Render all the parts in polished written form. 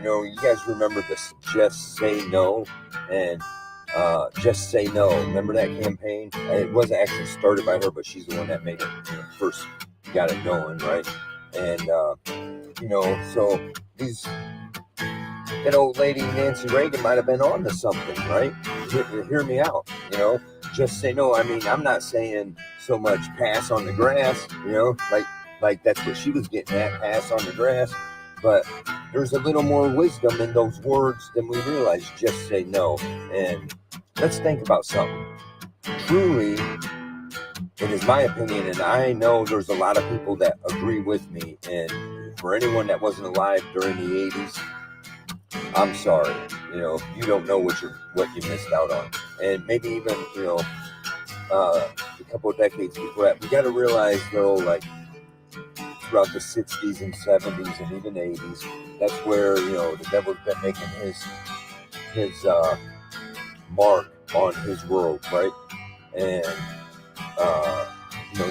You guys remember this Just Say No and Just Say No. Remember that campaign? It wasn't actually started by her, but she's the one that made it, first got it going, right? And, so that old lady Nancy Reagan might have been on to something, right? Hear me out, just say no. I mean, I'm not saying so much pass on the grass, like that's what she was getting at, pass on the grass. But there's a little more wisdom in those words than we realize. Just say no. And let's think about something. Truly, it is my opinion, and I know there's a lot of people that agree with me. And for anyone that wasn't alive during the 80s, I'm sorry. You don't know what you missed out on. And maybe even, a couple of decades before that. We got to realize, though, like throughout the 60s and 70s and even 80s, that's where, the devil's been making his mark on his world, right? And,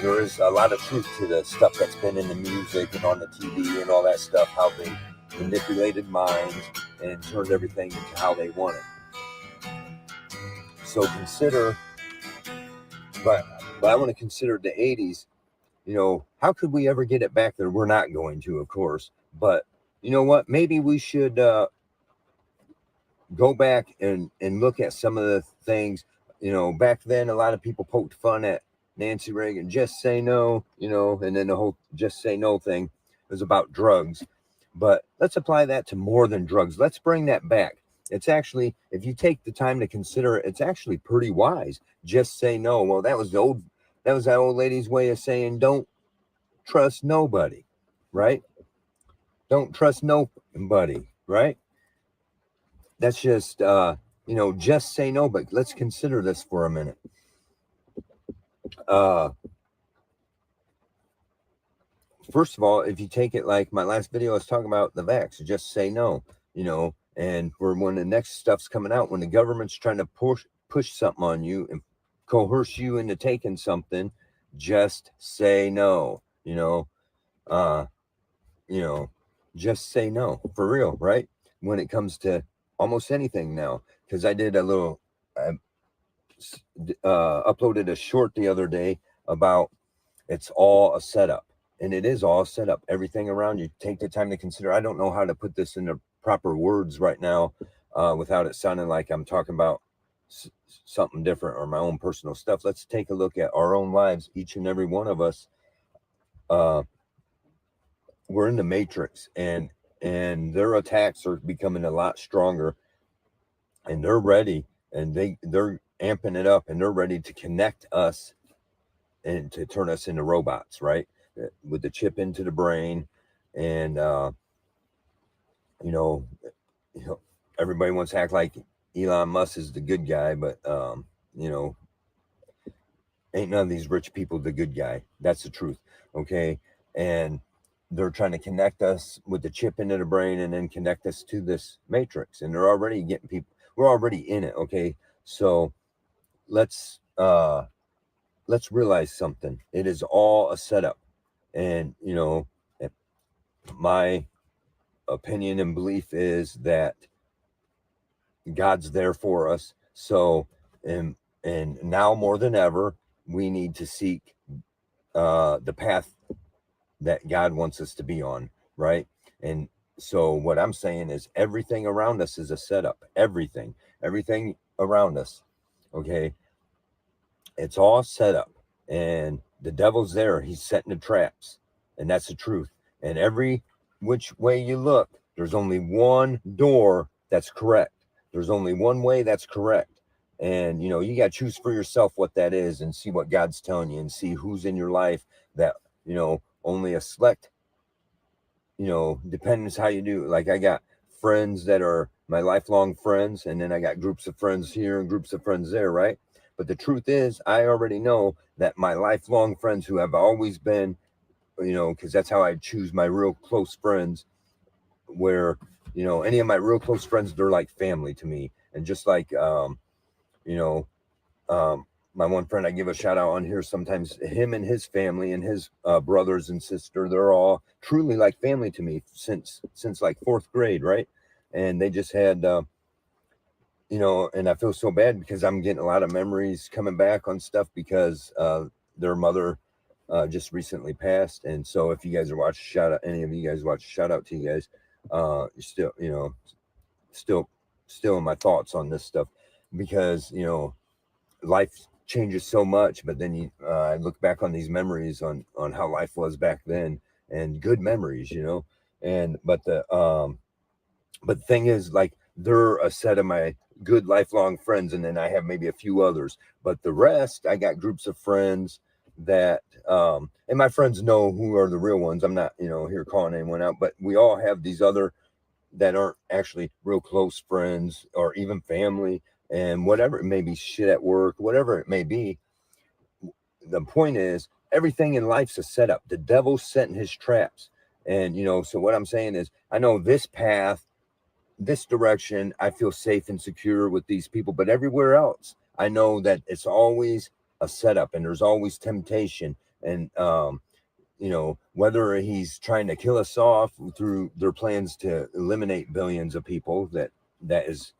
there is a lot of truth to the stuff that's been in the music and on the TV and all that stuff, how they manipulated minds and turned everything into how they want it. So consider, but I want to consider the 80s. How could we ever get it back there? We're not going to, of course. But you know what? Maybe we should go back and look at some of the things. Back then, a lot of people poked fun at Nancy Reagan. Just say no, and then the whole just say no thing was about drugs. But let's apply that to more than drugs. Let's bring that back. It's actually, if you take the time to consider it, it's actually pretty wise. Just say no. Well, that was that old lady's way of saying don't trust nobody, right? Don't trust nobody, right? That's just, just say no. But let's consider this for a minute. First of all, if you take it like my last video, I was talking about the vax, just say no, and for when the next stuff's coming out, when the government's trying to push something on you and coerce you into taking something, just say no, just say no, for real, right? When it comes to almost anything now, because I did a little, uploaded a short the other day about it's all a setup. And it is all set up. Everything around you. Take the time to consider. I don't know how to put this into proper words right now without it sounding like I'm talking about something different or my own personal stuff. Let's take a look at our own lives. Each and every one of us, we're in the matrix, and their attacks are becoming a lot stronger, and they're ready, and they're amping it up, and they're ready to connect us and to turn us into robots, right? With the chip into the brain. And everybody wants to act like Elon Musk is the good guy, but ain't none of these rich people the good guy. That's the truth. Okay. And they're trying to connect us with the chip into the brain and then connect us to this matrix, and they're already getting people. We're already in it. Okay. So let's realize something. It is all a setup. And, my opinion and belief is that God's there for us. So, and now more than ever, we need to seek the path that God wants us to be on, right? And so what I'm saying is everything around us is a setup. Everything around us, okay? It's all set up. And the devil's there. He's setting the traps. And that's the truth. And every which way you look, there's only one door that's correct. There's only one way that's correct. And, you got to choose for yourself what that is and see what God's telling you and see who's in your life that, only a select, depends how you do. Like I got friends that are my lifelong friends. And then I got groups of friends here and groups of friends there, right? But the truth is, I already know that my lifelong friends who have always been, because that's how I choose my real close friends, where, any of my real close friends, they're like family to me. And just like, my one friend I give a shout out on here sometimes, him and his family and his brothers and sister, they're all truly like family to me since like fourth grade, right? and they just had, and I feel so bad because I'm getting a lot of memories coming back on stuff because their mother just recently passed. And so if you guys are watching, shout out, any of you guys watch, shout out to you guys. You're still, still, still in my thoughts on this stuff because, life changes so much, but then I look back on these memories on how life was back then, and good memories, and but the thing is, like, they're a set of my good lifelong friends, and then I have maybe a few others, but the rest, I got groups of friends that, and my friends know who are the real ones. I'm not, here calling anyone out, but we all have these other that aren't actually real close friends or even family, and whatever it may be, shit at work, whatever it may be. The point is, everything in life's a setup. The devil's setting his traps. And, so what I'm saying is, I know this path, this direction, I feel safe and secure with these people, but everywhere else, I know that it's always a setup and there's always temptation. And, whether he's trying to kill us off through their plans to eliminate billions of people, that is,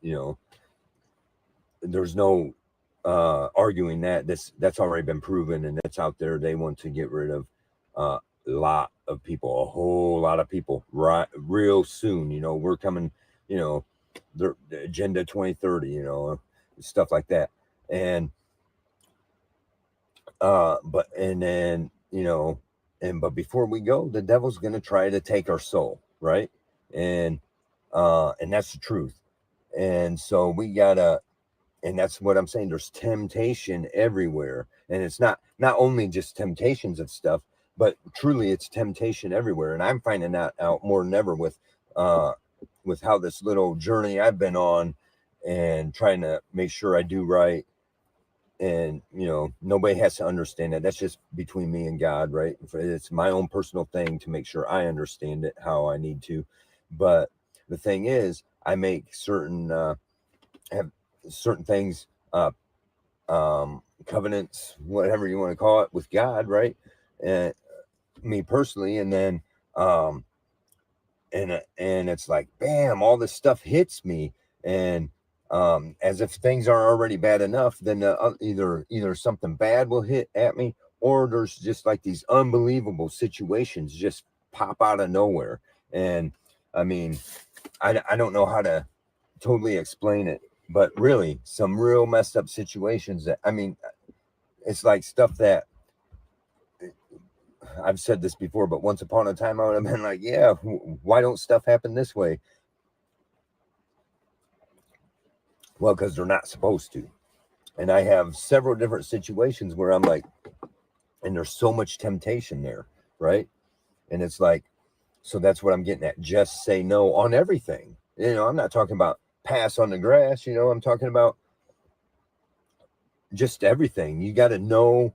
there's no arguing that. That's already been proven and that's out there. They want to get rid of a lot of people, a whole lot of people, right, real soon. We're coming, the Agenda 2030, stuff like that. And but and then but before we go, the devil's going to try to take our soul, right? And that's the truth. And so we gotta, and that's what I'm saying, there's temptation everywhere, and it's not only just temptations of stuff, but truly it's temptation everywhere. And I'm finding that out more than ever with how this little journey I've been on, and trying to make sure I do right. And nobody has to understand that. That's just between me and God, right? It's my own personal thing to make sure I understand it how I need to. But the thing is, I make certain have certain things, covenants, whatever you want to call it, with God, right? And me personally, and then and it's like, bam, all this stuff hits me. And as if things are already bad enough, then either something bad will hit at me, or there's just like these unbelievable situations just pop out of nowhere. And I mean, I don't know how to totally explain it, but really some real messed up situations that, I mean, it's like stuff that I've said this before, but once upon a time I would have been like, yeah, why don't stuff happen this way? Well, because they're not supposed to. And I have several different situations where I'm like, and there's so much temptation there, right? And it's like, so that's what I'm getting at. Just say no on everything. I'm not talking about pass on the grass. I'm talking about just everything. You got to know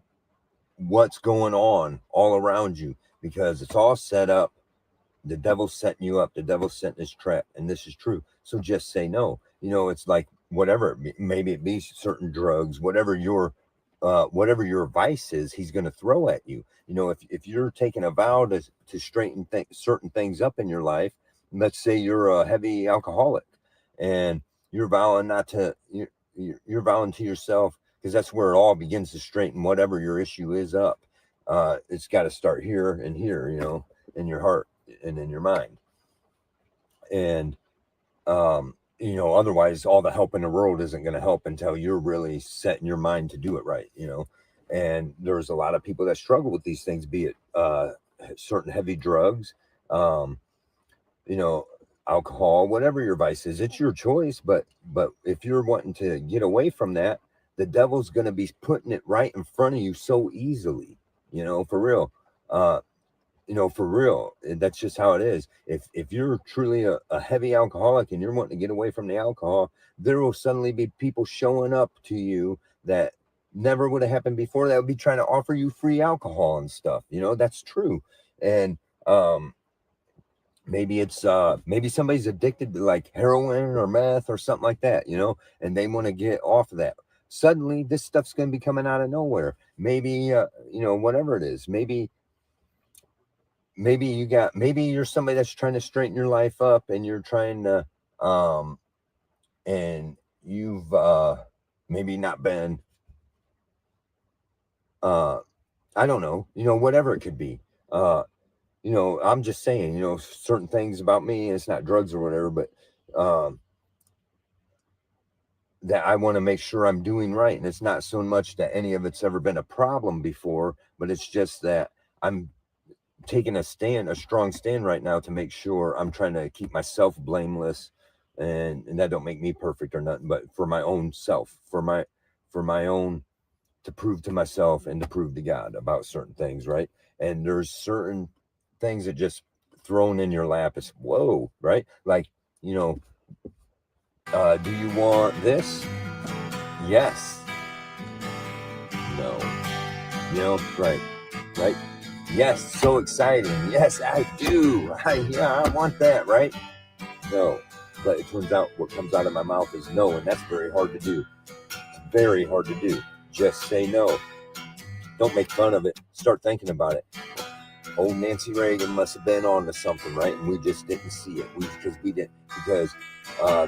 what's going on all around you, because it's all set up. The devil's setting you up. The devil's setting his trap, and this is true. So just say no. It's like whatever. Maybe it be certain drugs, whatever your vice is, he's going to throw at you. If you're taking a vow to straighten certain things up in your life, let's say you're a heavy alcoholic, and you're vowing not to. You're vowing to yourself, because that's where it all begins to straighten whatever your issue is up. It's got to start here and here, in your heart and in your mind. And otherwise all the help in the world isn't going to help until you're really setting your mind to do it right. And there's a lot of people that struggle with these things, be it certain heavy drugs, alcohol, whatever your vice is. It's your choice, but if you're wanting to get away from that, the devil's going to be putting it right in front of you so easily, for real. For real. That's just how it is. If you're truly a heavy alcoholic and you're wanting to get away from the alcohol, there will suddenly be people showing up to you that never would have happened before, that would be trying to offer you free alcohol and stuff. That's true. And maybe it's maybe somebody's addicted to like heroin or meth or something like that, and they want to get off of that. Suddenly this stuff's going to be coming out of nowhere. Maybe whatever it is, maybe you're somebody that's trying to straighten your life up, and you're trying to And you've maybe not been, I don't know, whatever it could be. I'm just saying, certain things about me, and it's not drugs or whatever, but um, that I want to make sure I'm doing right. And it's not so much that any of it's ever been a problem before, but it's just that I'm taking a strong stand right now to make sure I'm trying to keep myself blameless, and that don't make me perfect or nothing, but for my own self, for my own, to prove to myself and to prove to God about certain things, right? And there's certain things that just thrown in your lap is whoa, right? Like, you know, do you want this? Yes. No. Right. Right. Yes, so exciting. Yes, I do. I want that, right? No. But it turns out what comes out of my mouth is no, and that's very hard to do. It's very hard to do. Just say no. Don't make fun of it. Start thinking about it. Old Nancy Reagan must have been on to something, right? And we just didn't see it. Because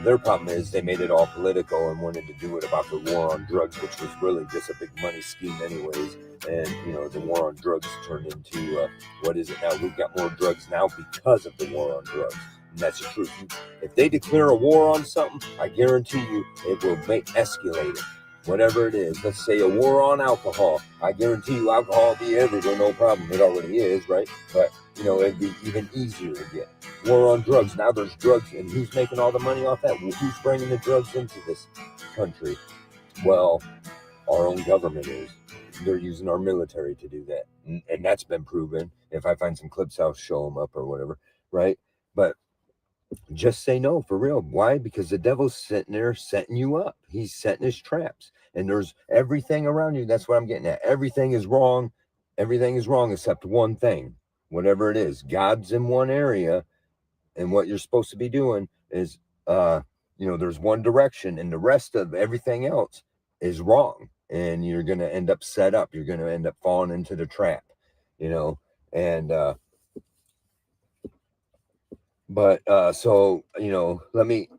their problem is they made it all political and wanted to do it about the war on drugs, which was really just a big money scheme anyways. And, the war on drugs turned into, what is it now? We've got more drugs now because of the war on drugs. And that's the truth. If they declare a war on something, I guarantee you it will escalate it. Whatever it is, let's say a war on alcohol. I guarantee you alcohol will be everywhere, no problem. It already is, right? But, it'd be even easier to get. War on drugs. Now there's drugs, and who's making all the money off that? Well, who's bringing the drugs into this country? Well, our own government is. They're using our military to do that. And that's been proven. If I find some clips, I'll show them up or whatever, right? But just say no, for real. Why? Because the devil's sitting there setting you up. He's setting his traps. And there's everything around you. That's what I'm getting at. Everything is wrong. Everything is wrong except one thing. Whatever it is. God's in one area, and what you're supposed to be doing is there's one direction, and the rest of everything else is wrong. And you're gonna end up set up. You're gonna end up falling into the trap, and But so let me.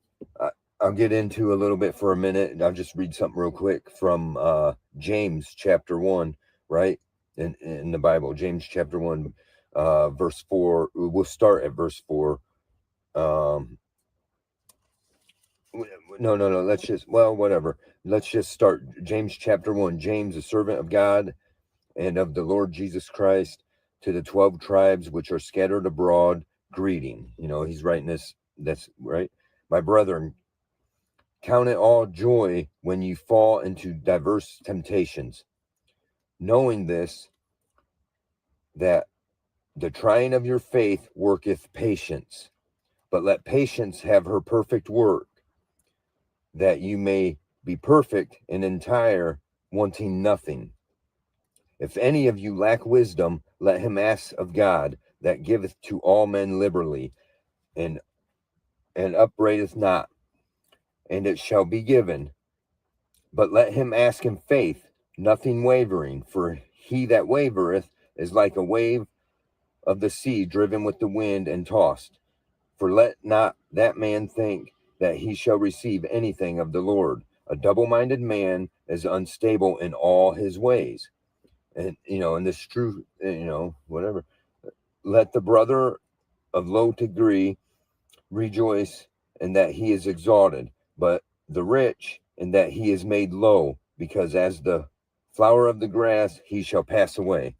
I'll get into a little bit for a minute. I'll just read something real quick from James chapter 1, right? In the Bible, James chapter 1, verse 4. We'll start at verse 4. No. Whatever. Let's just start James chapter 1. James, a servant of God and of the Lord Jesus Christ, to the 12 tribes which are scattered abroad, greeting. He's writing this. That's right. My brethren, count it all joy when you fall into diverse temptations, knowing this, that the trying of your faith worketh patience. But let patience have her perfect work, that you may be perfect and entire, wanting nothing. If any of you lack wisdom, let him ask of God, that giveth to all men liberally, and upbraideth not, and it shall be given. But let him ask in faith, nothing wavering. For he that wavereth is like a wave of the sea, driven with the wind and tossed. For let not that man think that he shall receive anything of the Lord. A double-minded man is unstable in all his ways. And and this true, whatever. Let the brother of low degree rejoice in that he is exalted, but the rich in that he is made low, because as the flower of the grass he shall pass away.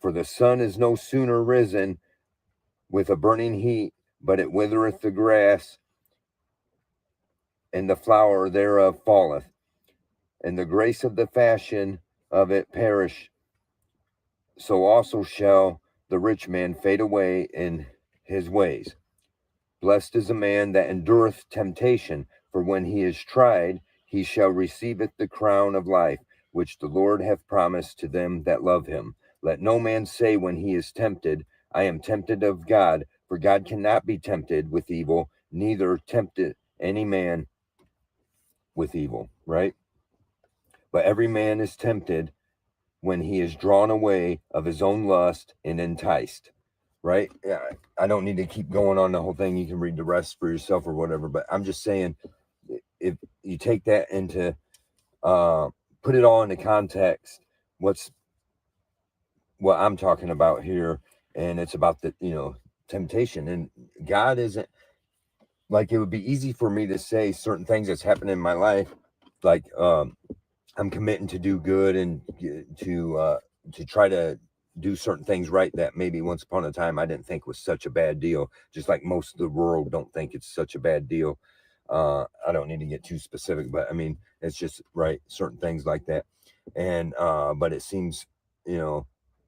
For the sun is no sooner risen with a burning heat, but it withereth the grass, and the flower thereof falleth, and the grace of the fashion of it perish. So also shall the rich man fade away in his ways. Blessed is a man that endureth temptation, for when he is tried, he shall receiveth the crown of life, which the Lord hath promised to them that love him. Let no man say when he is tempted, I am tempted of God, for God cannot be tempted with evil, neither tempted any man with evil, right? But every man is tempted when he is drawn away of his own lust and enticed. right? Yeah, I don't need to keep going on the whole thing. You can read the rest for yourself or whatever. But I'm just saying, if you take that into, put it all into context, what I'm talking about here, and it's about the temptation. And God isn't like, it would be easy for me to say certain things that's happened in my life, like I'm committing to do good and to try to do certain things right that maybe once upon a time I didn't think was such a bad deal. Just like most of the world don't think it's such a bad deal. I don't need to get too specific, but I mean it's just right, certain things like that. And but it seems, you know,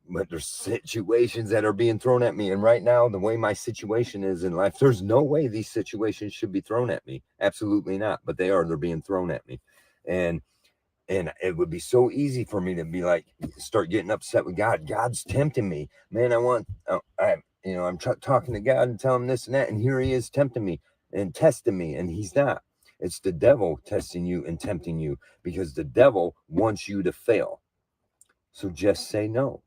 but there's situations that are being thrown at me, and right now the way my situation is in life, there's no way these situations should be thrown at me. Absolutely not. But they're being thrown at me. And it would be so easy for me to be like, start getting upset with God. God's tempting me, man. I'm talking to God and telling him this and that, and here he is tempting me and testing me, and he's not. It's the devil testing you and tempting you, because the devil wants you to fail. So just say no,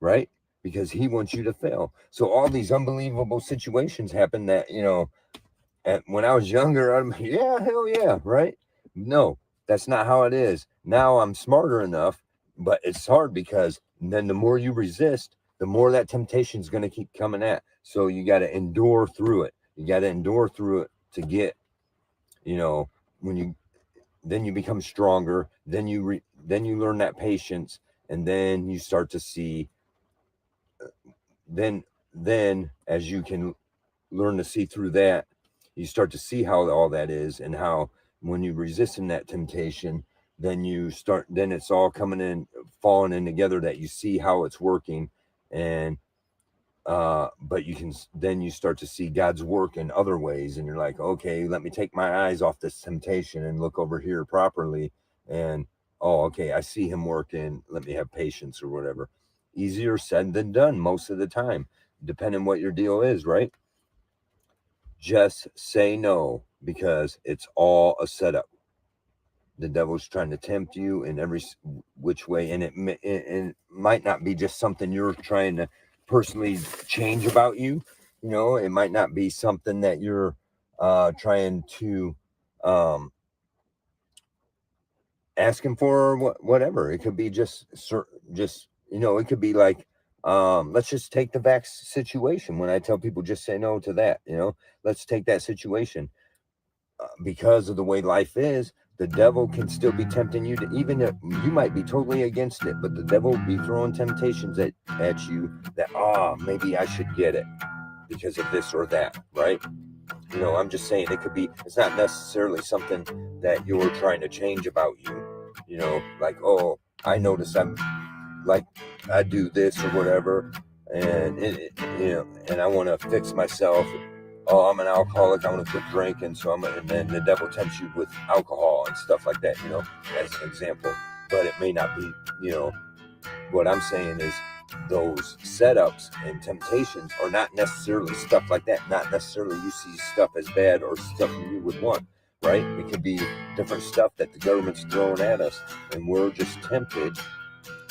right? Because he wants you to fail. So all these unbelievable situations happen that, and when I was younger, I'm yeah, hell yeah, right? No, that's not how it is. Now I'm smarter enough, but it's hard because then the more you resist, the more that temptation is going to keep coming at. So you got to endure through it. You got to endure through it to get, when you become stronger. Then you learn that patience, and then you start to see. Then then as you can learn to see through that, you start to see how all that is, and how when you resist in that temptation, then it's all coming in, falling in together, that you see how it's working. And but then you start to see God's work in other ways, and you're like, okay, let me take my eyes off this temptation and look over here properly. And oh, okay, I see him working, let me have patience or whatever. Easier said than done most of the time, depending what your deal is, right? Just say no, because it's all a setup. The devil's trying to tempt you in every which way, and it might not be just something you're trying to personally change about you. It might not be something that you're trying to ask him for, or whatever. It could be it could be like, let's just take the vax situation. When I tell people just say no to that, let's take that situation. Because of the way life is, the devil can still be tempting you to, even if you might be totally against it, but the devil will be throwing temptations at you that, maybe I should get it because of this or that, right? I'm just saying, it's not necessarily something that you're trying to change about you, like, oh, I notice like I do this or whatever, and and I want to fix myself. Oh, I'm an alcoholic, I want to quit drinking, and then the devil tempts you with alcohol and stuff like that, as an example. But it may not be, what I'm saying is, those setups and temptations are not necessarily stuff like that. Not necessarily you see stuff as bad or stuff you would want, right? It could be different stuff that the government's throwing at us, and we're just tempted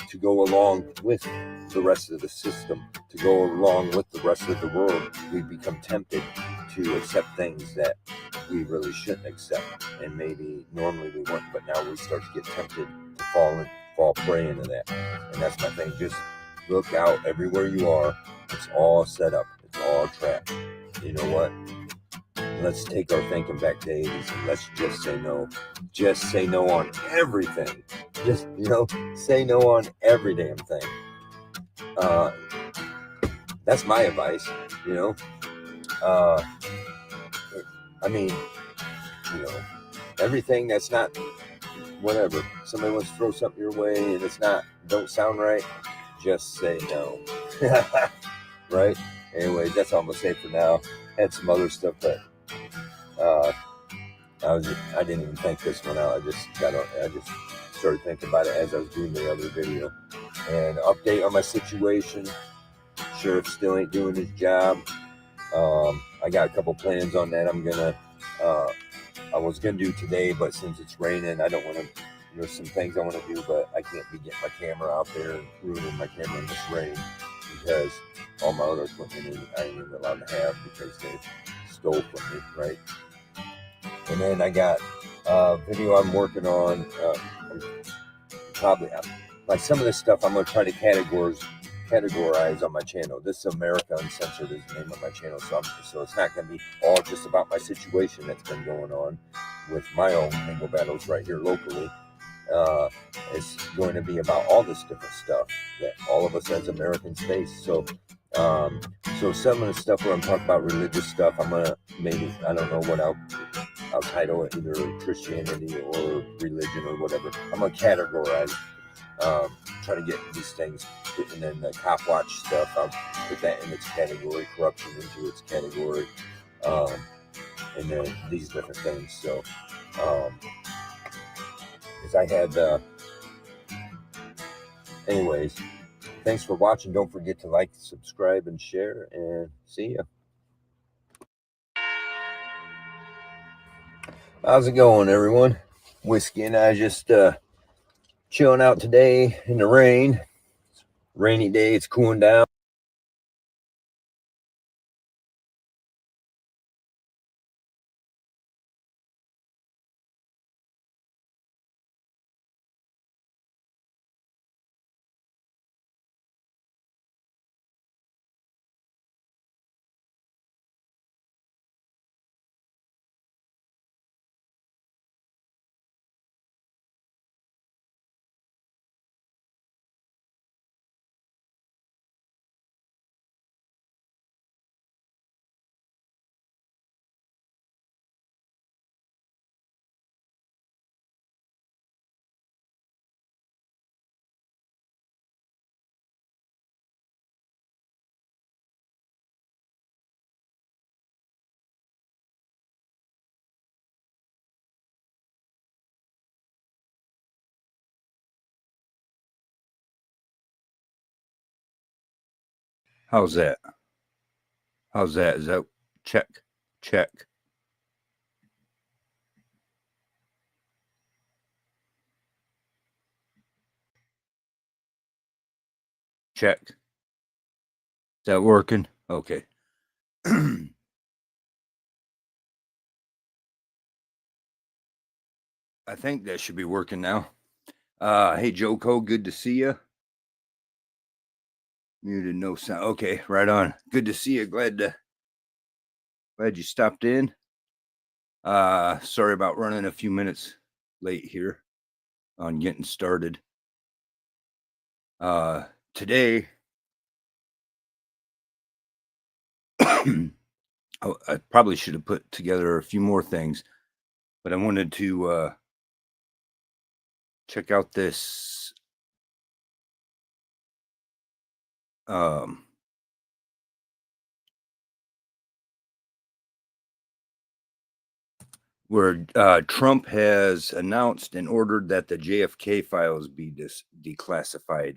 to go along with the rest of the system, to go along with the rest of the world. We become tempted to accept things that we really shouldn't accept, and maybe normally we wouldn't, but now we start to get tempted to fall prey into that. And that's my thing. Just look out everywhere you are. It's all set up. It's all a trap. You know what? Let's take our thinking back to 80s, and let's just say no. Just say no on everything. Just, say no on every damn thing. That's my advice, I mean, everything that's not, whatever. Somebody wants to throw something your way and don't sound right, just say no. Right? Anyways, that's all I'm gonna say for now. Had some other stuff, but I didn't even think this one out. I just started thinking about it as I was doing the other video. And update on my situation. Sheriff still ain't doing his job. I got a couple plans on that I was gonna do today, but since it's raining, I don't want to. There's some things I want to do, but I can't be getting my camera out there and ruining my camera in this rain, because all my other equipment I ain't even allowed to have because they stole from me, right? And then I got a video I'm working on. Probably like some of this stuff I'm going to try to categorize on my channel. This is America Uncensored is the name of my channel, so it's not going to be all just about my situation that's been going on with my own legal battles right here locally. It's going to be about all this different stuff that all of us as Americans face. So some of the stuff where I'm talking about religious stuff, I'm gonna maybe, I don't know what I'll title it, either Christianity or religion or whatever. I'm gonna categorize, try to get these things, and then the cop watch stuff, I'll put that in its category, corruption into its category, and then these different things. So, because I had, anyways, thanks for watching. Don't forget to like, subscribe, and share, and see ya. How's it going, everyone? Whiskey and I just chilling out today in the rain. Rainy day, it's cooling down. How's that? How's that? Is that check? Check. Check. Is that working? Okay. I think that should be working now. Hey, Joko, good to see you. Muted, no sound. Okay, right on. Good to see you. Glad you stopped in. Sorry about running a few minutes late here on getting started. Today, I probably should have put together a few more things, but I wanted to check out this where Trump has announced and ordered that the JFK files be declassified.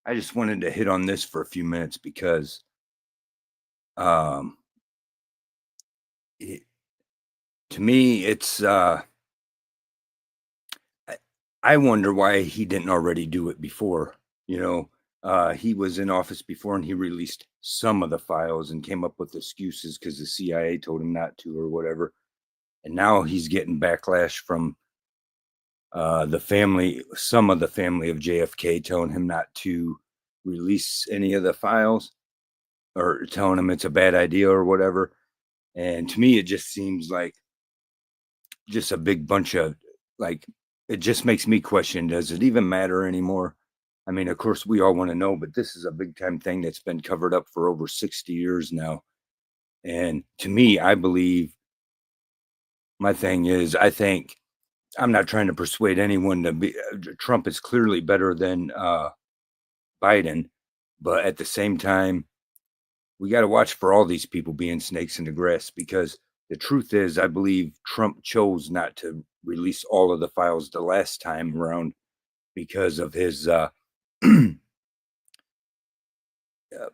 I just wanted to hit on this for a few minutes because to me, it's I wonder why he didn't already do it before. He was in office before and he released some of the files and came up with excuses because the CIA told him not to or whatever. And now he's getting backlash from some of the family of JFK telling him not to release any of the files or telling him it's a bad idea or whatever. And to me, it just seems like just a big bunch of it just makes me question, does it even matter anymore? I mean, of course, we all want to know, but this is a big time thing that's been covered up for over 60 years now. And to me, I believe my thing is, I think I'm not trying to persuade anyone to be. Trump is clearly better than Biden, but at the same time, we got to watch for all these people being snakes in the grass because the truth is, I believe Trump chose not to release all of the files the last time around because of his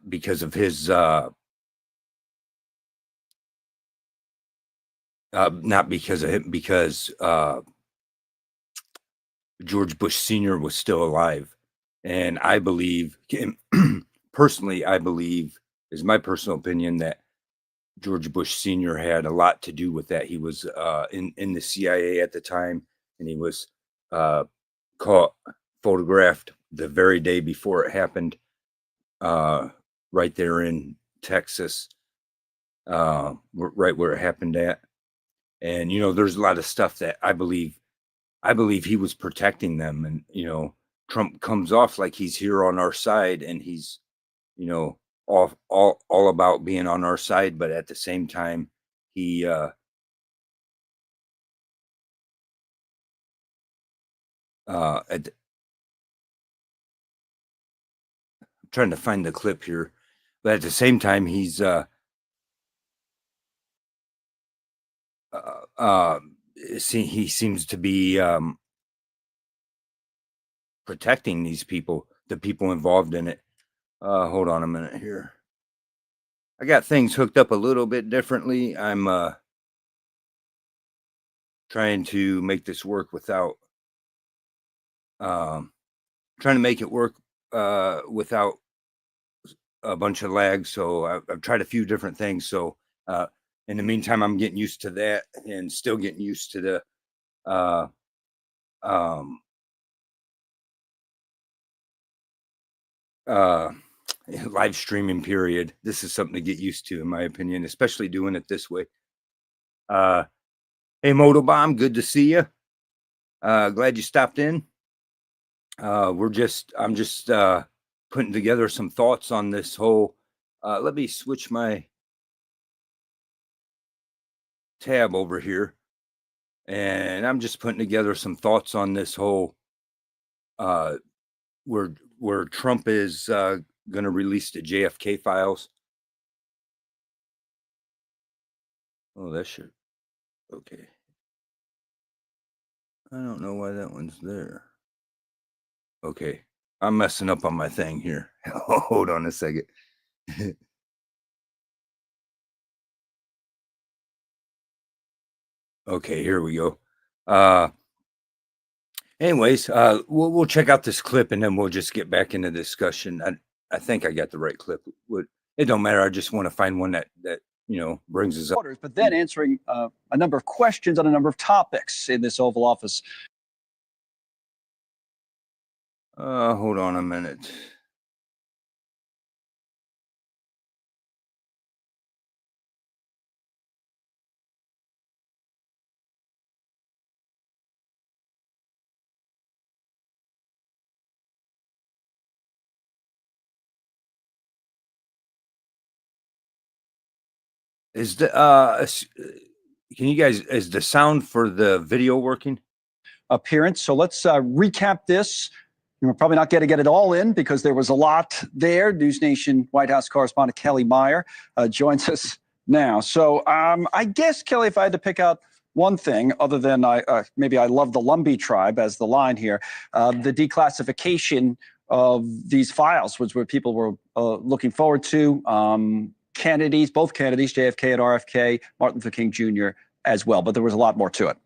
because of his not because of him, because George Bush Sr. was still alive. And I believe personally, I believe, is my personal opinion, that George Bush Sr. had a lot to do with that. He was in the CIA at the time, and he was caught, photographed the very day before it happened, right there in Texas, right where it happened at. And there's a lot of stuff that I believe he was protecting them, and Trump comes off like he's here on our side, and he's all about being on our side, but at the same time, he I'm trying to find the clip here, but at the same time, he's he seems to be protecting these people, the people involved in it. Hold on a minute here. I got things hooked up a little bit differently. I'm trying to make this work without trying to make it work without a bunch of lag. So I've tried a few different things. So in the meantime, I'm getting used to that, and still getting used to the live streaming period. This is something to get used to, in my opinion, especially doing it this way. Hey, Motobomb, good to see you. Glad you stopped in. I'm just putting together some thoughts on this whole. Let me switch my tab over here, and I'm just putting together some thoughts on this whole. Where Trump is going to release the JFK files. Oh, that should. Okay. I don't know why that one's there. Okay. I'm messing up on my thing here. Hold on a second. Okay, here we go. Anyways, we'll check out this clip, and then we'll just get back into discussion. I think I got the right clip. It don't matter. I just want to find one that brings us up. But then answering a number of questions on a number of topics in this Oval Office. Hold on a minute. Is the can you guys, is the sound for the video working? Appearance. So let's recap this. We're probably not going to get it all in because there was a lot there. News Nation White House correspondent Kelly Meyer joins us now. So I guess, Kelly, if I had to pick out one thing, other than maybe I love the Lumbee tribe as the line here, the declassification of these files was what people were looking forward to. Candidates, both candidates, JFK and RFK, Martin Luther King Jr. as well, but there was a lot more to it.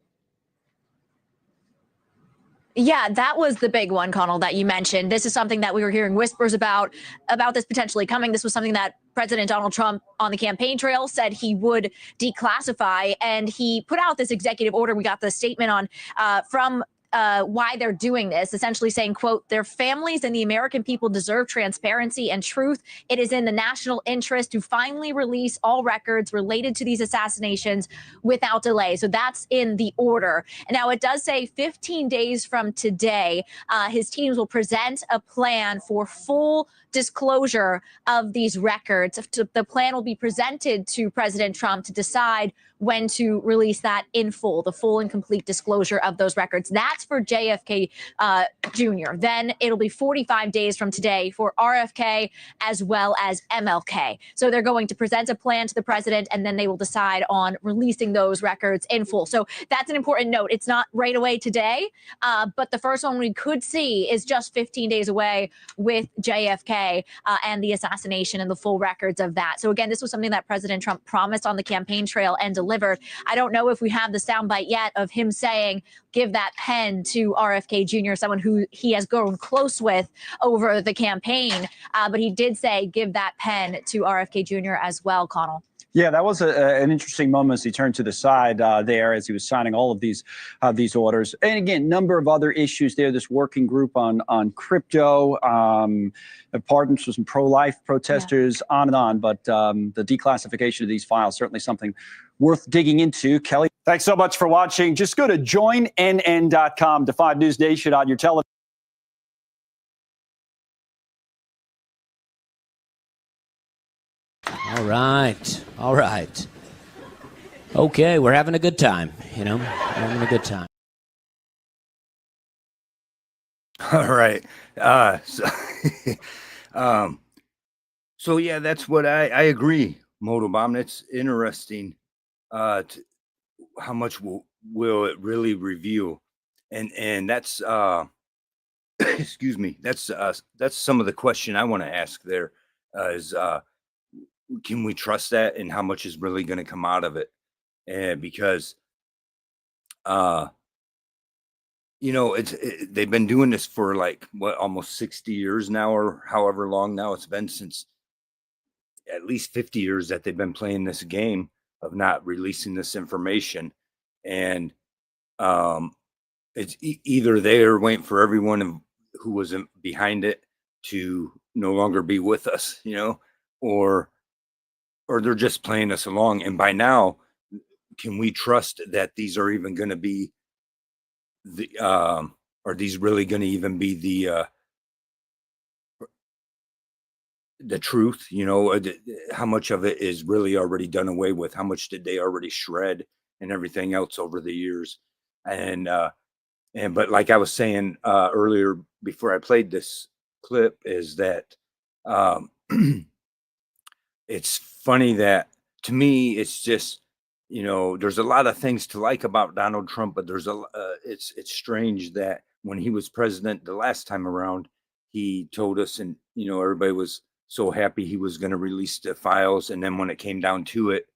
Yeah, that was the big one, Connell, that you mentioned. This is something that we were hearing whispers about this potentially coming. This was something that President Donald Trump on the campaign trail said he would declassify, and he put out this executive order. We got the statement on from why they're doing this, essentially saying, quote, their families and the American people deserve transparency and truth. It is in the national interest to finally release all records related to these assassinations without delay. So that's in the order. And now it does say 15 days from today, his teams will present a plan for full disclosure of these records. The plan will be presented to President Trump to decide when to release that in full, the full and complete disclosure of those records. That's for JFK Jr. Then it'll be 45 days from today for RFK as well as MLK. So they're going to present a plan to the president, and then they will decide on releasing those records in full. So that's an important note. It's not right away today, but the first one we could see is just 15 days away with JFK. JFK and the assassination and the full records of that. So again, this was something that President Trump promised on the campaign trail and delivered. I don't know if we have the soundbite yet of him saying, give that pen to RFK Jr., someone who he has grown close with over the campaign. But he did say, give that pen to RFK Jr. as well, Connell. Yeah, that was an interesting moment as he turned to the side there as he was signing all of these orders. And again, number of other issues there. This working group on crypto, pardons for some pro-life protesters, on and on. But the declassification of these files certainly something worth digging into. Kelly, thanks so much for watching. Just go to joinnn.com to find News Nation on your television. All right. All right. Okay, we're having a good time, you know? We're having a good time. All right. So yeah, that's what I agree, Motobomb. It's interesting how much will it really reveal, and that's excuse me, that's some of the question I want to ask there is can we trust that, and how much is really going to come out of it? And because you know, they've been doing this for like what, almost 60 years now, or however long now it's been, since at least 50 years that they've been playing this game of not releasing this information. And it's either they're waiting for everyone who was behind it to no longer be with us, you know, or they're just playing us along. And by now, can we trust that these are even going to be the are these really going to even be the truth? You know, how much of it is really already done away with? How much did they already shred and everything else over the years? And but like I was saying earlier before I played this clip, is that it's funny that, to me, it's just, you know, there's a lot of things to like about Donald Trump, but there's it's strange that when he was president the last time around, he told us, and you know, everybody was so happy he was going to release the files, and then when it came down to it,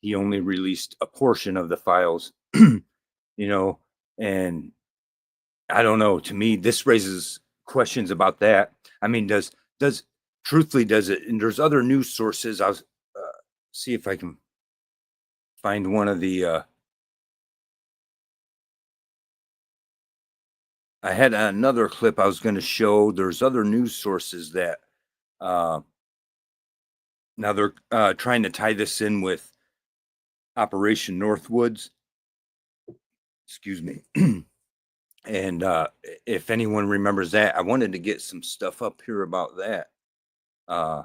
he only released a portion of the files. You know, and I don't know. To me, this raises questions about that. I mean, does truthfully, does it? And there's other news sources. I'll see if I can find one of the. I had another clip I was going to show. There's other news sources that now they're trying to tie this in with Operation Northwoods. Excuse me. And if anyone remembers that, I wanted to get some stuff up here about that. I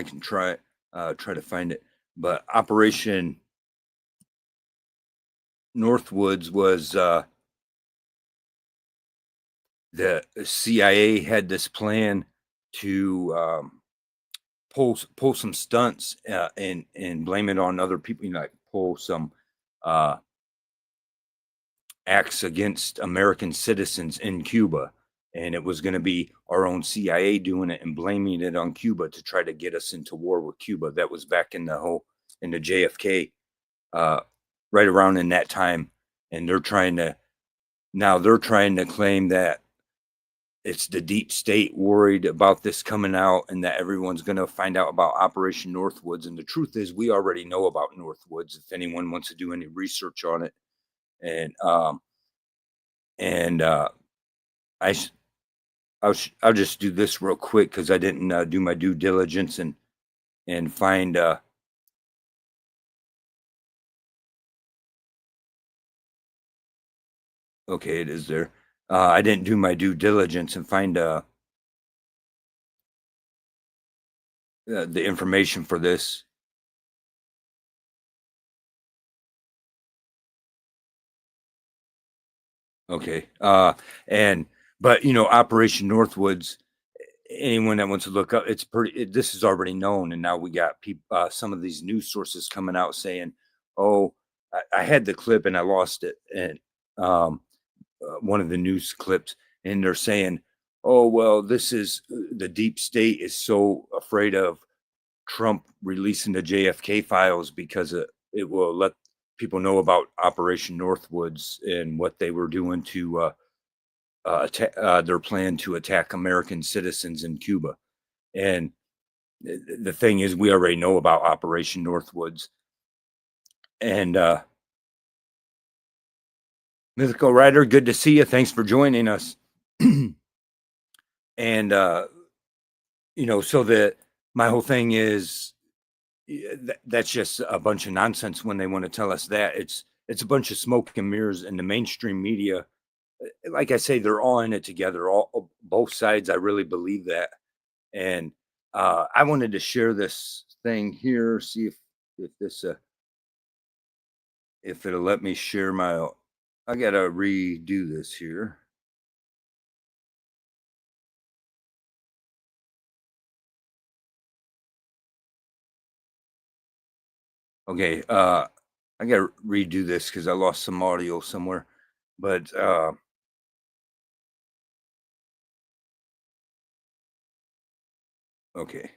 can try to find it, but Operation Northwoods was the CIA had this plan to pull some stunts and blame it on other people. You know, like pull some acts against American citizens in Cuba, and it was going to be our own CIA doing it and blaming it on Cuba to try to get us into war with Cuba. That was back in the JFK, right around in that time, and they're trying to claim that it's the deep state worried about this coming out, and that everyone's going to find out about Operation Northwoods. And the truth is, we already know about Northwoods if anyone wants to do any research on it. And I'll just do this real quick because I didn't do my due diligence and find okay, it is there. I didn't do my due diligence and find the information for this. Okay. But you know, Operation Northwoods, anyone that wants to look up, this is already known. And now we got people, some of these news sources coming out saying, oh, I had the clip and I lost it. And one of the news clips, and they're saying, oh, well, this is the deep state is so afraid of Trump releasing the JFK files because it will let people know about Operation Northwoods and what they were doing to their plan to attack American citizens in Cuba. And the thing is, we already know about Operation Northwoods. And Mythical Writer, good to see you. Thanks for joining us. And so my whole thing is that's just a bunch of nonsense when they want to tell us that. It's a bunch of smoke and mirrors, and the mainstream media, like I say, they're all in it together, all both sides. I really believe that. And I wanted to share this thing here, see if this if it'll let me share my. I gotta redo this here. Okay, I gotta redo this because I lost some audio somewhere. But okay,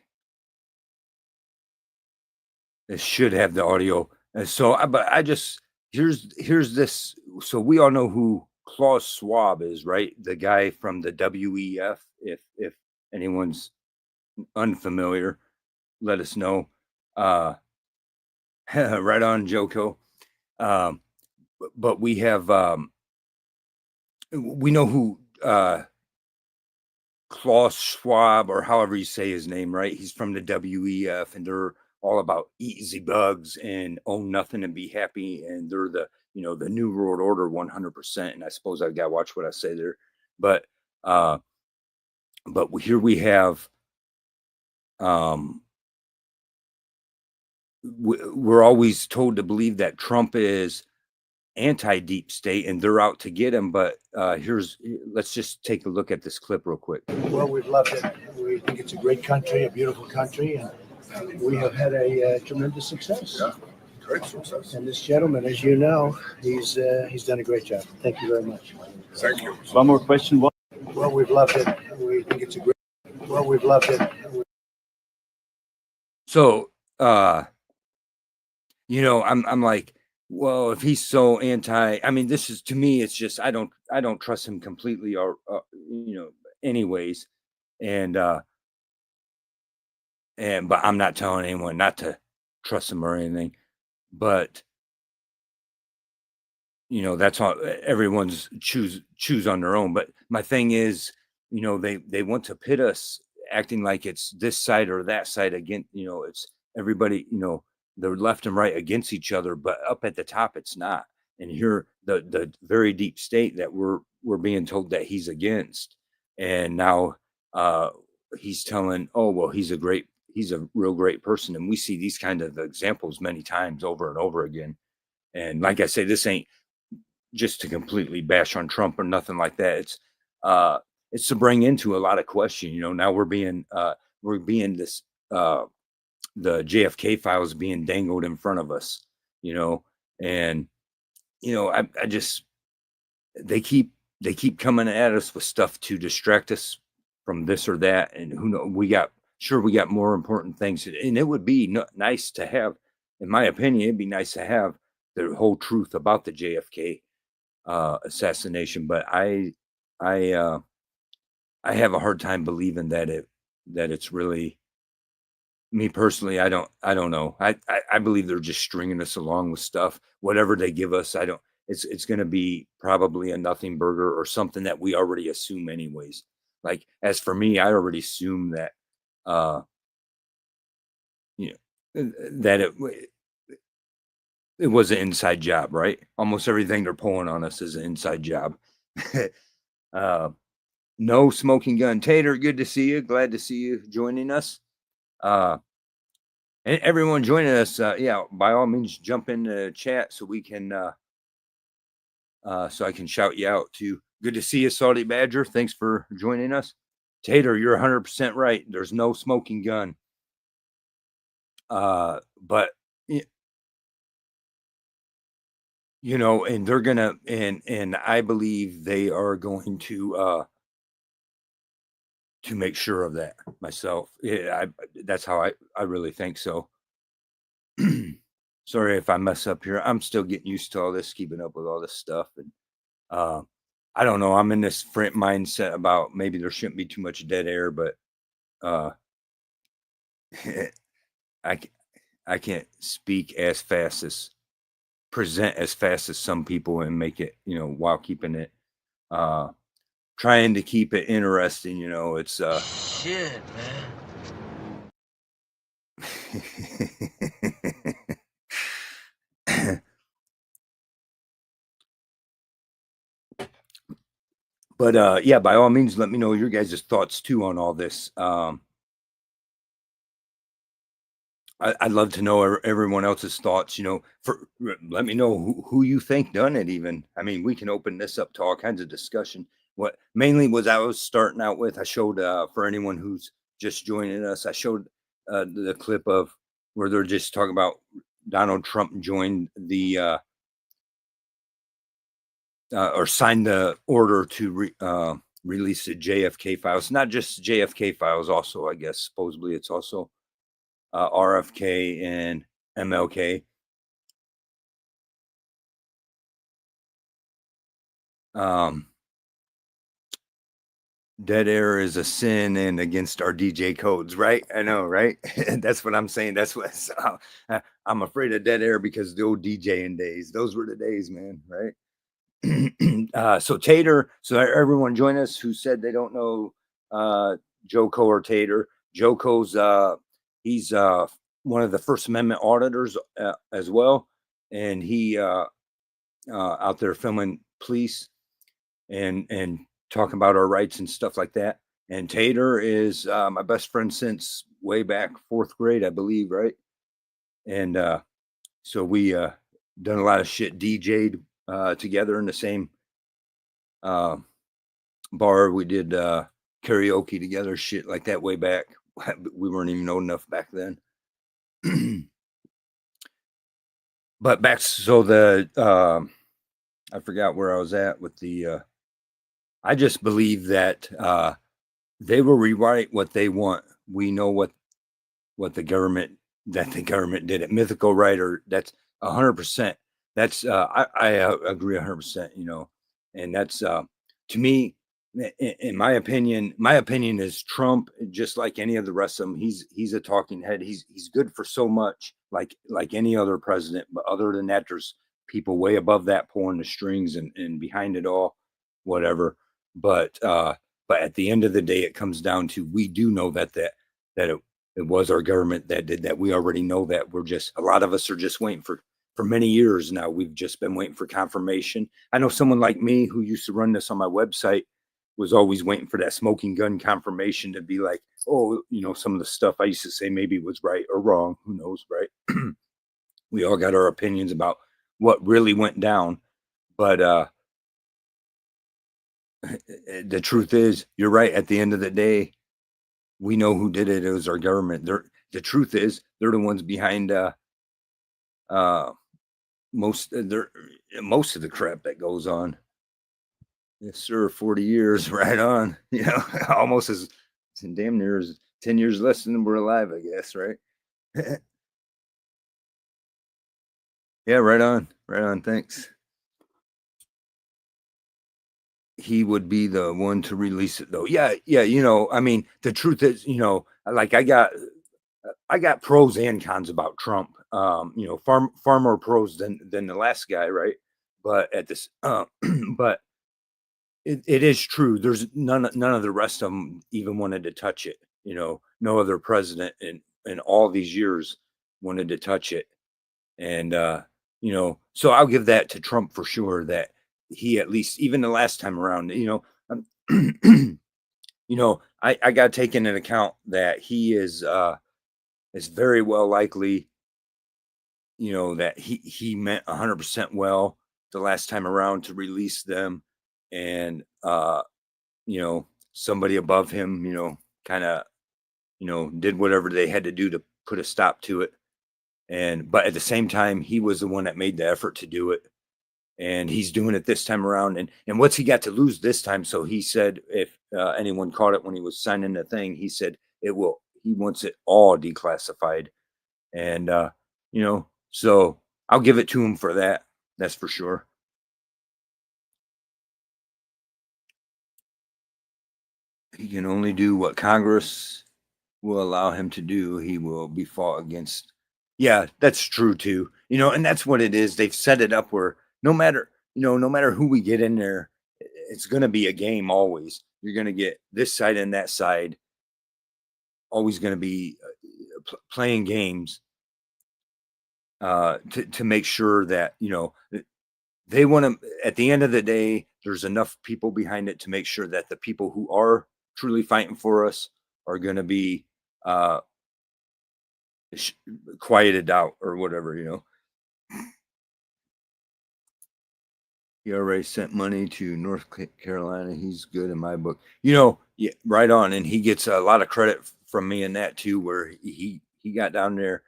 this should have the audio. And so, but I just here's this. So we all know who Klaus Schwab is, right? The guy from the WEF. If anyone's unfamiliar, let us know. Right on, Joko. But we have we know who Klaus Schwab, or however you say his name, right? He's from the WEF, and they're all about easy bugs and own nothing and be happy. And they're the New World Order 100%. And I suppose I got to watch what I say there. But here we have, we're always told to believe that Trump is anti-deep state and they're out to get him. But let's just take a look at this clip real quick. Well, we've loved it. We think it's a great country, a beautiful country, and we have had a tremendous success. Yeah, great success. And this gentleman, as you know, he's done a great job. Thank you very much. Thank you. One more question. Well, we've loved it. We think it's a great. Well, we've loved it. So, I'm like, well, if he's so anti, I mean, this is, to me, it's just I don't trust him completely, or anyways. And but I'm not telling anyone not to trust him or anything. But that's all, everyone's choose on their own. But my thing is, they want to pit us, acting like it's this side or that side again. It's everybody, they're left and right against each other, but up at the top it's not. And here the very deep state that we're being told that he's against. And now he's telling, oh well, he's a real great person. And we see these kind of examples many times over and over again. And like I say, this ain't just to completely bash on Trump or nothing like that. It's to bring into a lot of question. Now we're being this the JFK files being dangled in front of us, and I just they keep coming at us with stuff to distract us from this or that, and who knows, we got more important things, and it would be nice to have, in my opinion, it'd be nice to have the whole truth about the JFK assassination. But I have a hard time believing that it's really, me personally. I don't know. I believe they're just stringing us along with stuff. Whatever they give us, it's going to be probably a nothing burger or something that we already assume anyways. Like, as for me, I already assume that that it was an inside job, right? Almost everything they're pulling on us is an inside job. No smoking gun. Tater, good to see you. Glad to see you joining us. And everyone joining us, yeah, by all means, jump in the chat so we can, so I can shout you out too. Good to see you, Salty Badger. Thanks for joining us. Tater, you're 100% right. There's no smoking gun. But and they're gonna, and I believe they are going to to make sure of that myself. Yeah, that's how I really think so. Sorry if I mess up here. I'm still getting used to all this, keeping up with all this stuff. And I don't know. I'm in this mindset about maybe there shouldn't be too much dead air, but I can't speak as fast as present as fast as some people and make it, while keeping it trying to keep it interesting, it's Shit, man. But yeah, by all means, let me know your guys' thoughts too on all this. I'd love to know everyone else's thoughts. Let me know who you think done it. Even, I mean, we can open this up to all kinds of discussion. What mainly was I was starting out with, I showed for anyone who's just joining us, I showed the clip of where they're just talking about Donald Trump joined the or signed the order to release the JFK files. Not just JFK files, also, I guess, supposedly it's also RFK and MLK. Dead air is a sin and against our DJ codes, right? I know, right? That's what I'm saying. That's what I'm afraid of dead air because the old DJing days, those were the days, man, right? So Tater, so everyone join us who said they don't know Joko or Tater. Joko's he's one of the First Amendment auditors as well, and he out there filming police and talking about our rights and stuff like that. And Tater is my best friend since way back 4th grade, I believe, right? And so we done a lot of shit, DJ'd together in the same bar. We did karaoke together, shit like that way back. We weren't even old enough back then. But back, so I forgot where I was at with the I just believe that they will rewrite what they want. We know what the government did it. Mythical writer, that's 100%. That's I agree 100%. And that's to me, in my opinion is Trump, just like any of the rest of them. He's a talking head. He's good for so much, like any other president. But other than that, there's people way above that pulling the strings and behind it all, whatever. But at the end of the day, it comes down to, we do know that it was our government that did that. We already know that. A lot of us are just waiting for many years now. We've just been waiting for confirmation. I know someone like me who used to run this on my website was always waiting for that smoking gun confirmation to be like, oh, some of the stuff I used to say maybe was right or wrong. Who knows, right? We all got our opinions about what really went down. But the truth is, you're right. At the end of the day, we know who did it. It was our government. The truth is, they're the ones behind most of the crap that goes on. Yes, sir. 40 years, right on. Almost as damn near as 10 years less than we're alive, I guess, right? Yeah, right on. Right on. Thanks. He would be the one to release it, though. Yeah. I mean, the truth is, like I got pros and cons about Trump. Far more pros than the last guy, right? But at this, but it is true. There's none of the rest of them even wanted to touch it. No other president in all these years wanted to touch it. And so I'll give that to Trump for sure, that he, at least even the last time around, I got taken into account that he is very well likely, that he meant 100% well the last time around to release them. And somebody above him, kind of, did whatever they had to do to put a stop to it. But at the same time, he was the one that made the effort to do it. and he's doing it this time around. And what's he got to lose this time? So he said, if anyone caught it when he was signing the thing, he said he wants it all declassified. And so I'll give it to him for that. That's for sure. He can only do what Congress will allow him to do. He will be fought against. Yeah, that's true too. And that's what it is. They've set it up where no matter who we get in there, it's going to be a game always. You're going to get this side and that side always going to be playing games to make sure that, they want to, at the end of the day, there's enough people behind it to make sure that the people who are truly fighting for us are going to be quieted out or whatever. He already sent money to North Carolina. He's good in my book. Yeah, right on. And he gets a lot of credit from me in that too, where he got down there.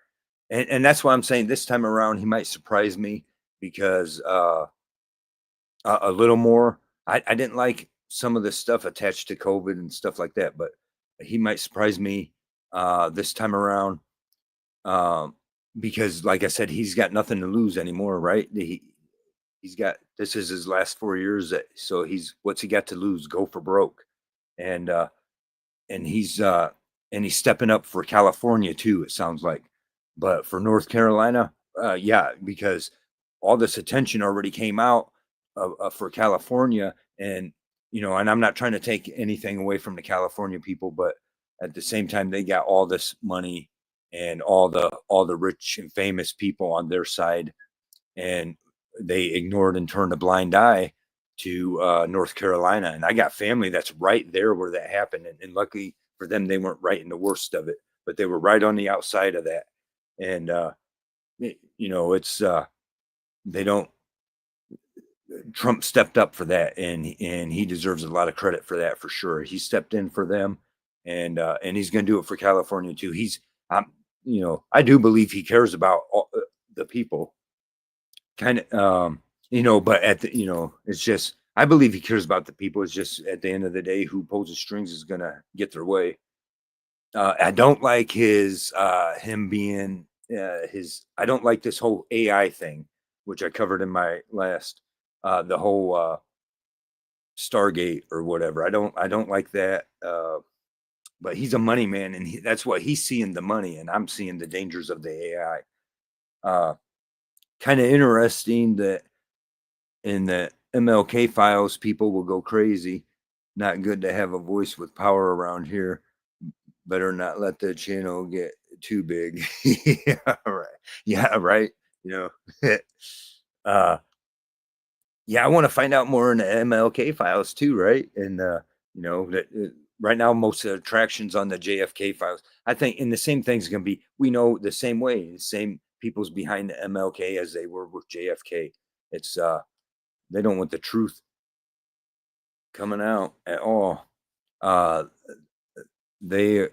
And that's why I'm saying this time around, he might surprise me because a little more. I didn't like some of the stuff attached to COVID and stuff like that, but he might surprise me this time around because, like I said, he's got nothing to lose anymore, right? He's got, this is his last 4 years, so what's he got to lose? Go for broke, and he's stepping up for California too. It sounds like, but for North Carolina, yeah, because all this attention already came out for California, and and I'm not trying to take anything away from the California people, but at the same time, they got all this money and all the rich and famous people on their side, and they ignored and turned a blind eye to North Carolina. And I got family that's right there where that happened. And luckily for them, they weren't right in the worst of it, but they were right on the outside of that. And, it's, they don't, Trump stepped up for that, and he deserves a lot of credit for that for sure. He stepped in for them, and he's going to do it for California too. I do believe he cares about the people, kind of, but it's just, I believe he cares about the people. It's just at the end of the day, who pulls the strings is going to get their way. I don't like him being I don't like this whole AI thing, which I covered in my last, the whole Stargate or whatever. I don't like that. But he's a money man, and that's what he's seeing, the money, and I'm seeing the dangers of the AI. Kind of interesting that in the MLK files, people will go crazy. Not good to have a voice with power around here. Better not let the channel get too big. Yeah, right. Yeah, right. uh, yeah, I want to find out more in the MLK files too, right? And that right now most of the attractions on the JFK files, I think, and the same thing's gonna be. We know the same way, the same people's behind the MLK as they were with JFK. It's they don't want the truth coming out at all. Uh, they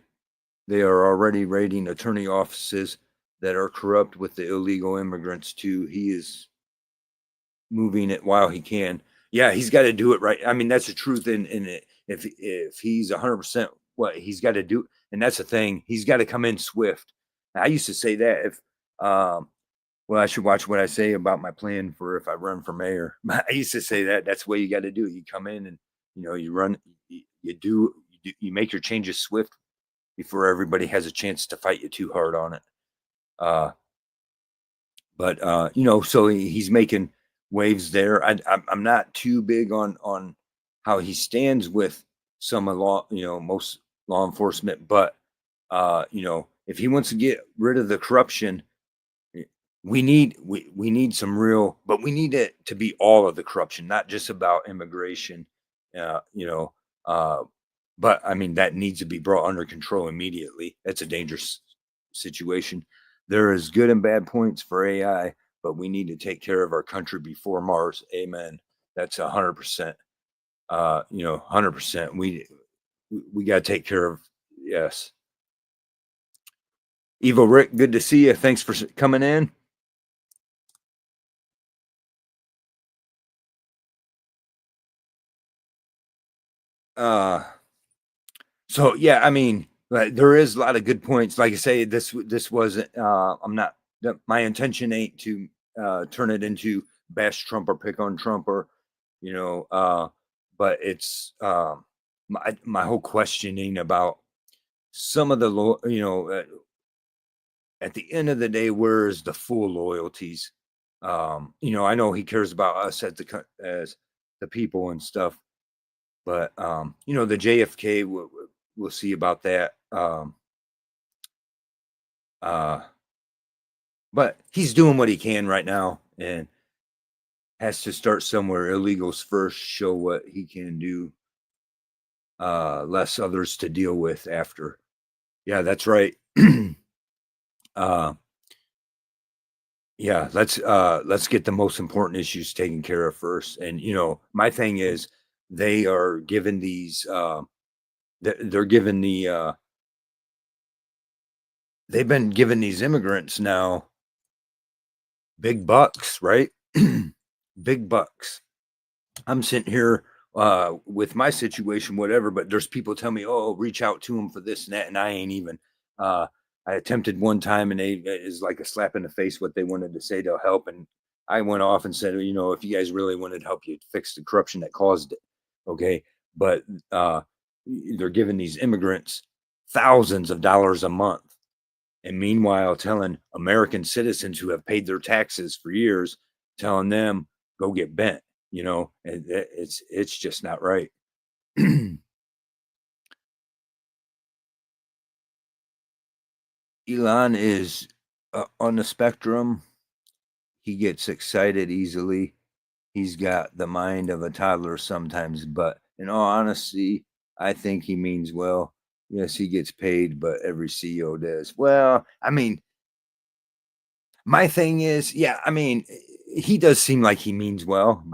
are already raiding attorney offices that are corrupt with the illegal immigrants too. He is moving it while he can. Yeah, he's got to do it right. I mean, that's the truth. And if he's 100%, what he's got to do, and that's the thing, he's got to come in swift. I used to say that if, well, I should watch what I say about my plan for if I run for mayor. I used to say that that's what you got to do. You come in and you run, you make your changes swift before everybody has a chance to fight you too hard on it. But so he's making waves there. I'm not too big on how he stands with some of most law enforcement, but if he wants to get rid of the corruption, we need some real, but we need it to be all of the corruption, not just about immigration. uh, you know but I mean, that needs to be brought under control immediately. That's a dangerous situation. There is good and bad points for AI, but we need to take care of our country before Mars. Amen. That's 100%. 100%. We got to take care of. Yes. Evil Rick, good to see you. Thanks for coming in. So yeah, I mean, there is a lot of good points. Like I say, this wasn't. I'm not. My intention ain't to turn it into bash Trump or pick on Trump or, you know. But it's my whole questioning about some of the at the end of the day, where's the full loyalties? I know he cares about us as the people and stuff, but the JFK, we'll see about that. Uh, but he's doing what he can right now and has to start somewhere. Illegals first, show what he can do. Less others to deal with after. Yeah, that's right. uh, yeah, let's get the most important issues taken care of first. And my thing is they are given these they're given they've been given these immigrants now big bucks, right? Big bucks. I'm sitting here with my situation, whatever, but there's people tell me, oh, reach out to them for this and that, and I ain't even. I attempted one time, and it is like a slap in the face what they wanted to say to help, and I went off and said, if you guys really wanted help, you'd fix the corruption that caused it, okay? But they're giving these immigrants thousands of dollars a month, and meanwhile telling American citizens who have paid their taxes for years, telling them go get bent. And it's just not right. Elon is on the spectrum. He gets excited easily. He's got the mind of a toddler sometimes, but in all honesty, I think he means well. Yes, he gets paid, but every CEO does. Well, I mean, my thing is, yeah, I mean, he does seem like he means well.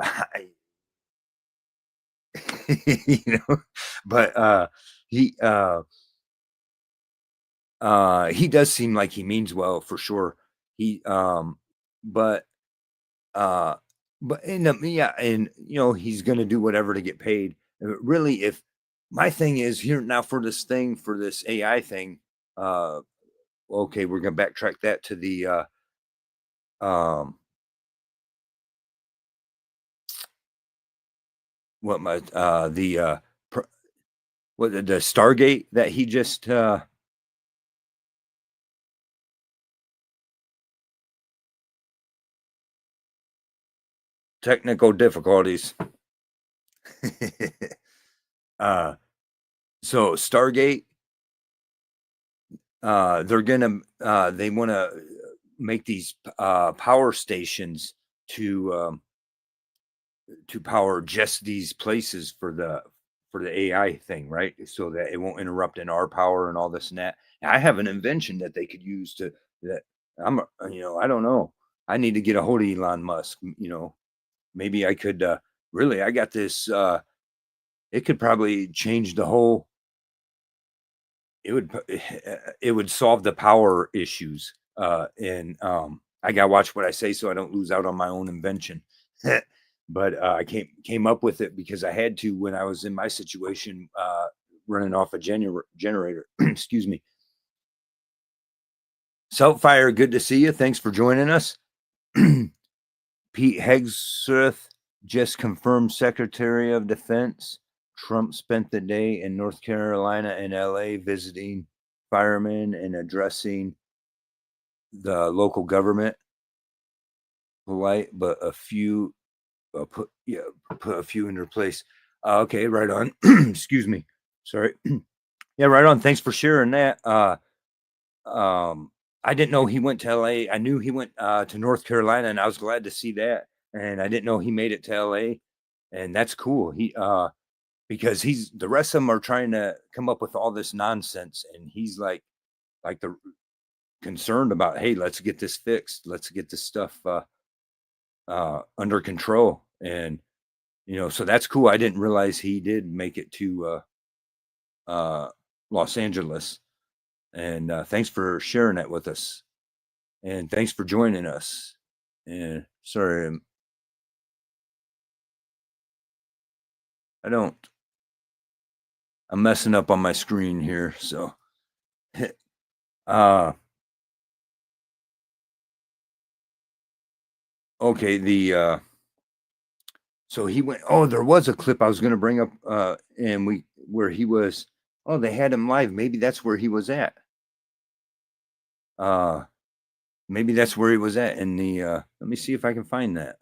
you know, but he he does seem like he means well for sure. He but uh but yeah, and he's gonna do whatever to get paid. Really, if my thing is here now for this AI thing, okay, we're gonna backtrack that to the um what my what the Stargate that he just technical difficulties. uh so Stargate, they want to make these power stations to power just these places for the AI thing, right? So that it won't interrupt in our power and all this and that. And I have an invention that they could use to that. I don't know. I need to get a hold of Elon Musk. Maybe I could. Really, I got this. It could probably change the whole. It would solve the power issues. And I gotta watch what I say so I don't lose out on my own invention. But I came up with it because I had to when I was in my situation, running off a generator. Excuse me. Saltfire, good to see you. Thanks for joining us. Pete Hegseth just confirmed Secretary of Defense. Trump spent the day in North Carolina and LA visiting firemen and addressing the local government. Polite, but a few put a few in their place. Okay, right on. Excuse me. Sorry. Yeah, right on. Thanks for sharing that. I didn't know he went to LA. I knew he went to North Carolina, and I was glad to see that. And I didn't know he made it to LA, and that's cool. He because he's the rest of them are trying to come up with all this nonsense, and he's like the concerned about, hey, let's get this fixed. Let's get this stuff under control. And so that's cool. I didn't realize he did make it to Los Angeles. And thanks for sharing that with us. And thanks for joining us. And sorry, I don't I'm messing up on my screen here, so uh okay, so he went, oh, there was a clip I was gonna bring up, and we where he was, oh, they had him live. Maybe that's where he was at. Uh Maybe that's where he was at in the let me see if I can find that.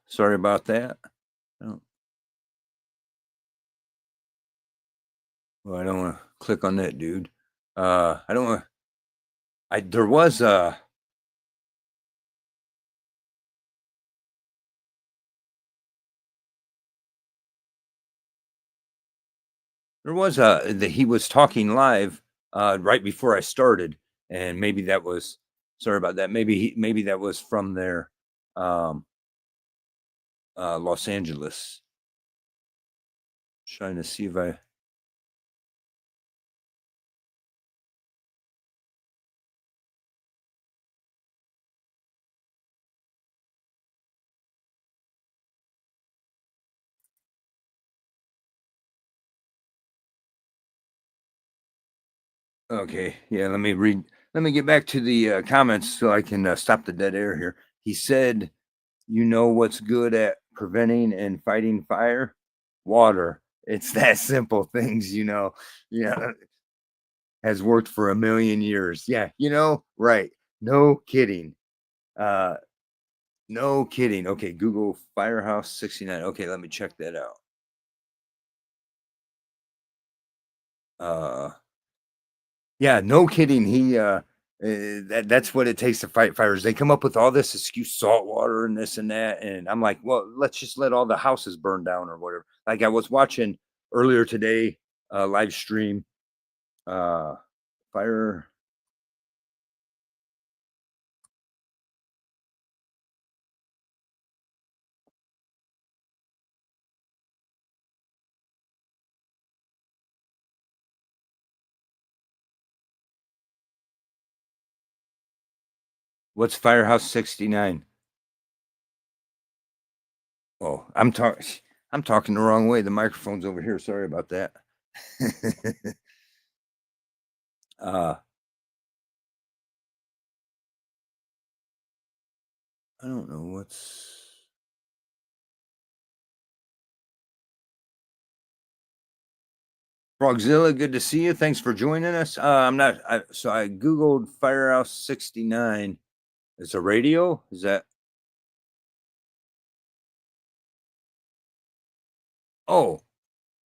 Sorry about that. Oh, well, I don't want to click on that, dude. I don't want. I there was a that he was talking live right before I started, and maybe that was, sorry about that. Maybe that was from their um Los Angeles. Trying to see if I, okay, yeah, let me read. Let me get back to the comments so I can stop the dead air here. He said, "You know what's good at preventing and fighting fire? Water. It's that simple. Things, you know. Yeah, has worked for a million years. Yeah, right. No kidding. Uh, no kidding. Okay, Google Firehouse 69. Okay, let me check that out. Uh, Yeah, no kidding. That's what it takes to fight fires. They come up with all this excuse, salt water and this and that, and I'm like, well, let's just let all the houses burn down or whatever. Like I was watching earlier today, live stream, uh, fire. What's Firehouse 69? Oh, I'm talking the wrong way. The microphone's over here. Sorry about that. uh, I don't know what's. Frogzilla, good to see you. Thanks for joining us. So I Googled Firehouse 69. It's a radio? Is that? Oh,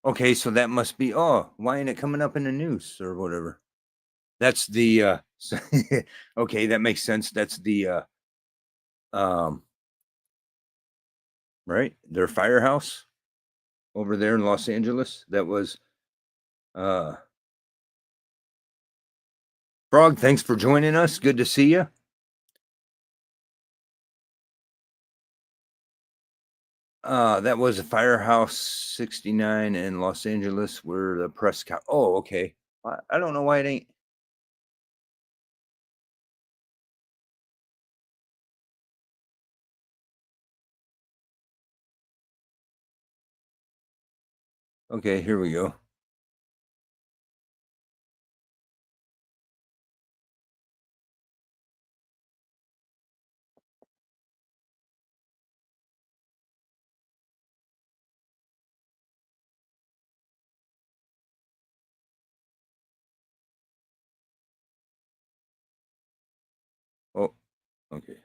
okay. So that must be, oh, why ain't it coming up in the news or whatever? That's the, okay. That makes sense. That's the, um, right. Their firehouse over there in Los Angeles. That was, uh, Frog, thanks for joining us. Good to see you. That was a Firehouse 69 in Los Angeles where the press oh, okay. I don't know why it ain't. Okay, here we go. Oh, okay.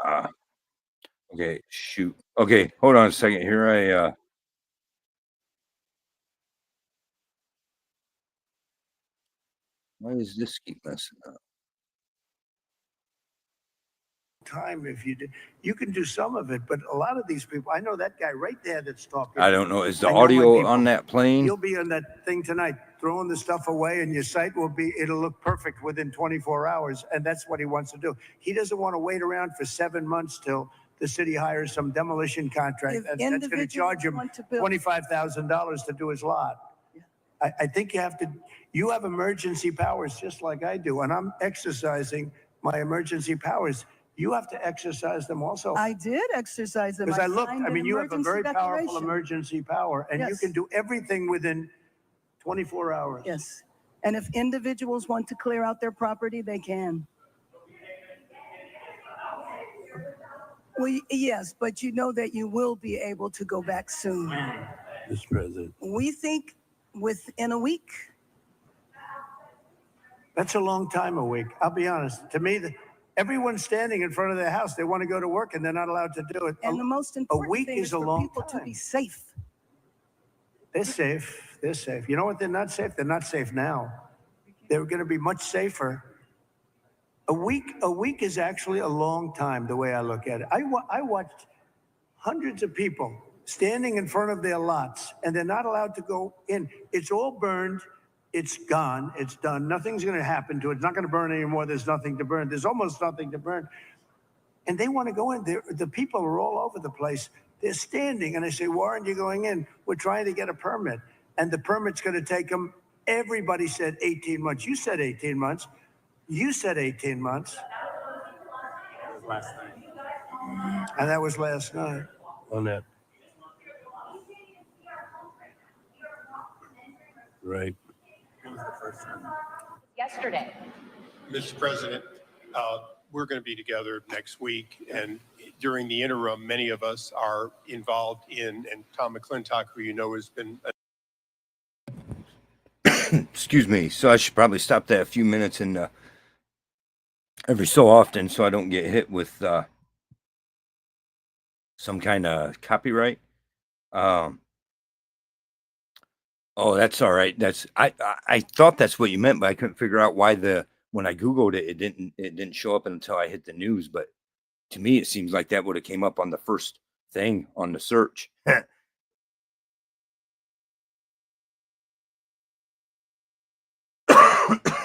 Ah, okay, shoot. Okay, hold on a second here. Why does this keep messing up? time if you did. You can do some of it, but a lot of these people, I know that guy right there that's talking. I don't know. Is the I know when audio people- on that plane? You'll be on that thing tonight, throwing the stuff away, and your site it'll look perfect within 24 hours. And that's what he wants to do. He doesn't want to wait around for 7 months till the city hires some demolition contract. That's going to charge him $25,000 to do his lot. I think you have emergency powers just like I do, and I'm exercising my emergency powers. You have to exercise them also. I did exercise them. Because I looked, signed I an mean, you have a very emergency powerful declaration. emergency power, and you Yes. can do everything within 24 hours. Yes. And if individuals want to clear out their property, they can. Well, yes, but you know that you will be able to go back soon. Mr. President. We think within a week. That's a long time, a week. I'll be honest. To me, everyone's standing in front of their house. They want to go to work, and they're not allowed to do it. And the most important week thing is is a for long people to time. be safe. They're safe. They're safe. You know what? They're not safe. They're not safe now. They're going to be much safer. A week is actually a long time, the way I look at it. I watched hundreds of people standing in front of their lots, and they're not allowed to go in. It's all burned. It's gone. It's done. Nothing's going to happen to it. It's not going to burn anymore. There's nothing to burn. There's almost nothing to burn. And they want to go in. The people are all over the place. They're standing, and I say, why aren't you going in? We're trying to get a permit, and the permit's going to take them. Everybody said 18 months. You said 18 months. You said 18 months. That was last night. And that was last night. On that. Right. It was the first time. Yesterday. Mr. President, we're going to be together next week, and during the interim, many of us are involved in, and Tom McClintock, who you know has been Excuse me. So I should probably stop that a few minutes and every so often, so I don't get hit with some kind of copyright. Oh, that's all right. I thought that's what you meant, but I couldn't figure out why when I Googled it, it didn't show up until I hit the news. But to me, it seems like that would have came up on the first thing on the search.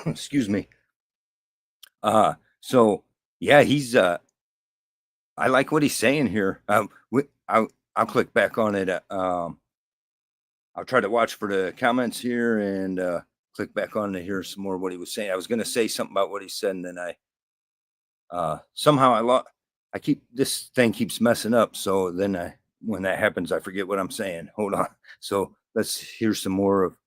Excuse me. So yeah, he's I like what he's saying here. I'll click back on it. I'll try to watch for the comments here and click back on to hear some more of what he was saying. I was going to say something about what he said, and then I somehow this thing keeps messing up. So then when that happens, I forget what I'm saying. Hold on. So let's hear some more of.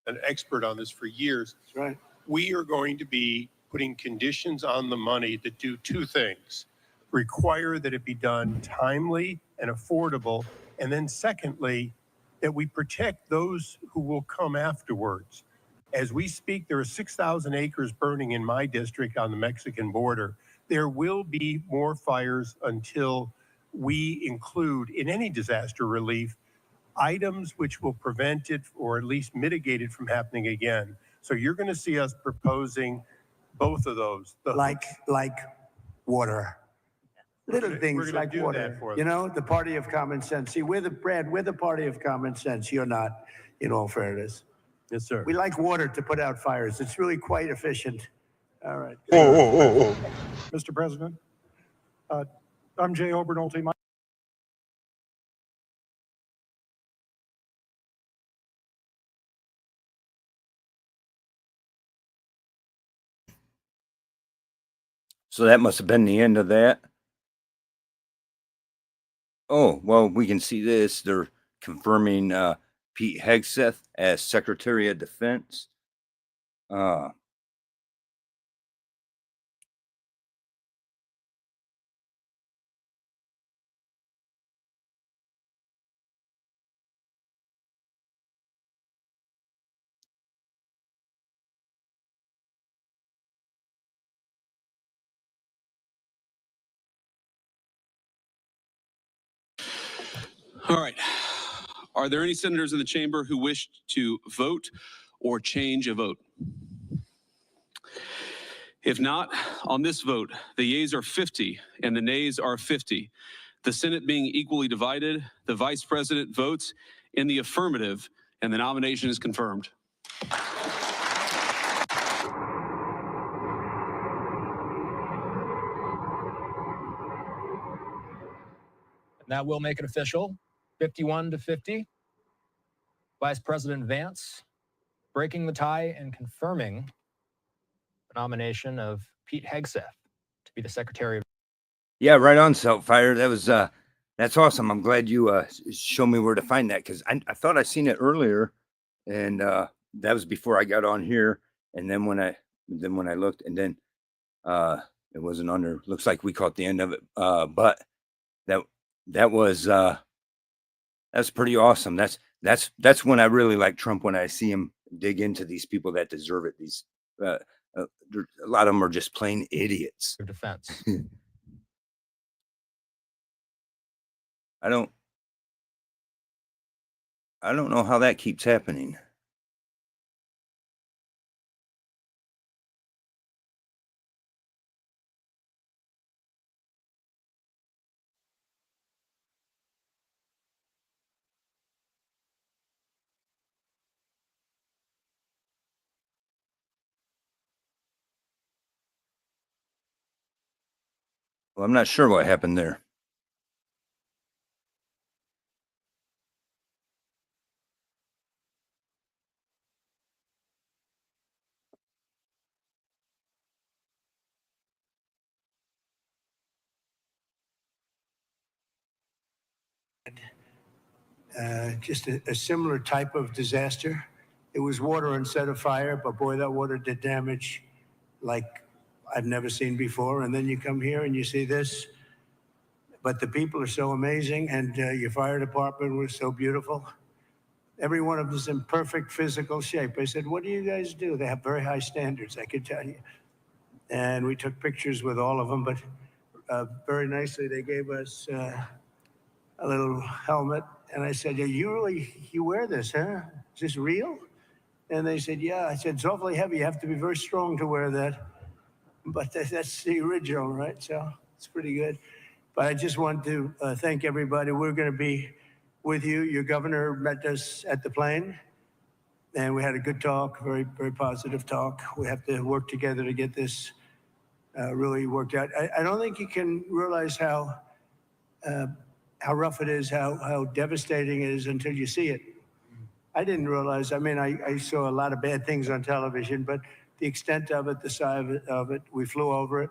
an expert on this for years. That's right. We are going to be putting conditions on the money that do two things: require that it be done timely and affordable, and then secondly, that we protect those who will come afterwards. As we speak, there are 6,000 acres burning in my district on the Mexican border. There will be more fires until we include in any disaster relief items which will prevent it or at least mitigate it from happening again. So you're going to see us proposing both of those. Like water. Little We're things gonna like do water. that for You them. know, the party of common sense. See, we're the party of common sense. You're not, in all fairness. Yes, sir. We like water to put out fires. It's really quite efficient. All right. Mr. President, I'm Jay Obernolte. So that must have been the end of that. Oh, well, we can see this. They're confirming Pete Hegseth as Secretary of Defense. All right. Are there any senators in the chamber who wish to vote or change a vote? If not, on this vote, the yeas are 50 and the nays are 50. The Senate being equally divided, the Vice President votes in the affirmative, and the nomination is confirmed. And that will make it official, 51-50. Vice President Vance breaking the tie and confirming the nomination of Pete Hegseth to be the Secretary of. Yeah, right on, Selfire. That was that's awesome. I'm glad you showed me where to find that, because I thought I seen it earlier, and that was before I got on here. And then when I looked, and then it wasn't under. Looks like we caught the end of it. But that was that's pretty awesome. That's when I really like Trump, when I see him dig into these people that deserve it. These a lot of them are just plain idiots. Defense. I don't know how that keeps happening. Well, I'm not sure what happened there. Just a similar type of disaster. It was water instead of fire, but boy, that water did damage like I've never seen before. And then you come here and you see this, but the people are so amazing, and your fire department was so beautiful. Every one of them is in perfect physical shape. I said, what do you guys do? They have very high standards, I could tell you. And we took pictures with all of them, but very nicely, they gave us a little helmet. And I said, you wear this, huh? Is this real? And they said, yeah. I said, it's awfully heavy. You have to be very strong to wear that. But that's the original, right? So it's pretty good. But I just want to thank everybody. We're going to be with you. Your governor met us at the plane, and we had a good talk, very, very positive talk. We have to work together to get this really worked out. I don't think you can realize how rough it is, how devastating it is until you see it. I didn't realize, I mean, I saw a lot of bad things on television, but the extent of it, the size of it, we flew over it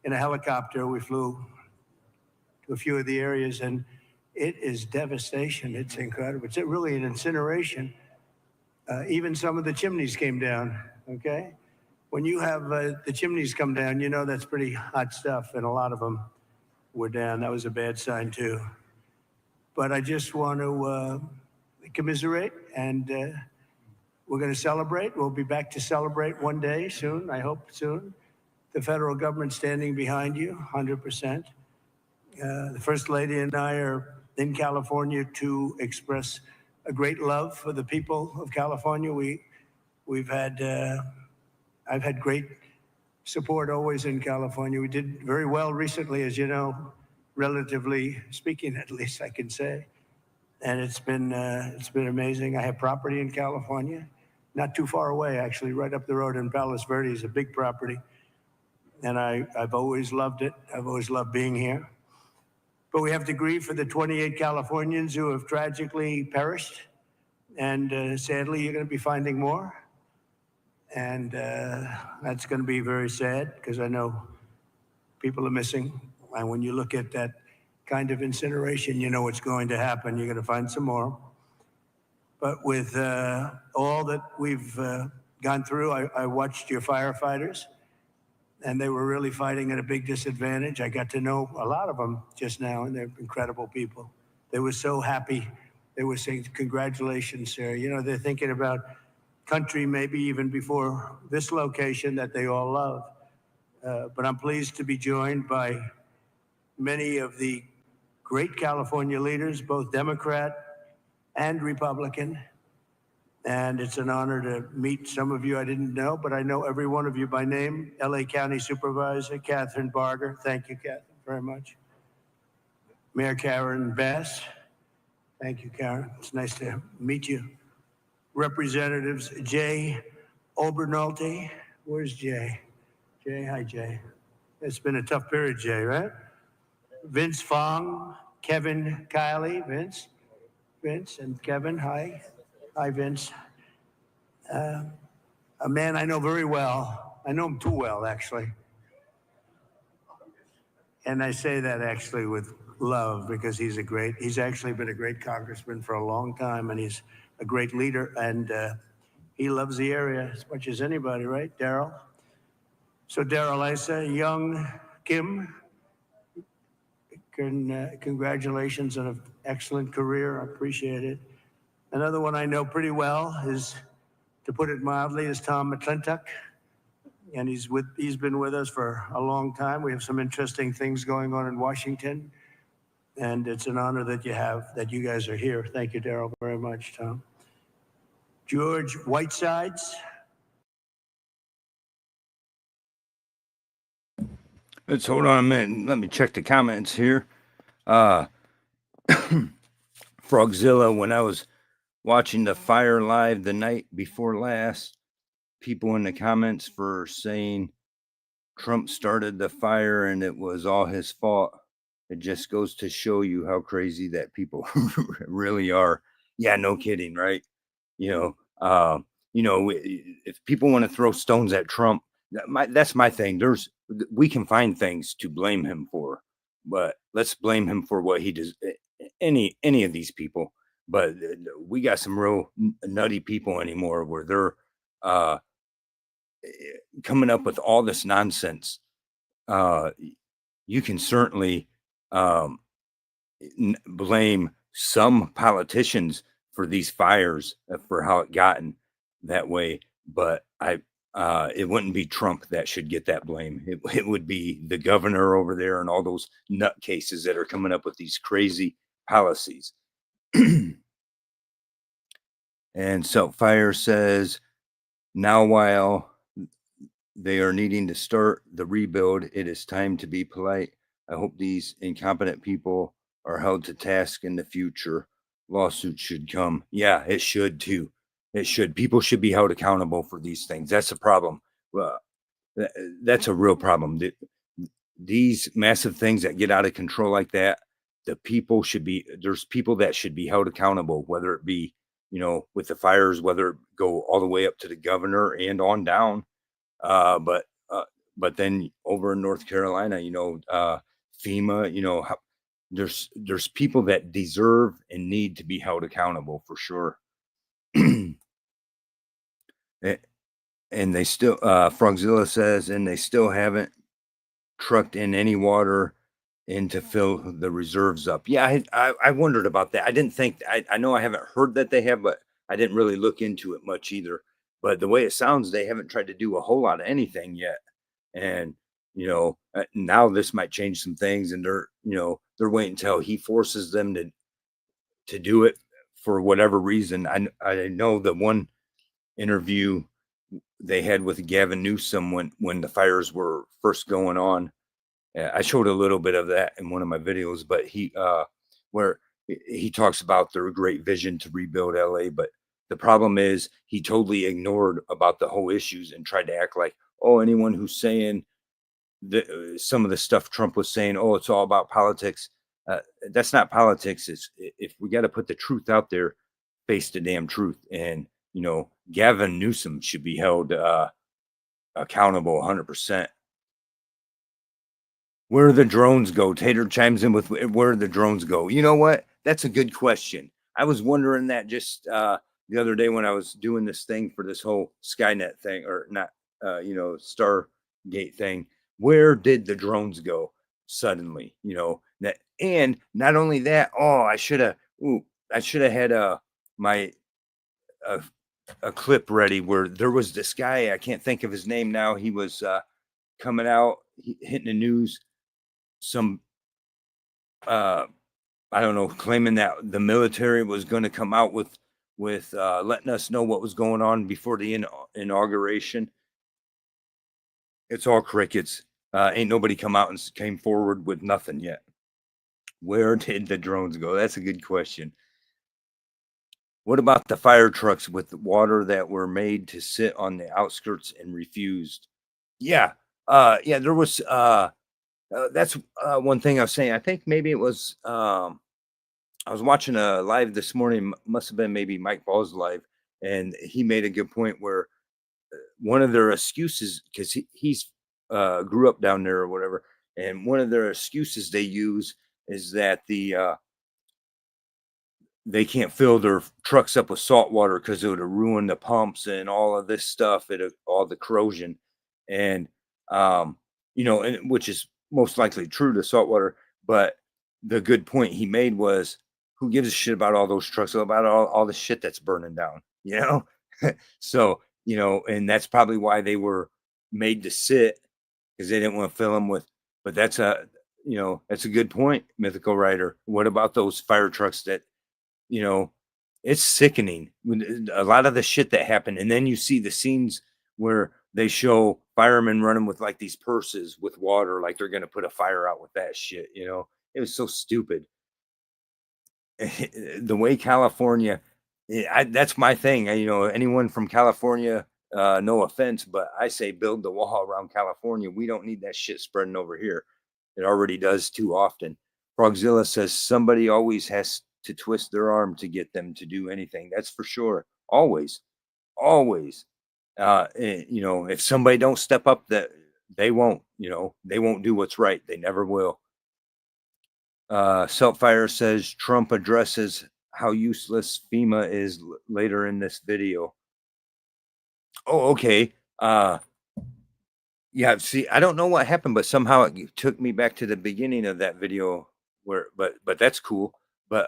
in a helicopter. We flew to a few of the areas, and it is devastation. It's incredible. It's really an incineration. Even some of the chimneys came down, okay? When you have the chimneys come down, you know that's pretty hot stuff, and a lot of them were down. That was a bad sign, too. But I just want to commiserate, and we're going to celebrate. We'll be back to celebrate one day soon, I hope soon. The federal government standing behind you, 100%. The First Lady and I are in California to express a great love for the people of California. I've had great support always in California. We did very well recently, as you know, relatively speaking, at least I can say. And it's been amazing. I have property in California, not too far away, actually, right up the road in Palos Verdes, a big property. And I've always loved it. I've always loved being here. But we have to grieve for the 28 Californians who have tragically perished. And sadly, you're going to be finding more. And that's going to be very sad, because I know people are missing. And when you look at that kind of incineration, you know what's going to happen. You're going to find some more. But with all that we've gone through, I watched your firefighters, and they were really fighting at a big disadvantage. I got to know a lot of them just now, and they're incredible people. They were so happy. They were saying, congratulations, sir. You know, they're thinking about country maybe even before this location that they all love. But I'm pleased to be joined by many of the great California leaders, both Democrat and Republican. And it's an honor to meet some of you I didn't know, but I know every one of you by name. LA County Supervisor Catherine Barger. Thank you, Catherine, very much. Mayor Karen Bass. Thank you, Karen. It's nice to meet you. Representatives Jay Obernolte. Where's Jay? Jay, hi, Jay. It's been a tough period, Jay, right? Vince Fong, Kevin Kiley, Vince and Kevin, hi. Hi, Vince. A man I know very well. I know him too well, actually. And I say that actually with love because he's actually been a great congressman for a long time, and he's a great leader, and he loves the area as much as anybody, right, Daryl? So Daryl, Isa, young Kim, congratulations on an excellent career. I appreciate it. Another one I know pretty well is, to put it mildly, is Tom McClintock. And he's been with us for a long time. We have some interesting things going on in Washington. And it's an honor that you guys are here. Thank you, Daryl, very much, Tom. George Whitesides. Let's hold on a minute. Let me check the comments here. Frogzilla, when I was watching the fire live the night before last, people in the comments for saying Trump started the fire and it was all his fault. It just goes to show you how crazy that people really are. Yeah, no kidding, right? If people want to throw stones at Trump, that's my thing. We can find things to blame him for, but let's blame him for what he does. Any of these people, but we got some real nutty people anymore where they're coming up with all this nonsense. You can certainly blame some politicians for these fires, for how it gotten that way, but it wouldn't be Trump that should get that blame. It would be the governor over there and all those nutcases that are coming up with these crazy policies. And Fire says, now while they are needing to start the rebuild, it is time to be polite. I hope these incompetent people are held to task in the future. Lawsuits should come. Yeah, it should too. It should. People should be held accountable for these things. That's a problem. That's a real problem. These massive things that get out of control like that, there's people that should be held accountable, whether it be, with the fires, whether it go all the way up to the governor and on down. But then over in North Carolina, FEMA, there's people that deserve and need to be held accountable for sure. And they still, Frogzilla says, and they still haven't trucked in any water in to fill the reserves up. Yeah, I wondered about that. I didn't think, I know I haven't heard that they have, but I didn't really look into it much either. But the way it sounds, they haven't tried to do a whole lot of anything yet. And, now this might change some things, and they're waiting until he forces them to do it for whatever reason. I know the one interview they had with Gavin Newsom when the fires were first going on. I showed a little bit of that in one of my videos, but where he talks about their great vision to rebuild LA, but the problem is he totally ignored about the whole issues and tried to act like, oh, anyone who's saying some of the stuff Trump was saying, oh, it's all about politics. That's not politics. If we got to put the truth out there, face the damn truth. And, Gavin Newsom should be held accountable 100%. Where the drones go? Tater chimes in with where the drones go. You know what? That's a good question. I was wondering that just the other day when I was doing this thing for this whole Skynet thing, or not, Stargate thing. Where did the drones go suddenly? And not only that, I should have had my a clip ready where there was this guy, I can't think of his name now. He was coming out, hitting the news, some I don't know, claiming that the military was going to come out with with letting us know what was going on before the inauguration. It's all crickets. Ain't nobody come out and came forward with nothing yet. Where did the drones go? That's a good question. What about the fire trucks with water that were made to sit on the outskirts and refused? Yeah. Yeah, there was that's one thing I was saying. I think maybe it was I was watching a live this morning, must have been maybe Mike Ball's live, and he made a good point where one of their excuses, because he's grew up down there or whatever, and one of their excuses they use is that they can't fill their trucks up with salt water because it would have ruined the pumps and all of this stuff, all the corrosion, and and which is most likely true to salt water. But the good point he made was, who gives a shit about all those trucks, about all the shit that's burning down, So, and that's probably why they were made to sit, because they didn't want to fill them with. But that's that's a good point, Mythical Writer. What about those fire trucks that, it's sickening, a lot of the shit that happened. And then you see the scenes where they show firemen running with like these purses with water, like they're going to put a fire out with that shit. It was so stupid. The way California, that's my thing. Anyone from California, no offense, but I say build the wall around California. We don't need that shit spreading over here. It already does too often. Frogzilla says somebody always has to twist their arm to get them to do anything. That's for sure. Always, always. If somebody don't step up, that they won't. They won't do what's right. They never will. Selfire says Trump addresses how useless FEMA is later in this video. Oh, okay. Yeah, see, I don't know what happened, but somehow it took me back to the beginning of that video but that's cool. But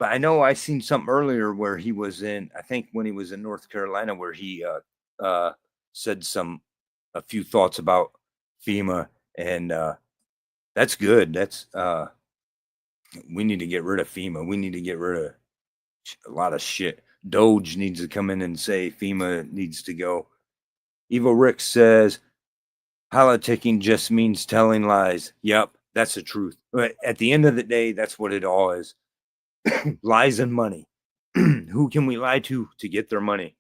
I know I seen something earlier where he was I think when he was in North Carolina, where he said a few thoughts about FEMA, and that's good. That's we need to get rid of FEMA. We need to get rid of a lot of shit. Doge needs to come in and say FEMA needs to go. Evil Rick says politicking just means telling lies. Yep, that's the truth. But at the end of the day, that's what it all is. Lies and money. Who can we lie to get their money?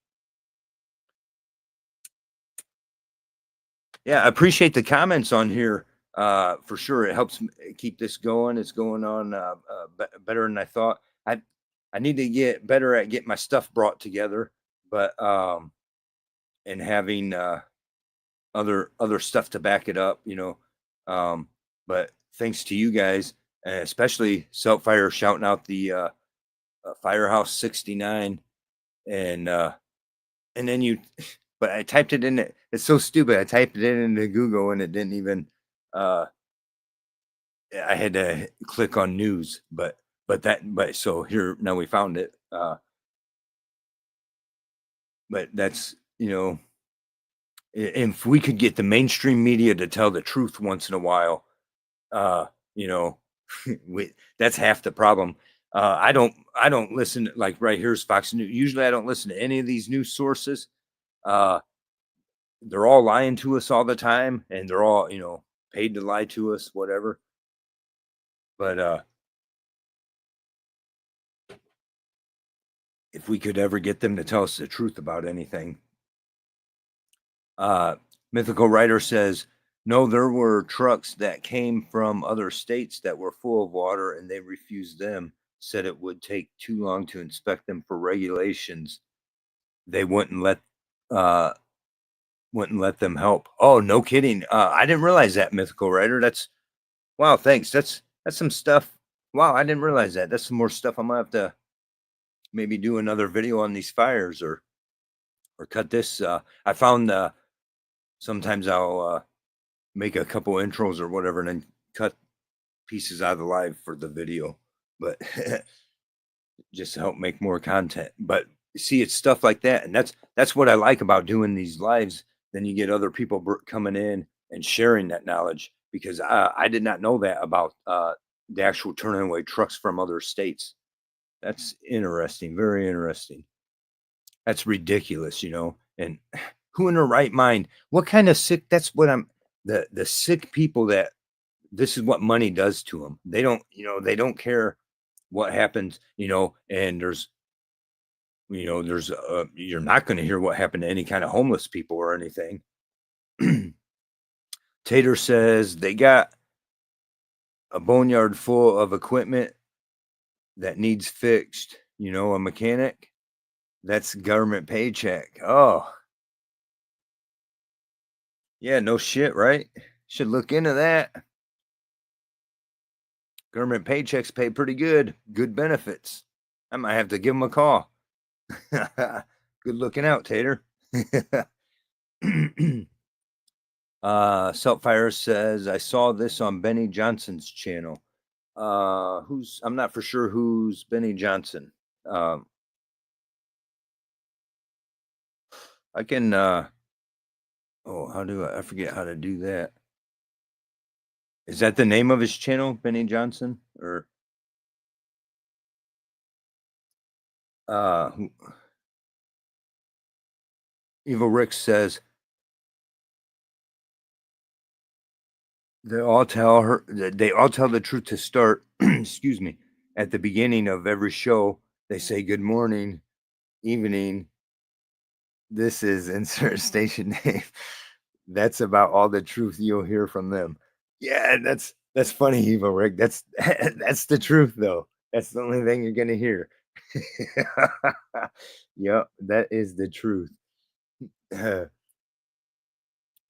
Yeah, I appreciate the comments on here. For sure, it helps keep this going. It's going on better than I thought. I need to get better at getting my stuff brought together, but and having other stuff to back it up, but thanks to you guys, especially Selfire shouting out the Firehouse 69, and then you, but I typed it in. It's so stupid. I typed it into Google and it didn't even. I had to click on news, but so here now we found it. But that's if we could get the mainstream media to tell the truth once in a while, that's half the problem. I don't listen, like right here's Fox News. Usually I don't listen to any of these news sources. They're all lying to us all the time, and they're all, paid to lie to us, whatever. But if we could ever get them to tell us the truth about anything. Mythical Writer says, no, there were trucks that came from other states that were full of water and they refused them, said it would take too long to inspect them for regulations. They wouldn't let them help. Oh, no kidding. I didn't realize that, Mythical Writer. That's wow, thanks. That's some stuff. Wow, I didn't realize that. That's some more stuff I'm gonna have to maybe do another video on these fires or cut this. I found sometimes I'll make a couple intros or whatever and then cut pieces out of the live for the video, but just to help make more content. But see, it's stuff like that, and that's what I like about doing these lives. Then you get other people coming in and sharing that knowledge, because I did not know that about the actual turning away trucks from other states. That's interesting. Very interesting. That's ridiculous, you know. And who in their right mind? What kind of sick? That's what I'm. The sick people that this is what money does to them. They don't, you know, they don't care what happens, you know. And there's you're not going to hear what happened to any kind of homeless people or anything. Tater says they got a boneyard full of equipment that needs fixed. You know, a mechanic. That's government paycheck. Oh, yeah, no shit, right? Should look into that. Government paychecks pay pretty good. Good benefits. I might have to give them a call. Good looking out, Tater. Selfire says, I saw this on Benny Johnson's channel. I'm not for sure who's Benny Johnson. I can, I forget how to do that. Is that the name of his channel, Benny Johnson? Or, Evil Rick says, they all tell the truth to start. Excuse me. At the beginning of every show, they say good morning, evening. This is insert station name. That's about all the truth you'll hear from them. Yeah, that's funny, Evil Rick. That's that's the truth though. That's the only thing you're gonna hear. Yep, that is the truth.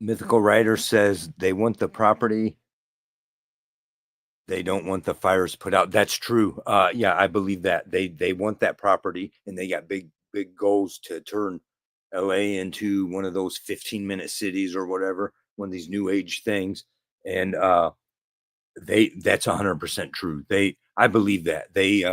Mythical Writer says they want the property. They don't want the fires put out. That's true. Yeah, I believe that. They want that property and they got big goals to turn LA into one of those 15-minute cities or whatever, one of these new age things. And that's 100% true. I believe that. They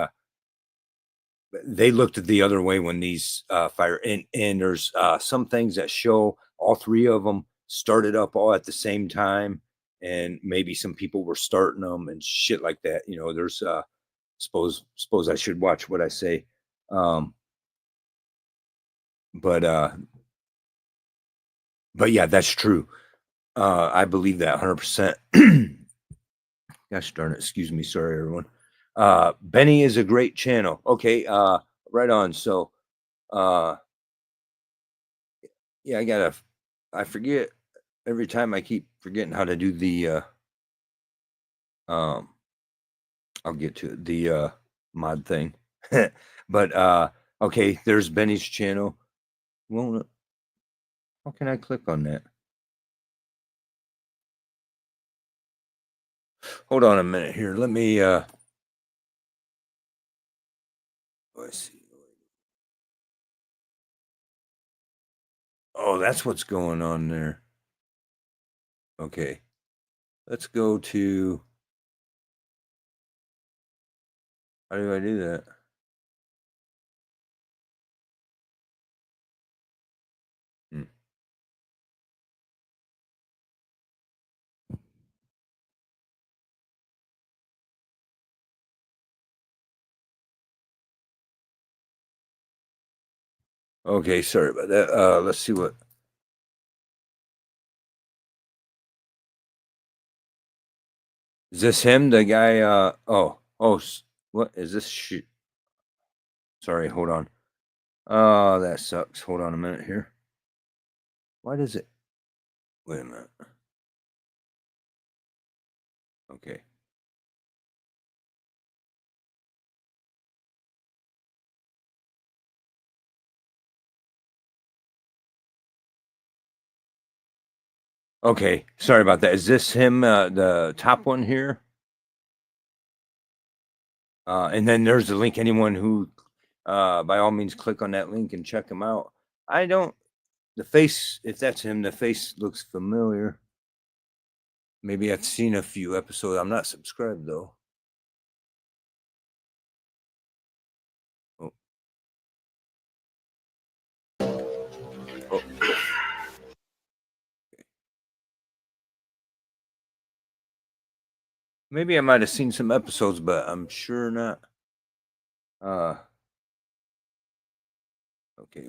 looked at the other way when these fire and there's some things that show all three of them started up all at the same time, and maybe some people were starting them and shit like that. You know, there's suppose I should watch what I say, but yeah, that's true. I believe that 100%. Gosh darn it! Excuse me, sorry everyone. Benny is a great channel. Okay, right on. So yeah, I forget every time. I keep forgetting how to do the I'll get to it, the mod thing. But okay, there's Benny's channel. Well, how can I click on that? Hold on a minute here. Let me let's see. Oh, that's what's going on there. Okay. Let's go to, how do I do that? Okay, sorry about that. Let's see what. Is this him? The guy, what is this shit? Sorry, hold on. Oh, that sucks. Hold on a minute here. Why does it? Wait a minute. Okay. Okay, sorry about that. Is this him, the top one here? And then there's the link. Anyone who, by all means, click on that link and check him out. The face, if that's him, the face looks familiar. Maybe I've seen a few episodes. I'm not subscribed though. Oh. Oh. Maybe I might have seen some episodes, but I'm sure not. Okay,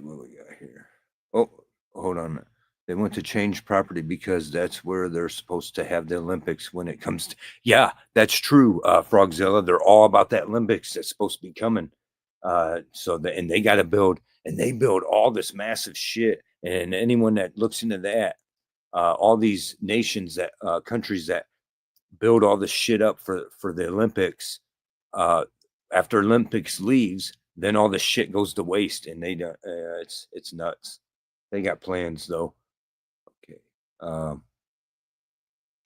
what we got here? Oh, hold on a minute. They want to change property because that's where they're supposed to have the Olympics when it comes to. Yeah, that's true, Frogzilla. They're all about that Olympics that's supposed to be coming. And they got to build, and they build all this massive shit. And anyone that looks into that, all these nations that countries that build all this shit up for the Olympics, after Olympics leaves, then all this shit goes to waste, and they don't. It's nuts. They got plans though. Okay.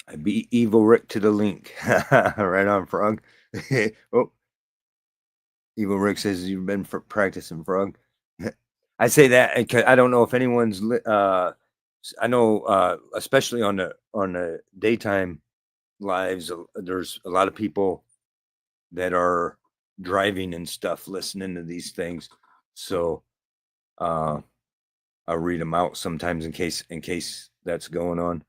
I beat Evil Rick to the link. Right on, Frog. Oh, Evil Rick says you've been practicing, Frog. I say that because I don't know if anyone's. I know, especially on the daytime lives, there's a lot of people that are driving and stuff listening to these things. So I'll read them out sometimes in case that's going on.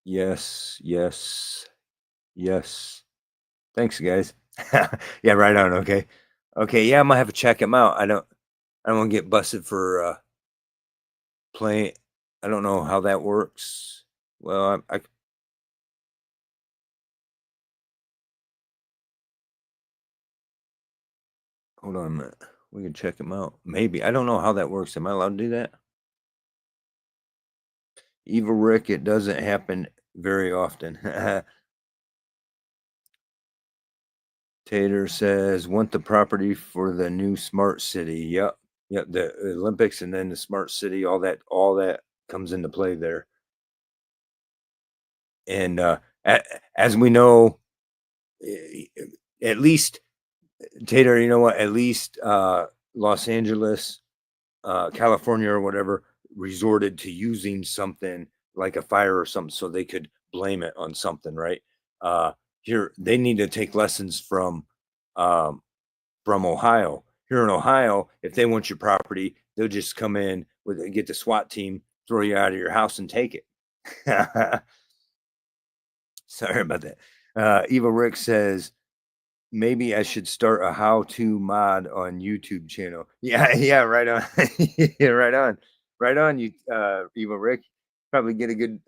Yes. Thanks, guys. Yeah, right on. Okay. Yeah, I'm gonna have to check them out. I don't want to get busted for playing. I don't know how that works. Well, I hold on a minute. We can check them out. Maybe. I don't know how that works. Am I allowed to do that? Evil Rick, it doesn't happen very often. Tater says, want the property for the new smart city. Yep. The Olympics and then the smart city, all that comes into play there. And as we know, at least Tater, you know what? At least Los Angeles, California, or whatever, resorted to using something like a fire or something, so they could blame it on something, right? Here, they need to take lessons from Ohio. Here in Ohio, if they want your property, they'll just come in get the SWAT team, throw you out of your house, and take it. Sorry about that. Eva Rick says, maybe I should start a how-to mod on YouTube channel. Yeah, right on. Yeah, right on. You, Eva Rick, probably get a good.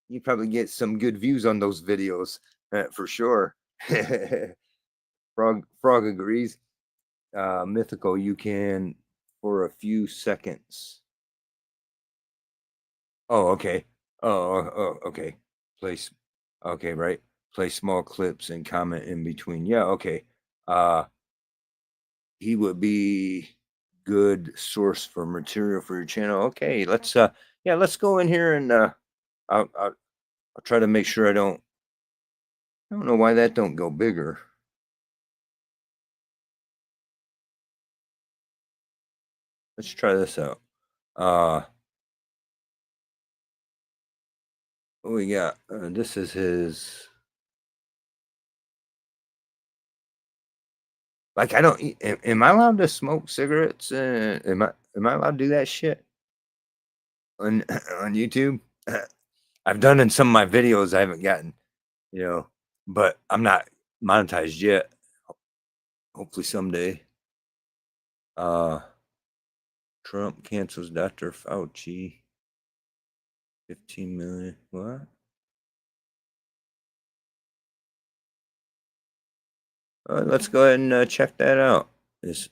You probably get some good views on those videos for sure. Frog agrees. Mythical, you can for a few seconds. Oh, okay. Okay. Place. Okay, right. Play small clips and comment in between. Yeah, okay. He would be good source for material for your channel. Okay, let's go in here and I'll try to make sure I don't know why that don't go bigger. Let's try this out. What we got? This is his. Like, I don't. Am I allowed to smoke cigarettes? Am I allowed to do that shit on on YouTube? I've done in some of my videos. I haven't gotten, but I'm not monetized yet. Hopefully someday. Trump cancels Dr. Fauci. 15 million. What? Let's go ahead and check that out. Okay.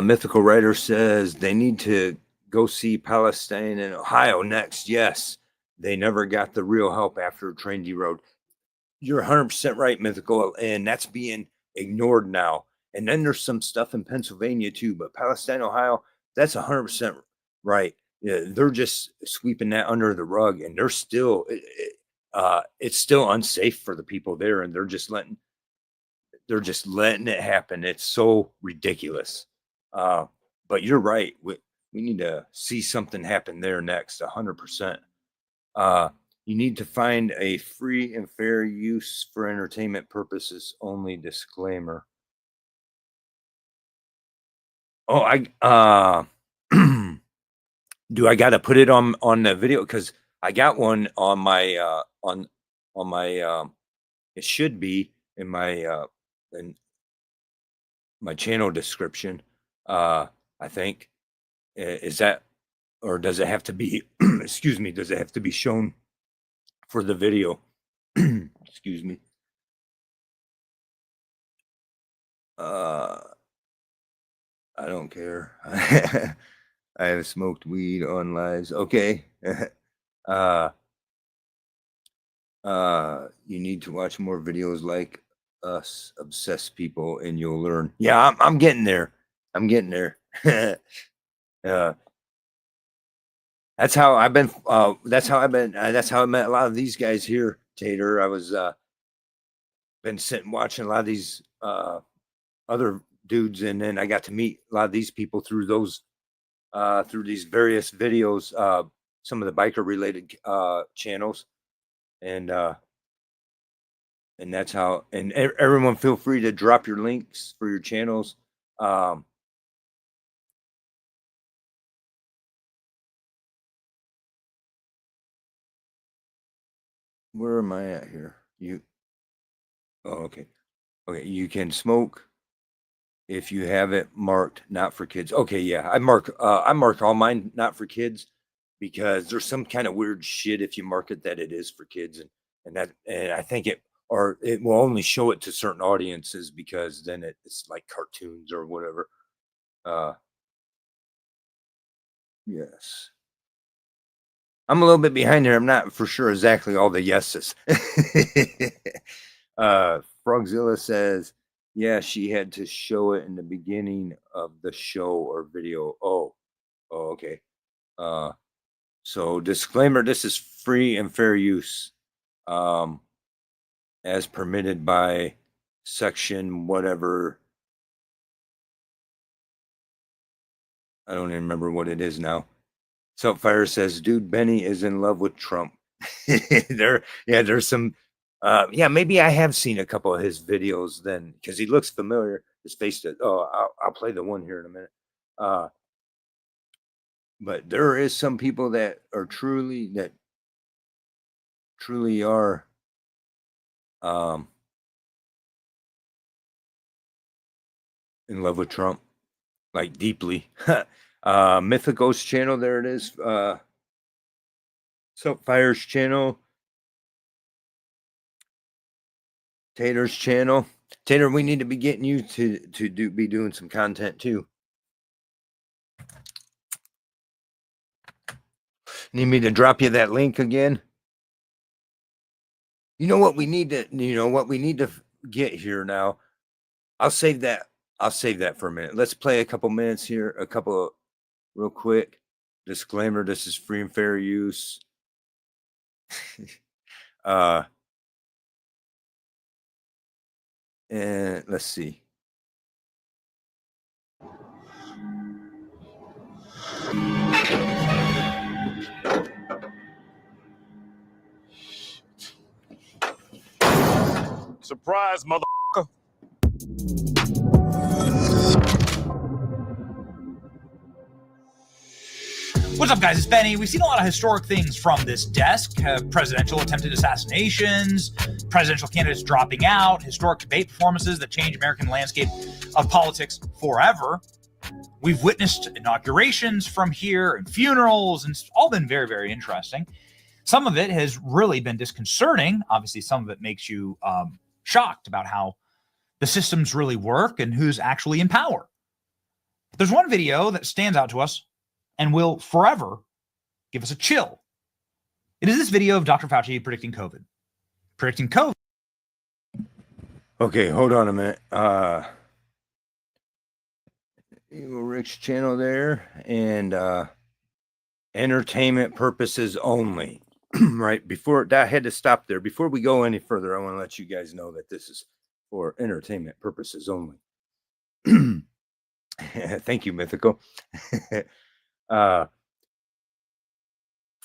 Mythical Writer says they need to go see Palestine and Ohio next. Yes, they never got the real help after train derailed. You're 100% right, Mythical, and that's being ignored now. And then there's some stuff in Pennsylvania too, but Palestine, Ohio, that's 100% right. Yeah, they're just sweeping that under the rug, and they're still, it's still unsafe for the people there, and they're just letting it happen. It's so ridiculous. But you're right. We need to see something happen there next, 100%. You need to find a free and fair use for entertainment purposes only disclaimer. Oh, do I got to put it on the video? Because I got one on my on my it should be in my channel description. I think is that, or does it have to be? Excuse me. Does it have to be shown for the video? Excuse me. I don't care. I have smoked weed on lives. Okay. You need to watch more videos like us, obsessed people, and you'll learn. Yeah, I'm getting there. I'm getting there. That's how I've been. That's how I've been. That's how I met a lot of these guys here, Tater. I was been sitting watching a lot of these other dudes, and then I got to meet a lot of these people through those through these various videos, some of the biker related channels, and that's how. And everyone, feel free to drop your links for your channels. Where am I at here? Oh, okay. Okay, you can smoke if you have it marked not for kids. Okay, yeah, I mark all mine not for kids because there's some kind of weird shit if you mark it that it is for kids, and I think it will only show it to certain audiences because then it's like cartoons or whatever. Yes. I'm a little bit behind here. I'm not for sure exactly all the yeses. Frogzilla says, yeah, she had to show it in the beginning of the show or video. Oh, okay. So disclaimer, this is free and fair use. As permitted by section whatever. I don't even remember what it is now. Selfire says, dude, Benny is in love with Trump. There's some maybe I have seen a couple of his videos then because he looks familiar. His face does. I'll play the one here in a minute. But there is some people that truly are in love with Trump, like deeply. Mythicos channel, there it is. Fire's channel, Tater's channel. Tater, we need to be getting you to be doing some content too. Need me to drop you that link again? You know what we need to get here now. I'll save that for a minute. Let's play a couple minutes here, real quick. Disclaimer, this is free and fair use. And let's see. Surprise, motherfucker. What's up, guys? It's Benny. We've seen a lot of historic things from this desk. Presidential attempted assassinations, presidential candidates dropping out, historic debate performances that change American landscape of politics forever. We've witnessed inaugurations from here and funerals, and it's all been very, very interesting. Some of it has really been disconcerting. Obviously, some of it makes you shocked about how the systems really work and who's actually in power. There's one video that stands out to us and will forever give us a chill. It is this video of Dr. Fauci predicting COVID. Predicting COVID. Okay, hold on a minute. Evil Rick's channel there, and entertainment purposes only. Right, before that, I had to stop there. Before we go any further, I want to let you guys know that this is for entertainment purposes only. Thank you, Mythical.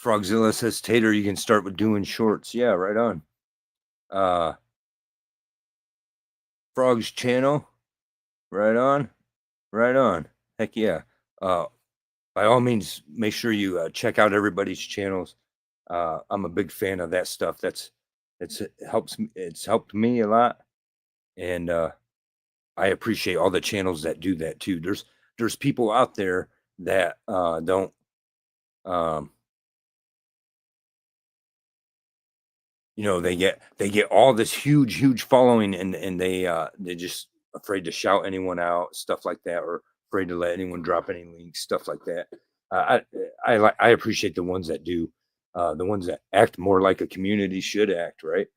Frogzilla says, Tater, you can start with doing shorts. Yeah, right on. Frog's channel, right on. Heck yeah. By all means, make sure you check out everybody's channels. I'm a big fan of that stuff. It's helped me a lot, and I appreciate all the channels that do that too. There's people out there that don't they get all this huge following, and they just afraid to shout anyone out, stuff like that, or afraid to let anyone drop any links, stuff like that. I appreciate the ones that do, the ones that act more like a community should act, right?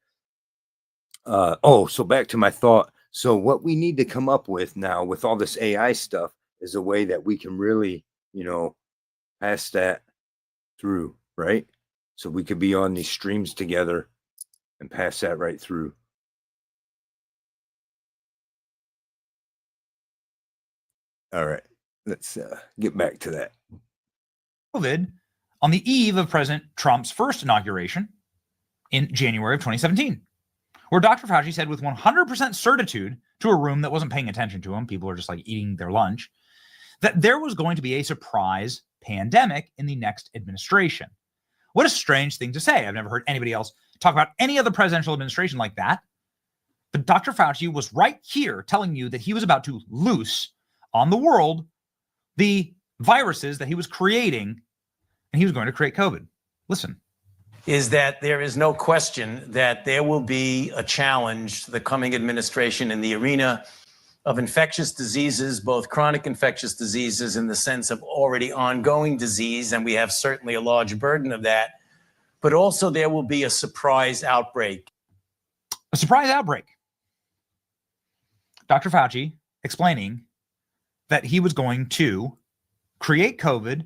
So back to my thought. So what we need to come up with now with all this AI stuff is a way that we can really, pass that through, right? So we could be on these streams together and pass that right through. All right, let's get back to that. COVID on the eve of President Trump's first inauguration in January of 2017, where Dr. Fauci said with 100% certitude to a room that wasn't paying attention to him, people are just like eating their lunch, that there was going to be a surprise pandemic in the next administration. What a strange thing to say. I've never heard anybody else talk about any other presidential administration like that. But Dr. Fauci was right here telling you that he was about to loose on the world the viruses that he was creating, and he was going to create COVID. Listen. Is that there is no question that there will be a challenge to the coming administration in the arena of infectious diseases, both chronic infectious diseases in the sense of already ongoing disease, and we have certainly a large burden of that, but also there will be a surprise outbreak. A surprise outbreak. Dr. Fauci explaining that he was going to create COVID,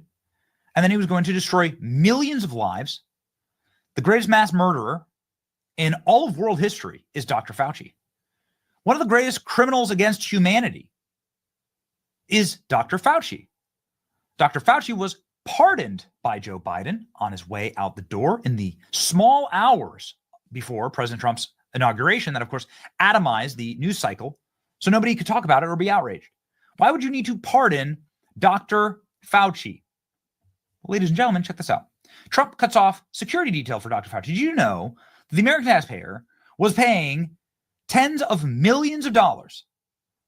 and then he was going to destroy millions of lives. The greatest mass murderer in all of world history is Dr. Fauci. One of the greatest criminals against humanity is Dr. Fauci. Dr. Fauci was pardoned by Joe Biden on his way out the door in the small hours before President Trump's inauguration that, of course, atomized the news cycle so nobody could talk about it or be outraged. Why would you need to pardon Dr. Fauci? Well, ladies and gentlemen, check this out. Trump cuts off security detail for Dr. Fauci. Did you know that the American taxpayer was paying tens of millions of dollars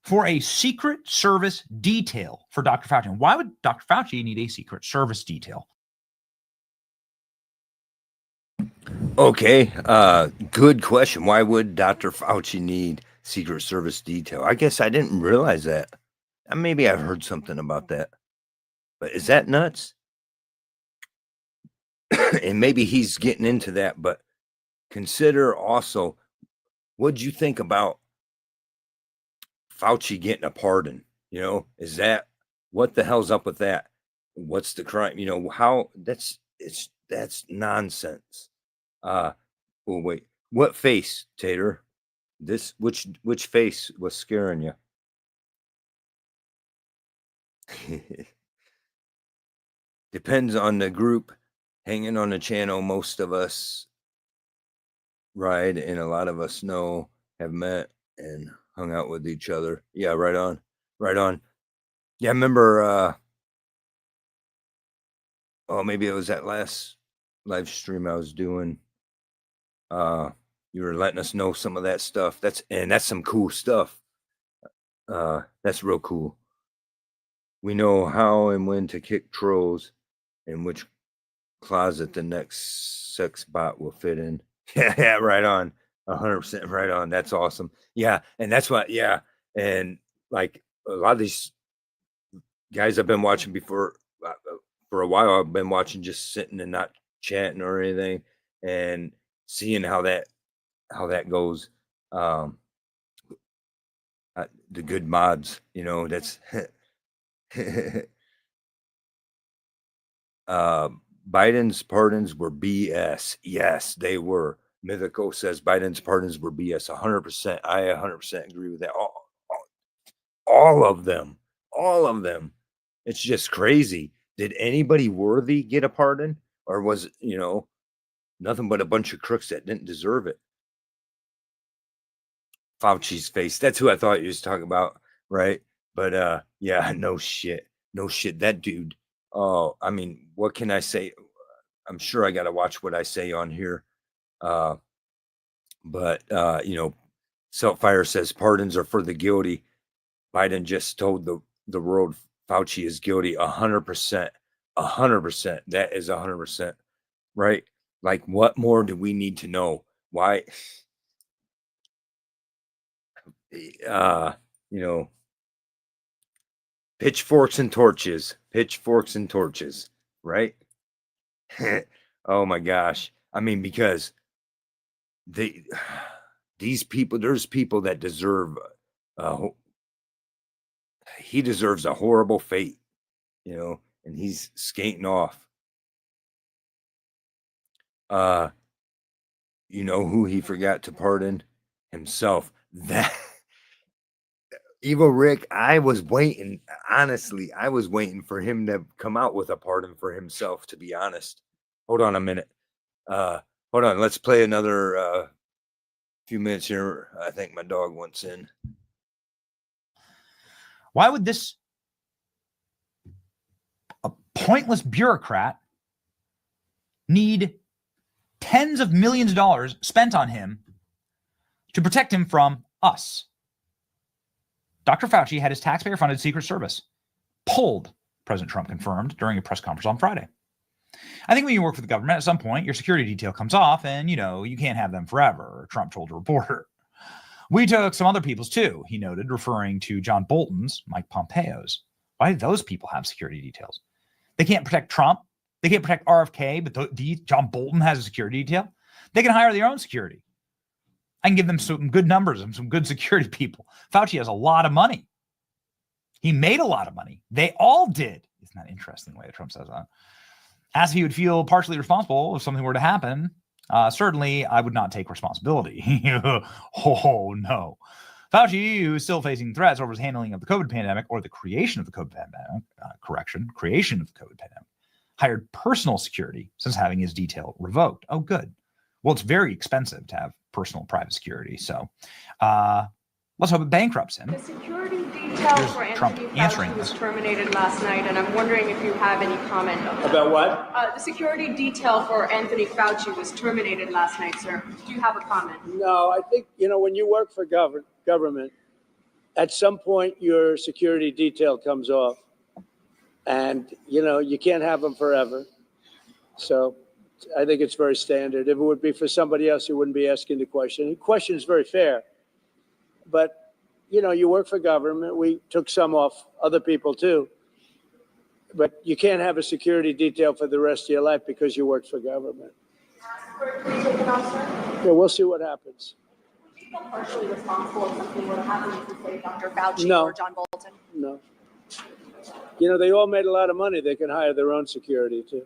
for a Secret Service detail for Dr. Fauci? And why would Dr. Fauci need a Secret Service detail? Okay, good question. Why would Dr. Fauci need Secret Service detail? I guess I didn't realize that. Maybe I've heard something about that. But is that nuts? And maybe he's getting into that, but consider also, what'd you think about Fauci getting a pardon? Is that, what the hell's up with that? What's the crime? How that's nonsense. Wait, what face, Tater? Which face was scaring you? Depends on the group hanging on the channel. Most of us ride, and a lot of us have met and hung out with each other. Yeah, right on. Yeah, I remember maybe it was that last live stream I was doing. You were letting us know some of that stuff. That's some cool stuff. That's real cool. We know how and when to kick trolls and which closet the next sex bot will fit in. Yeah, right on. 100% right on. That's awesome. Yeah, and that's what, yeah. And like a lot of these guys I've been watching before for a while, I've been watching, just sitting and not chatting or anything, and seeing how that goes. The good mods, that's Biden's pardons were BS. Yes, they were. Mythical says Biden's pardons were BS. 100%. I 100% agree with that. All of them. All of them. It's just crazy. Did anybody worthy get a pardon? or was it, nothing but a bunch of crooks that didn't deserve it? Fauci's face. That's who I thought you was talking about, right? But yeah, no shit. That dude. Oh, I mean, what can I say? I'm sure I got to watch what I say on here. But Selfire says pardons are for the guilty. Biden just told the world Fauci is guilty 100%. 100%. That is 100%. Right? Like, what more do we need to know? Why? Pitchforks and torches, right? Oh my gosh. I mean, because these people, there's people that deserve, he deserves a horrible fate, and he's skating off. You know who he forgot to pardon? Himself. That Evil Rick, I was waiting. Honestly, I was waiting for him to come out with a pardon for himself, to be honest. Hold on a minute. Hold on. Let's play another few minutes here. I think my dog wants in. Why would a pointless bureaucrat need tens of millions of dollars spent on him to protect him from us? Dr. Fauci had his taxpayer-funded Secret Service pulled, President Trump confirmed during a press conference on Friday. I think when you work for the government, at some point, your security detail comes off and, you can't have them forever, Trump told a reporter. We took some other people's too, he noted, referring to John Bolton's, Mike Pompeo's. Why do those people have security details? They can't protect Trump. They can't protect RFK, but John Bolton has a security detail. They can hire their own security. I can give them some good numbers and some good security people. Fauci has a lot of money. He made a lot of money. They all did. Isn't that interesting the way that Trump says that? As he would feel partially responsible if something were to happen, certainly I would not take responsibility. Oh, no. Fauci, who is still facing threats over his handling of the COVID pandemic or the creation of the COVID pandemic, creation of the COVID pandemic, hired personal security since having his detail revoked. Oh, good. Well, it's very expensive to have personal private security. So let's hope it bankrupts him. The security detail for Anthony Fauci was terminated last night, and I'm wondering if you have any comment on that. About what? The security detail for Anthony Fauci was terminated last night, sir. Do you have a comment? No, I think, when you work for government, at some point your security detail comes off. And, you can't have them forever. So I think it's very standard. If it would be for somebody else, you wouldn't be asking the question. The question is very fair. But, you work for government. We took some off other people too. But you can't have a security detail for the rest of your life because you worked for government. Yeah, we'll see what happens. Would you feel partially responsible if something were to happen to, say, Dr. Fauci No. or John Bolton? No. They all made a lot of money. They can hire their own security too.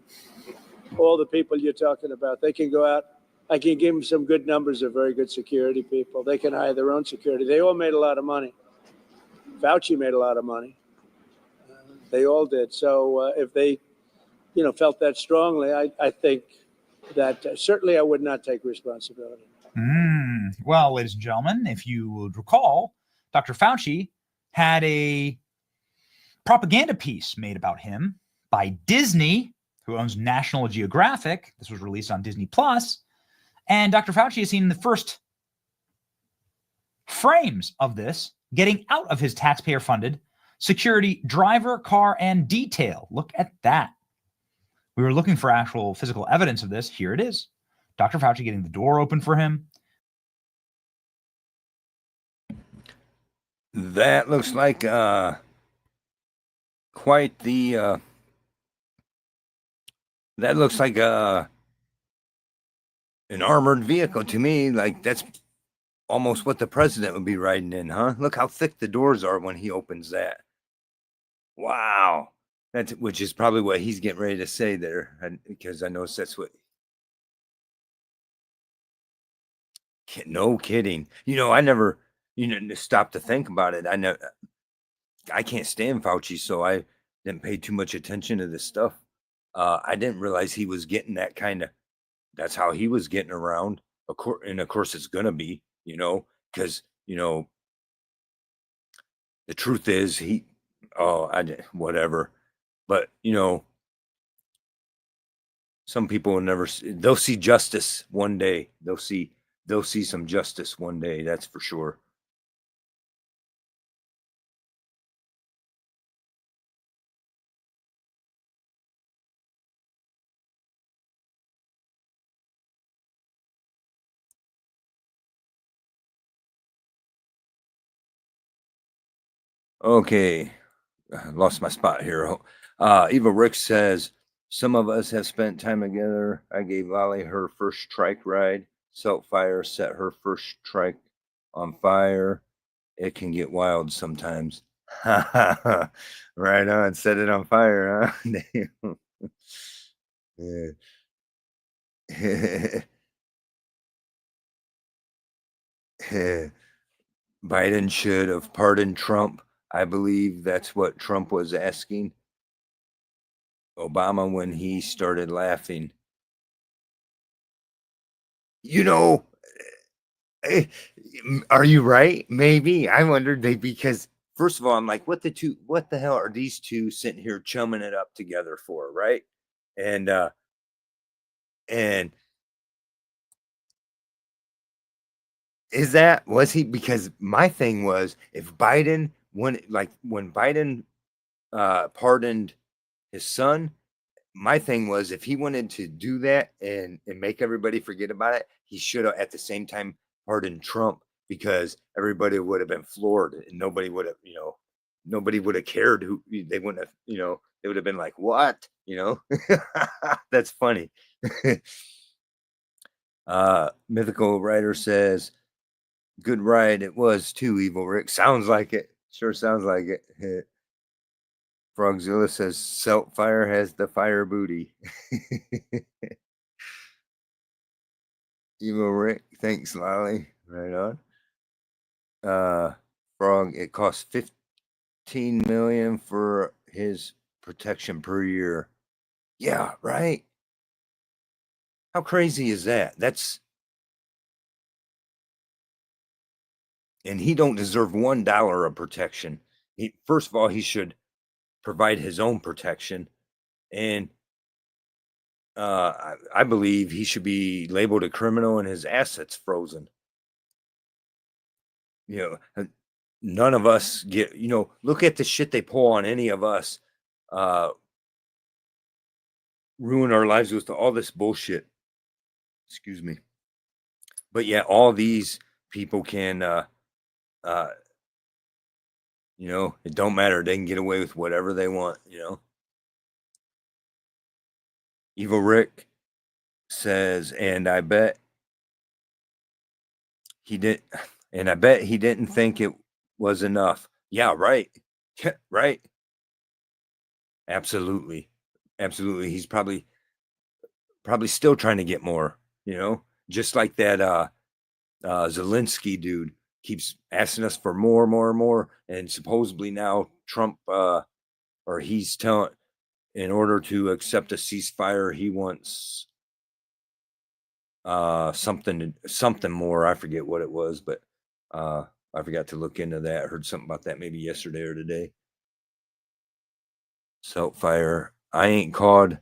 All the people you're talking about, they can go out. I can give them some good numbers of very good security people. They can hire their own security. They all made a lot of money. Fauci made a lot of money. They all did. So if they, felt that strongly, I think that certainly I would not take responsibility. Well, ladies and gentlemen, if you would recall, Dr. Fauci had a propaganda piece made about him by Disney, who owns National Geographic. This was released on Disney Plus. And Dr. Fauci has seen the first frames of this getting out of his taxpayer-funded security driver, car, and detail. Look at that. We were looking for actual physical evidence of this. Here it is. Dr. Fauci getting the door open for him. That looks like quite the that looks like an armored vehicle to me. Like, that's almost what the president would be riding in, huh? Look how thick the doors are when he opens that. Wow. Which is probably what he's getting ready to say there, because I know that's what. No kidding. I never, stopped to think about it. I can't stand Fauci, so I didn't pay too much attention to this stuff. I didn't realize he was getting that kind of. That's how he was getting around. And of course, it's gonna be, because the truth is he. Oh, whatever. But some people will never. They'll see justice one day. They'll see some justice one day. That's for sure. Okay, lost my spot here. Eva Rick says, some of us have spent time together. I gave Lolly her first trike ride. Fire set her first trike on fire. It can get wild sometimes. Right on. Set it on fire, huh? Damn. Biden should have pardoned Trump. I believe that's what Trump was asking Obama when he started laughing. Eh, are you right? Maybe. I wondered because first of all, I'm like, what the hell are these two sitting here chumming it up together for, right? And was he, because my thing was, if Biden when Biden pardoned his son, my thing was, if he wanted to do that and make everybody forget about it, he should have at the same time pardoned Trump, because everybody would have been floored and nobody would have cared who they wouldn't have, they would have been like, what, that's funny. Mythical Writer says, good ride it was too, Evil Rick. Sounds like it. Sure sounds like it. Frogzilla says, Fire has the fire booty. Evil Rick, thanks, Lolly. Right on. Frog, it costs $15 million for his protection per year. Yeah, right. How crazy is that? And he don't deserve $1 of protection. First of all, he should provide his own protection, and I believe he should be labeled a criminal and his assets frozen. None of us get, look at the shit they pull on any of us, ruin our lives with all this bullshit. Excuse me. But yeah, all these people can, it don't matter. They can get away with whatever they want, Evil Rick says, and I bet he didn't think it was enough. Yeah, right. Right. Absolutely. Absolutely. He's probably still trying to get more, just like that Zelensky dude keeps asking us for more. And supposedly now Trump, or he's telling, in order to accept a ceasefire, he wants something more. I forget what it was, but I forgot to look into that. I heard something about that maybe yesterday or today. Fire. I ain't called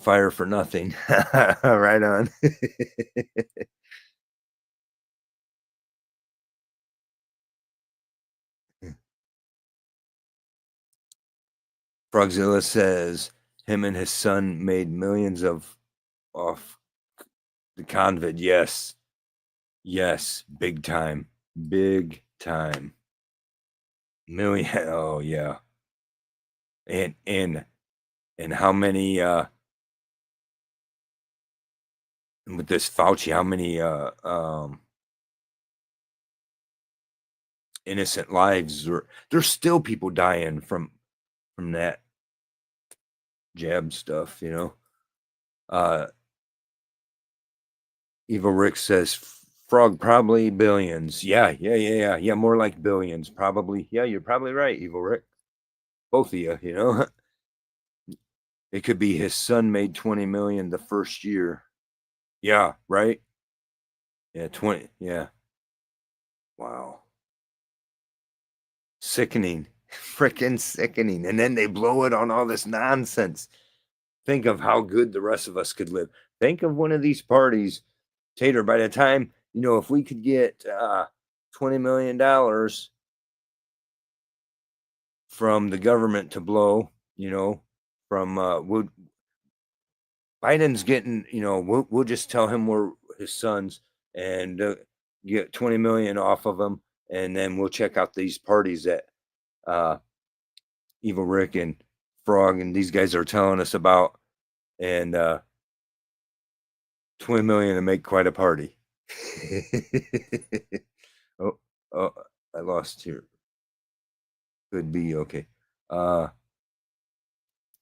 Fire for nothing. Right on. Frogzilla says him and his son made millions off the convid. Yes, big time. Million. Oh yeah. And how many with this Fauci, how many innocent lives, or there's still people dying from that jab stuff, Evil Rick says Frog, probably billions. Yeah, more like billions, probably. Yeah, you're probably right, Evil Rick. Both of you, It could be his son made 20 million the first year. Yeah, right? Yeah, 20. Yeah. Wow. Sickening. Freaking sickening. And then they blow it on all this nonsense. Think of how good the rest of us could live. Think of one of these parties, Tater, by the time, if we could get $20 million from the government to blow, from Biden's getting, we'll just tell him we're his sons and get 20 million off of them. And then we'll check out these parties that Evil Rick and Frog and these guys are telling us about. And 20 million to make quite a party. oh, I lost here. Could be okay.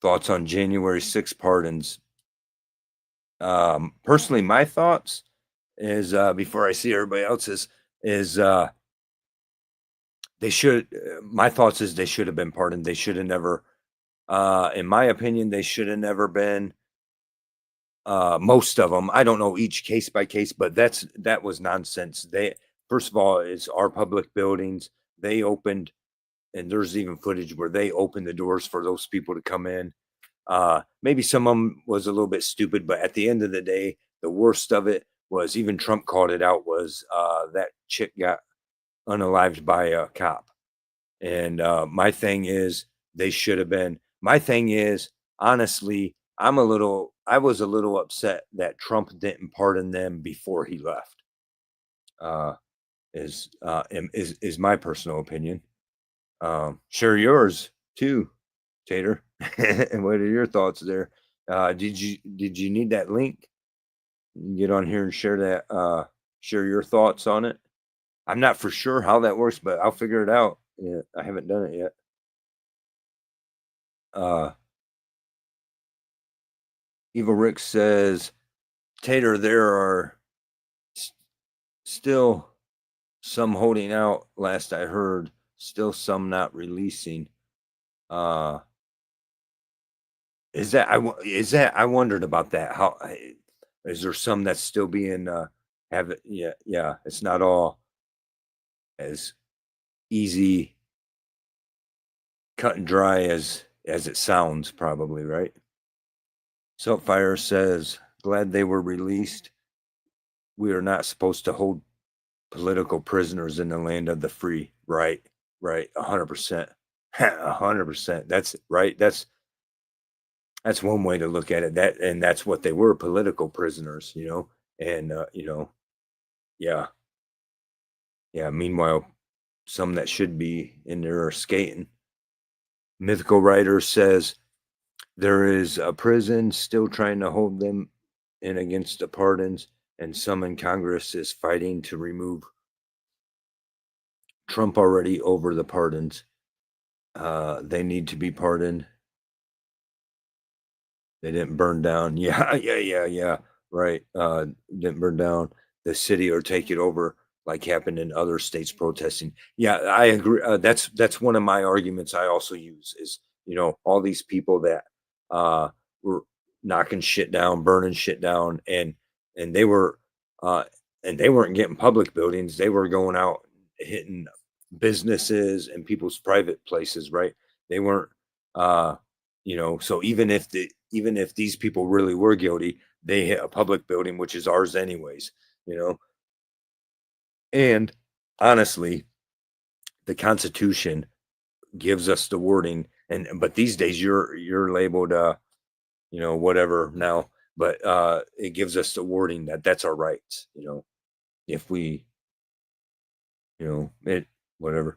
Thoughts on January 6th pardons? Personally, my thoughts is before I see everybody else's is they should. My thoughts is they should have been pardoned. They should have never. In my opinion, they should have never been. Most of them, I don't know each case by case, but that was nonsense. They first of all, it's our public buildings. They opened, and there's even footage where they opened the doors for those people to come in. Maybe some of them was a little bit stupid, but at the end of the day, the worst of it was even Trump called it out was that chick got unalived by a cop. And my thing is they should have been. My thing is honestly, I was a little upset that Trump didn't pardon them before he left. Is my personal opinion. Share yours too, Tater. And what are your thoughts there? Did you need that link? You can get on here and share that. Share your thoughts on it. I'm not for sure how that works, but I'll figure it out. Yeah, I haven't done it yet. Evil Rick says, Tater, there are still some holding out. Last I heard, still some not releasing. Is that I wondered about that. How is there some that's still being yeah. It's not all as easy, cut and dry as it sounds, probably, right? Saltfire says, glad they were released. We are not supposed to hold political prisoners in the land of the free. Right. 100%. 100%. That's right. That's one way to look at it. That's what they were, political prisoners, and yeah. Meanwhile, some that should be in there are skating. Mythical Writer says there is a prison still trying to hold them in against the pardons, and some in Congress is fighting to remove Trump already over the pardons. They need to be pardoned. They didn't burn down. Yeah. Right. Didn't burn down the city or take it over like happened in other states protesting. Yeah, I agree. That's one of my arguments I also use is, all these people that were knocking shit down, burning shit down, and they were and they weren't getting public buildings. They were going out hitting businesses and people's private places, right? They weren't so even if these people really were guilty, they hit a public building, which is ours anyways, and honestly, the Constitution gives us the wording, but these days you're labeled whatever now, but it gives us the wording that's our rights, if we it whatever.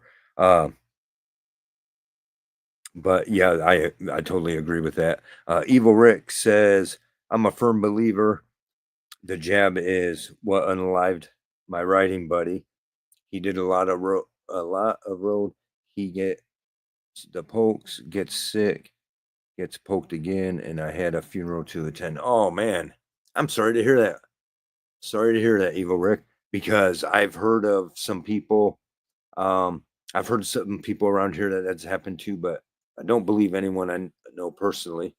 But yeah, I totally agree with that. Evil Rick says, I'm a firm believer the jab is what unalived my writing buddy. He did a lot of road. He gets the pokes, gets sick, gets poked again, and I had a funeral to attend. Oh man, I'm sorry to hear that. Sorry to hear that, Evil Rick, because I've heard of some people. I've heard some people around here that's happened to, but I don't believe anyone I know personally.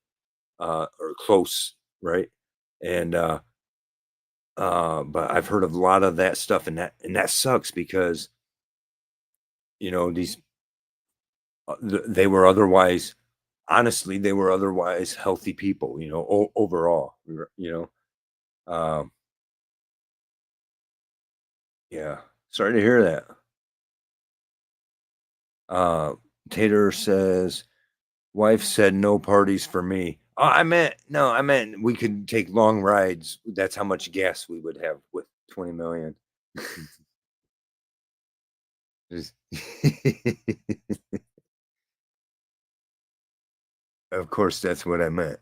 or close, right? And but I've heard of a lot of that stuff, and that sucks because these they were otherwise, honestly, they were otherwise healthy people, overall, um, yeah. Sorry to hear that. Uh, Tater says, wife said no parties for me. Oh, I meant we could take long rides. That's how much gas we would have with 20 million. Just- Of course, that's what I meant.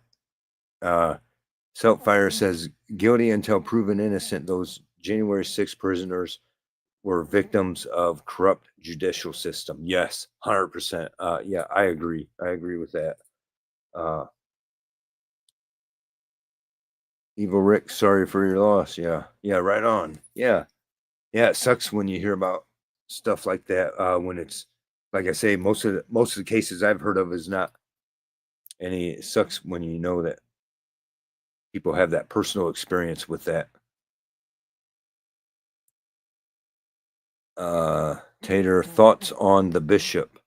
Selfire says guilty until proven innocent. Those January 6 prisoners were victims of corrupt judicial system. Yes, 100%. Yeah, I agree. I agree with that. Evil Rick, sorry for your loss. Yeah, yeah, right on. Yeah, yeah. It sucks when you hear about stuff like that. When it's like I say, most of the cases I've heard of is not any. It sucks when you know that people have that personal experience with that. Tater, thoughts on the bishop?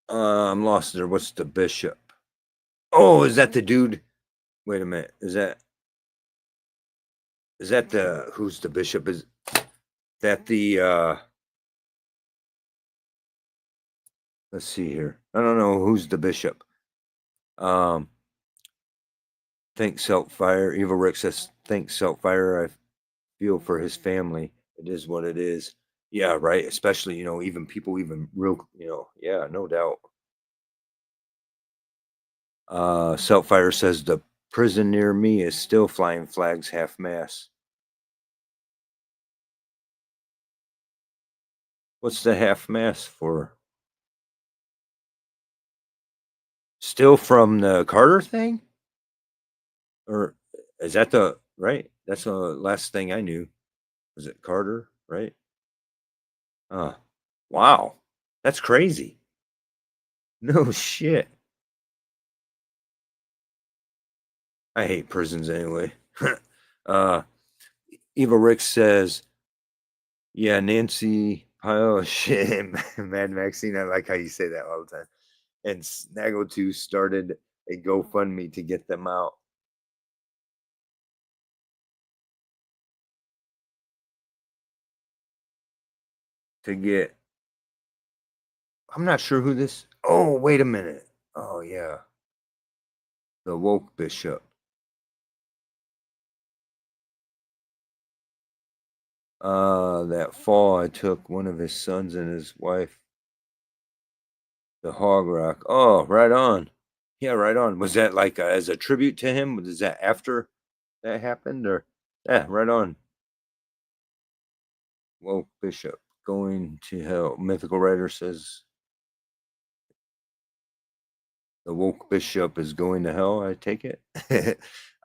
I'm lost there. What's the bishop? Oh, is that the dude? Wait a minute. Is that the who's the bishop? Is that the let's see here. I don't know who's the bishop. Thanks, Selfire. Evil Rick says, thanks, Selfire. I feel for his family. It is what it is. Yeah, right. Especially, even people, even real, yeah, no doubt. Selfire says the prison near me is still flying flags half mast. What's the half mast for? Still from the Carter thing? Or is that the right? That's the last thing I knew. Was it Carter, right? Wow. That's crazy. No shit. I hate prisons anyway. uh Evil Rick says, yeah, Nancy oh shit. Mad Maxine, I like how you say that all the time. And Snaggletooth started a GoFundMe to get them out. To get I'm not sure who this. Oh, wait a minute. Oh yeah. The woke bishop. That fall I took one of his sons and his wife to Hog Rock. Oh, right on. Yeah, right on. Was that like as a tribute to him? Was that after that happened, or yeah, right on. Woke bishop going to hell. Mythical writer says the woke bishop is going to hell. I take it.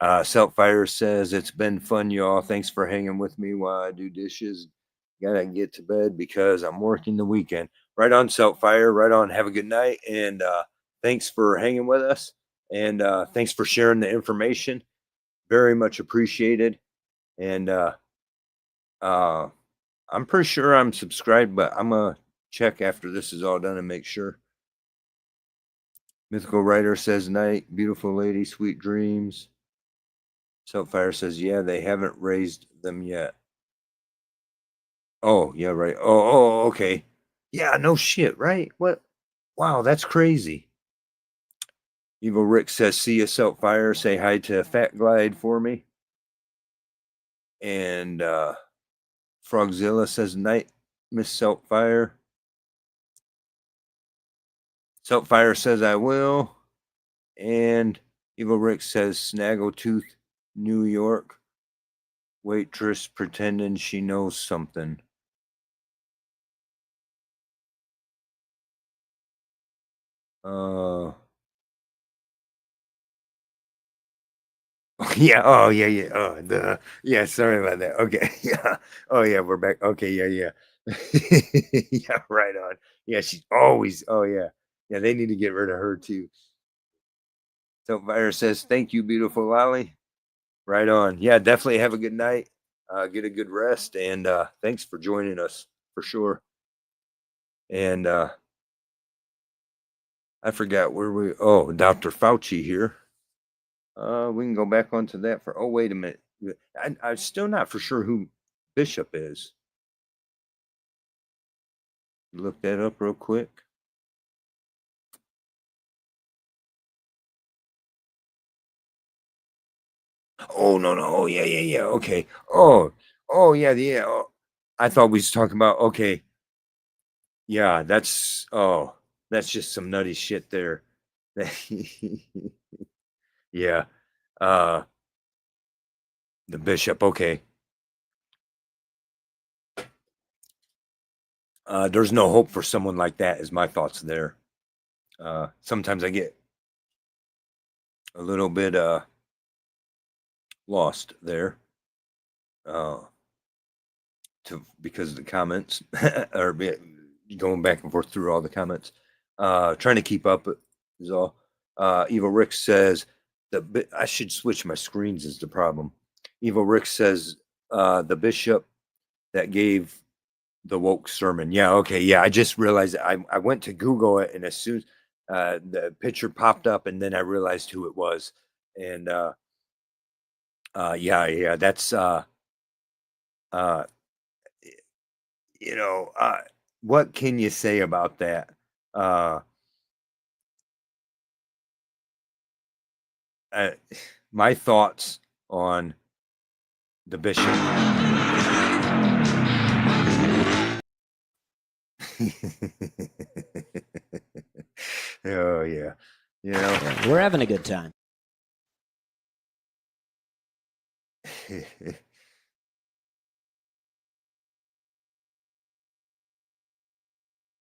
Selfire says it's been fun, y'all. Thanks for hanging with me while I do dishes. Gotta get to bed because I'm working the weekend. Right on, Selfire. Right on. Have a good night, and thanks for hanging with us, and thanks for sharing the information. Very much appreciated. And I'm pretty sure I'm subscribed, but I'm gonna check after this is all done and make sure. Mythical writer says night, beautiful lady, sweet dreams. Selfire says, yeah, they haven't raised them yet. Oh, yeah, right. Oh, okay. Yeah, no shit, right? What? Wow, that's crazy. Evil Rick says, see you, Selfire. Say hi to Fat Glide for me. And Frogzilla says, night, Miss Selfire. Selfire says, I will. And Evil Rick says, Snaggletooth, New York. Waitress pretending she knows something. Yeah. Oh, yeah, yeah. Oh, yeah. Sorry about that. Okay. Yeah. Oh, yeah. We're back. Okay. Yeah, yeah. Yeah, right on. Yeah, she's always. Oh yeah, yeah. They need to get rid of her too. So Virus says, "Thank you, beautiful Lolly." Right on. Yeah, definitely have a good night. Get a good rest, and thanks for joining us for sure. And I forgot where we. Oh, Dr. Fauci here. We can go back onto that for. Oh, wait a minute. I'm still not for sure who Bishop is. Look that up real quick. Oh no. Oh yeah. Okay. Oh yeah. Yeah. Oh, I thought we was talking about. Okay. Yeah. That's just some nutty shit there. Yeah. Uh, the bishop. Okay. There's no hope for someone like that. Is my thoughts there. Sometimes I get a little bit lost there. Because of the comments or going back and forth through all the comments. Trying to keep up is all. Evil Rick says I should switch my screens is the problem. Evil Rick says the bishop that gave the woke sermon. Yeah, okay, yeah. I just realized I went to Google it, and as soon as the picture popped up, and then I realized who it was. And yeah, that's uh what can you say about that? Uh, uh my thoughts on the bishop. Oh yeah, We're having a good time.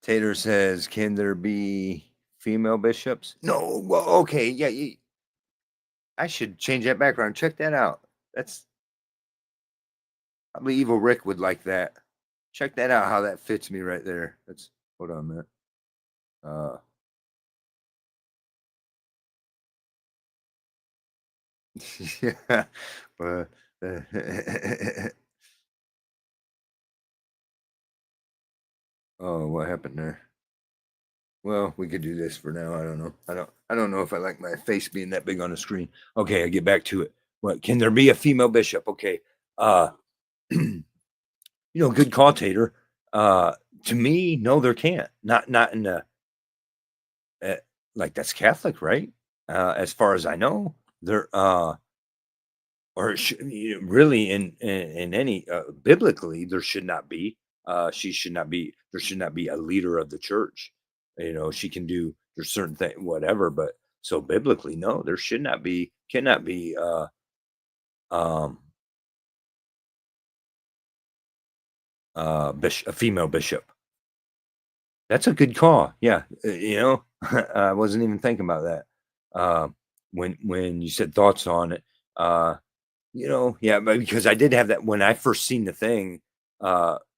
Tater says, "Can there be female bishops?" No. Well, okay, yeah. I should change that background. Check that out. That's probably Evil Rick would like that. Check that out. How that fits me right there. That's hold on a minute. Yeah. But oh, what happened there? Well, we could do this for now. I don't know. I don't know if I like my face being that big on the screen. Okay, I get back to it. What can there be a female bishop? Okay. Good call, Tater. To me, no, there can't. Not in the like that's Catholic, right? As far as I know, there or really in any biblically there should not be. She should not be. There should not be a leader of the church. She can do there's certain thing whatever, but so biblically, no, there should not be. Cannot be. Um, a female bishop. That's a good call. Yeah, I wasn't even thinking about that. When you said thoughts on it, yeah, but because I did have that when I first seen the thing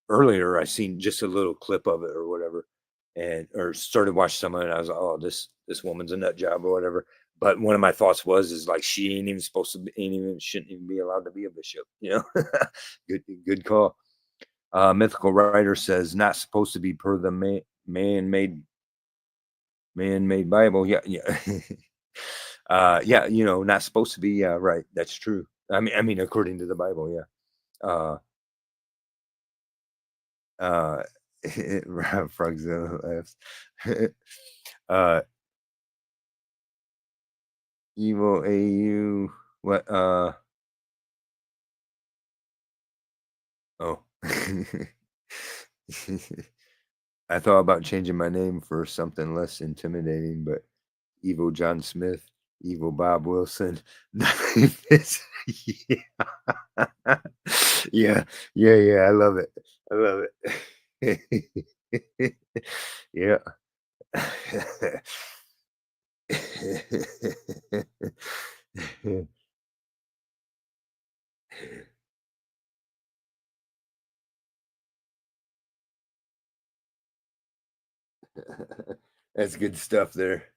earlier, I seen just a little clip of it or whatever, and or started watching some of it. I was like, oh, this woman's a nut job or whatever. But one of my thoughts is like she ain't even supposed to, shouldn't even be allowed to be a bishop. Good call. Mythical writer says not supposed to be per the man-made Bible. Yeah. Yeah, not supposed to be. Yeah, right. That's true. I mean, according to the Bible, yeah. Frogzilla laughs. uh, Evil AU. What? Oh. I thought about changing my name for something less intimidating, but Evil John Smith, Evil Bob Wilson. Yeah. Yeah, yeah. I love it. I love it. Yeah. That's good stuff there.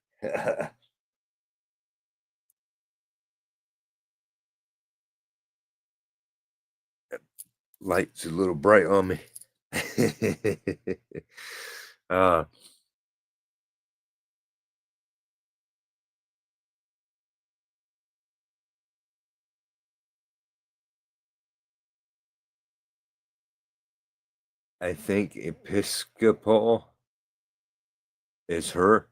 Light's a little bright on me. uh, I think Episcopal is her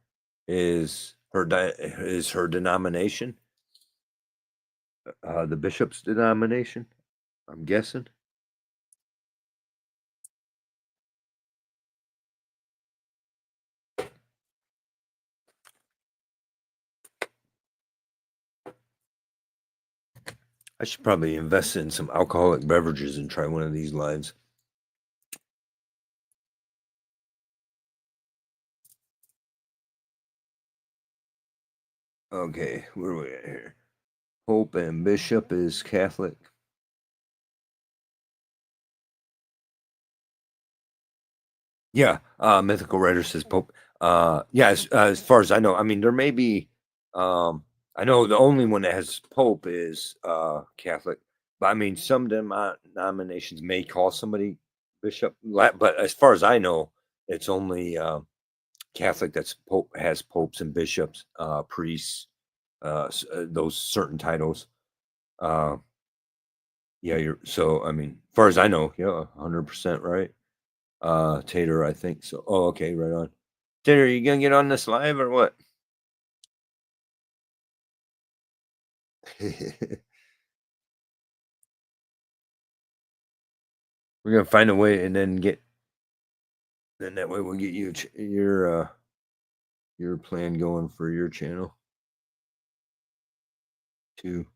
denomination. The bishop's denomination, I'm guessing. I should probably invest in some alcoholic beverages and try one of these lives. Okay, where are we at here? Pope and Bishop is Catholic. Yeah, Mythical Writer says Pope. Yeah, as far as I know, I mean, there may be. I know the only one that has Pope is Catholic, but I mean, some denominations may call somebody Bishop. But as far as I know, it's only Catholic that's Pope has popes and bishops, priests, those certain titles. Yeah, so. I mean, as far as I know, yeah, 100% right. Tater, I think so. Oh, okay, right on. Tater, you gonna get on this live or what? We're gonna find a way and then that way we'll get you your plan going for your channel too.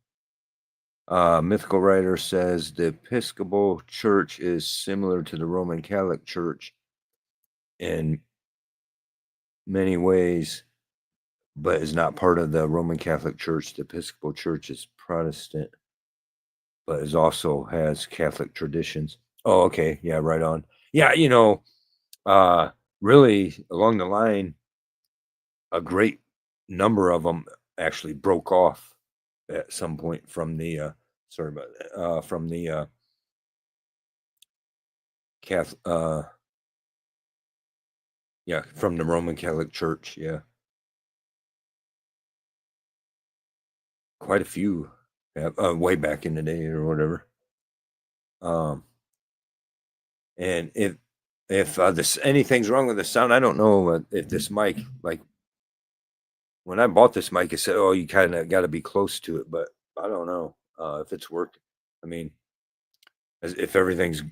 Mythical Writer says the Episcopal Church is similar to the Roman Catholic Church in many ways, but is not part of the Roman Catholic Church. The Episcopal Church is Protestant, but is also has Catholic traditions. Oh, okay. Yeah, right on. Yeah, really along the line, a great number of them actually broke off at some point from the sorry about that, from the Catholic yeah, from the Roman Catholic Church, yeah. Quite a few, way back in the day or whatever. And if this anything's wrong with the sound, I don't know if this mic, like when I bought this mic, it said, "Oh, you kind of got to be close to it," but I don't know if it's worked. I mean, if everything's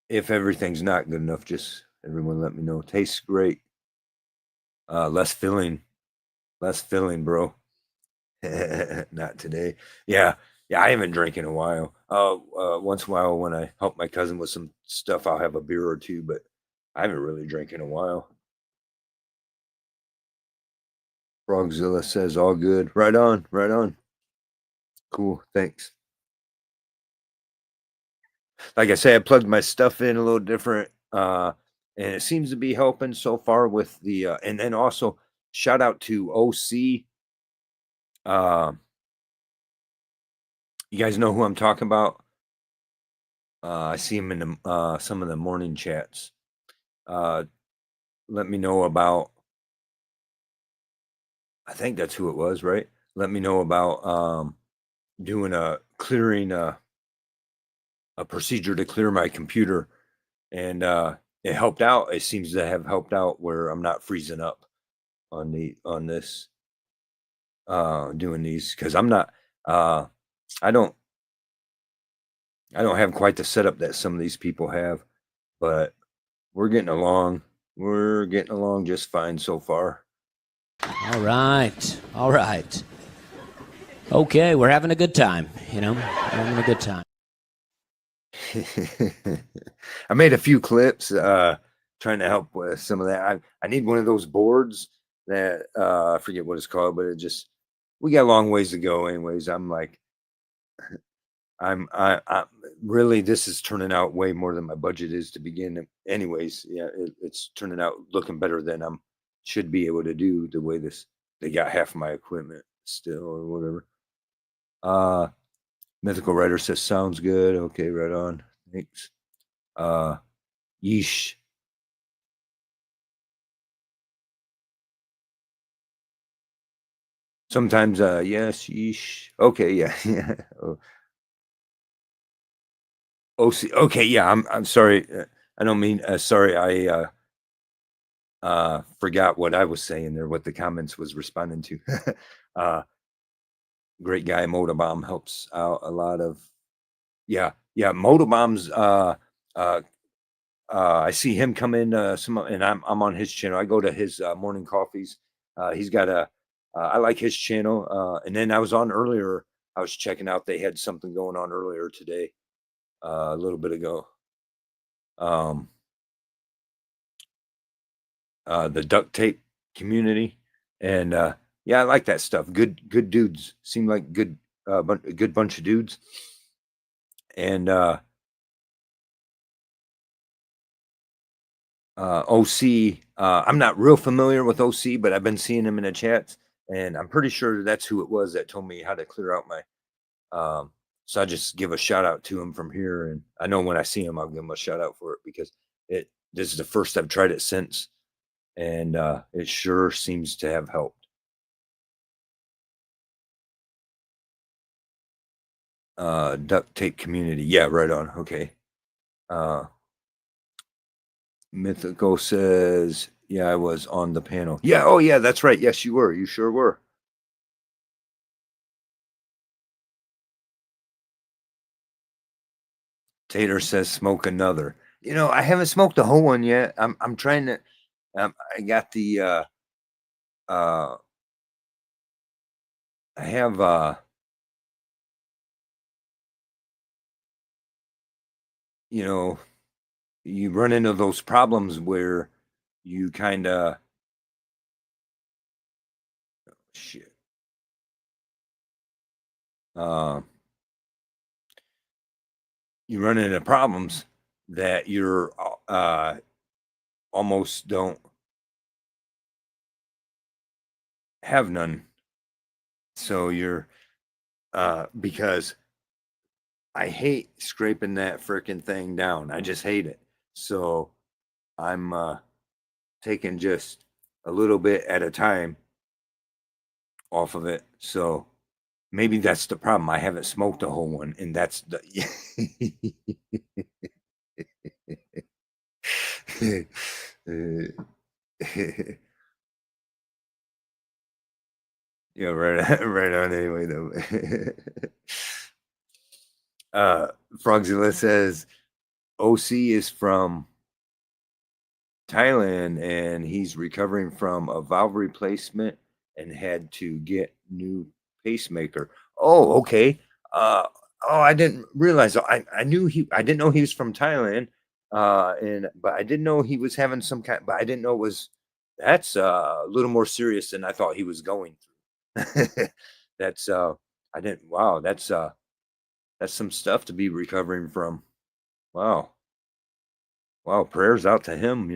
not good enough, just everyone let me know. Tastes great. Less filling, bro. Not today. Yeah, I haven't drank in a while. Once in a while when I help my cousin with some stuff, I'll have a beer or two, but I haven't really drank in a while. Frogzilla says all good. Right on, right on. Cool, thanks. Like I say, I plugged my stuff in a little different, and it seems to be helping so far with the. And then also shout out to OC. You guys know who I'm talking about? I see him in the some of the morning chats. Let me know about. I think that's who it was, right? Let me know about doing a procedure to clear my computer, and it helped out. It seems to have helped out where I'm not freezing up on this doing these, because I'm not I don't have quite the setup that some of these people have, but we're getting along just fine so far. All right. Okay, we're having a good time, we're having a good time. I made a few clips trying to help with some of that. I need one of those boards that I forget what it's called, but we got a long ways to go anyways. I'm like, I really, this is turning out way more than my budget is to begin. Anyways, yeah, it's turning out looking better than should be able to do the way they got half of my equipment still or whatever. Mythical Writer says sounds good. Okay, right on. Thanks. Yeesh. Sometimes, yes, yeesh. Okay, yeah, yeah. OC. Okay, yeah. I'm sorry. I don't mean sorry. I forgot what I was saying there. What the comments was responding to. Great guy. Motorbomb helps out a lot of. Yeah, yeah. Motorbomb's. I see him come in and I'm on his channel. I go to his morning coffees. He's got I like his channel. And then I was on earlier. I was checking out. They had something going on earlier today, a little bit ago. The duct tape community, and yeah, I like that stuff. Good dudes. Seem like a good bunch of dudes, and OC. I'm not real familiar with OC, but I've been seeing him in the chats, and I'm pretty sure that's who it was that told me how to clear out my. So I just give a shout out to him from here, and I know when I see him, I'll give him a shout out for it because this is the first I've tried it since, and it sure seems to have helped. Duct tape community. Yeah, right on. Okay. Mythical says, yeah, I was on the panel. Yeah, oh yeah, that's right. Yes, you were. You sure were. Tater says smoke another. I haven't smoked a whole one yet. I'm trying to I got the I have you run into those problems where you kind of shit. You run into problems that you're almost don't have none. So you're because I hate scraping that freaking thing down. I just hate it. So I'm taking just a little bit at a time off of it. So maybe that's the problem. I haven't smoked a whole one, and that's the yeah, right on anyway though. Frogzilla says OC is from Thailand and he's recovering from a valve replacement and had to get new pacemaker. Oh, okay. I didn't realize. I knew I didn't know he was from Thailand. But I didn't know he was having some kind. But I didn't know that's a little more serious than I thought he was going through. That's I didn't. Wow, that's some stuff to be recovering from. Wow. Wow, prayers out to him,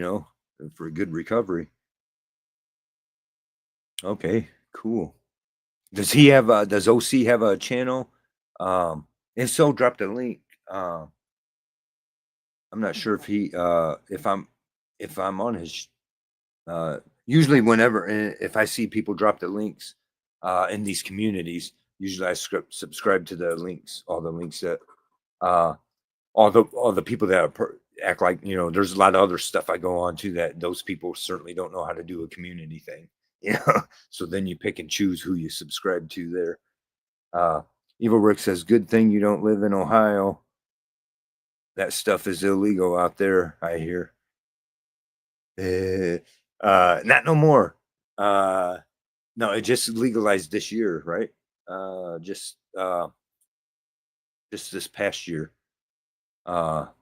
for a good recovery. Okay, cool. Does OC have a channel? If so, drop the link. I'm not sure if I'm on his usually if I see people drop the links in these communities, usually I subscribe to the links, all the links that all the people that act like there's a lot of other stuff I go on to that those people certainly don't know how to do a community thing. So then you pick and choose who you subscribe to there. Evil Rick says, good thing you don't live in Ohio. That stuff is illegal out there, I hear. Not no more. No, it just legalized this year, right? Just this past year. But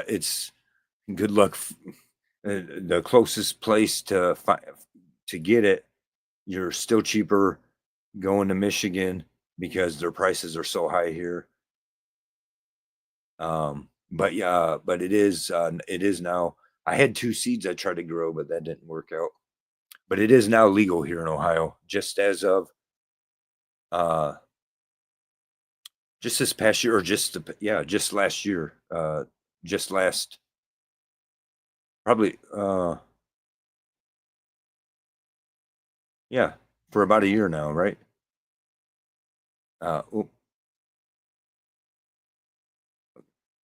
it's good luck. The closest place to get it, you're still cheaper going to Michigan because their prices are so high here. But yeah, but it is now. I had 2 seeds I tried to grow, but that didn't work out. But it is now legal here in Ohio, just as of just this past year, or just last year, just last probably yeah, for about a year now, right?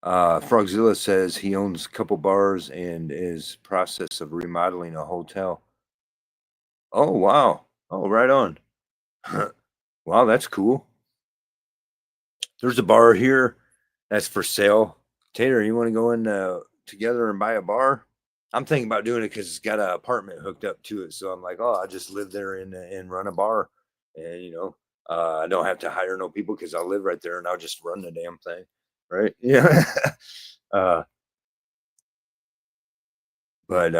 Frogzilla says he owns a couple bars and is process of remodeling a hotel. Oh wow! Oh, right on. Wow, that's cool. There's a bar here that's for sale. Tater, you want to go in together and buy a bar? I'm thinking about doing it because it's got an apartment hooked up to it. So I'm like, oh, I just live there and run a bar, and I don't have to hire no people because I'll live right there and I'll just run the damn thing, right? Yeah. But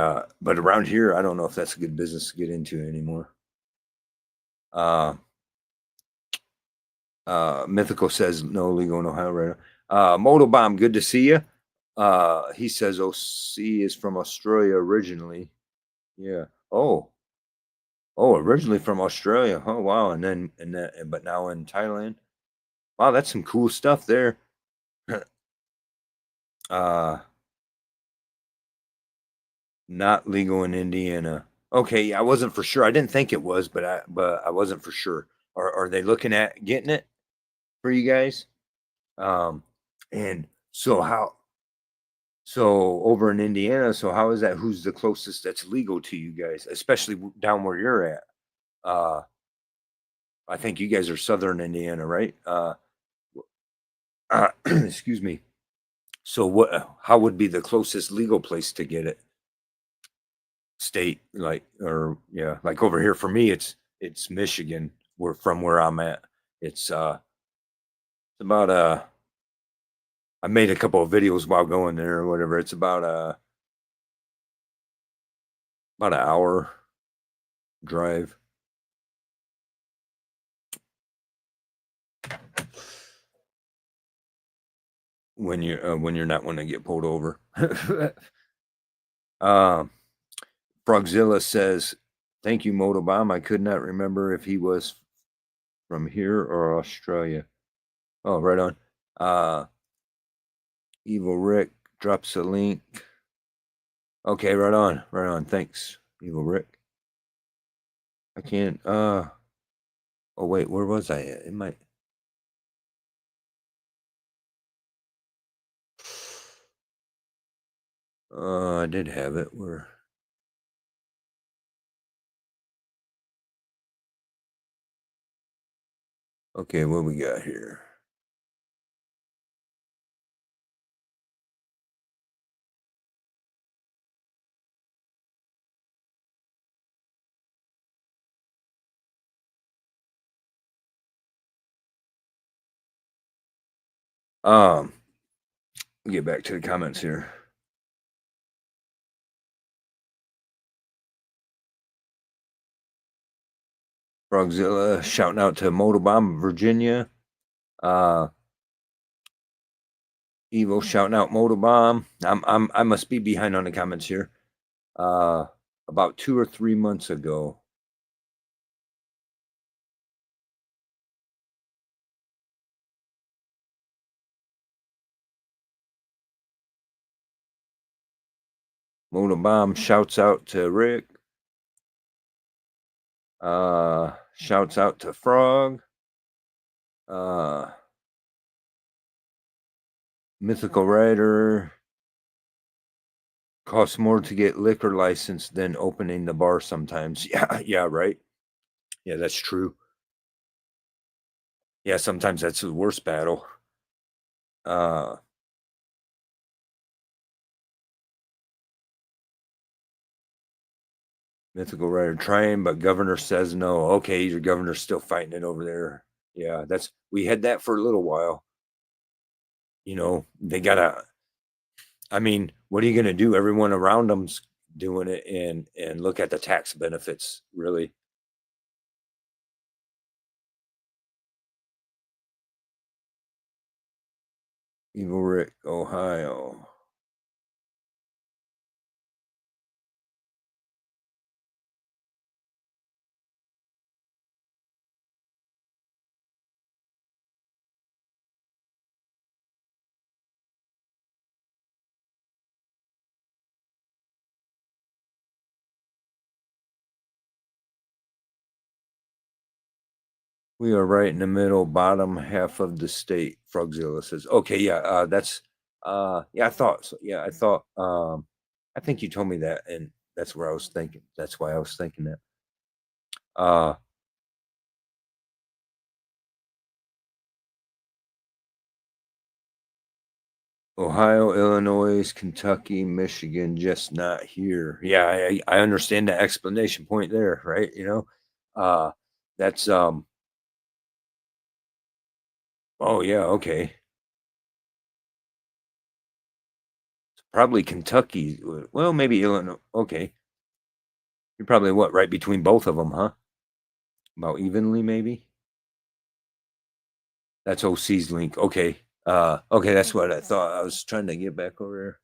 around here, I don't know if that's a good business to get into anymore. Mythical says no legal in Ohio right now. Motobomb, good to see you. He says OC is from Australia originally. Yeah. Oh, originally from Australia. Oh wow, but now in Thailand. Wow, that's some cool stuff there. Not legal in Indiana. Okay, yeah, I wasn't for sure. I didn't think it was, but I wasn't for sure. Are they looking at getting it for you guys? And so over in Indiana, so how is that? Who's the closest that's legal to you guys, especially down where you're at? I think you guys are southern Indiana, right? Excuse me. So how would be the closest legal place to get it? State, like over here for me, it's Michigan, where I'm at. It's about I made a couple of videos while going there or whatever. It's about an hour drive. When you're not want to get pulled over. Frogzilla says, "Thank you, Motobomb. I could not remember if he was from here or Australia." Oh, right on. Evil Rick drops a link. Okay, right on. Thanks, Evil Rick. I can't. Oh wait, where was I at? It might. I did have it. Where? Okay, what we got here? We'll get back to the comments here. Frogzilla shouting out to Motobomb, Virginia. Evo shouting out Motobomb. I must be behind on the comments here. About 2 or 3 months ago. Motobomb shouts out to Rick. Shouts out to Frog. Mythical Rider. Costs more to get liquor license than opening the bar sometimes. Yeah, right. Yeah, that's true. Yeah, sometimes that's the worst battle. Mythical Rider trying, but governor says no. Okay, your governor's still fighting it over there. Yeah, we had that for a little while. They gotta. I mean, what are you gonna do? Everyone around them's doing it, and look at the tax benefits. Really, Evil Rick, Ohio. We are right in the middle, bottom half of the state. Frogzilla says, "Okay, yeah, that's, yeah, I thought so. Yeah, I think you told me that, and that's where I was thinking. That's why I was thinking that. Uh, Ohio, Illinois, Kentucky, Michigan, just not here. Yeah, I understand the explanation point there, right? That's Oh yeah, okay. Probably Kentucky. Well, maybe Illinois. Okay. You're probably what, right between both of them, huh? About evenly, maybe? That's OC's link. Okay. Okay, that's what I thought. I was trying to get back over there.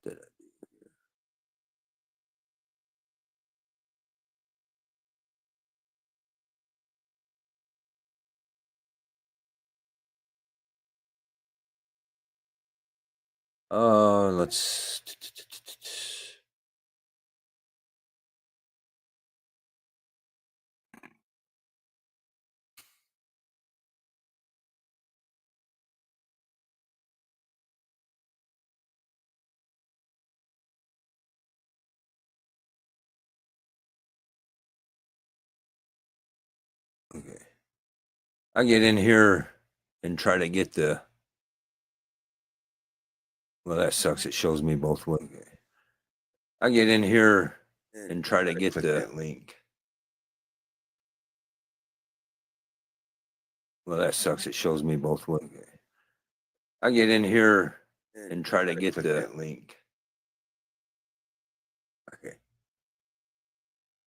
What did I do here? Let's. Okay. I get in here and try to get the. Well, that sucks. It shows me both ways. Okay. I get in here and try to get the link. Well, that sucks. It shows me both ways. Okay. I get in here and try to get the link. Okay.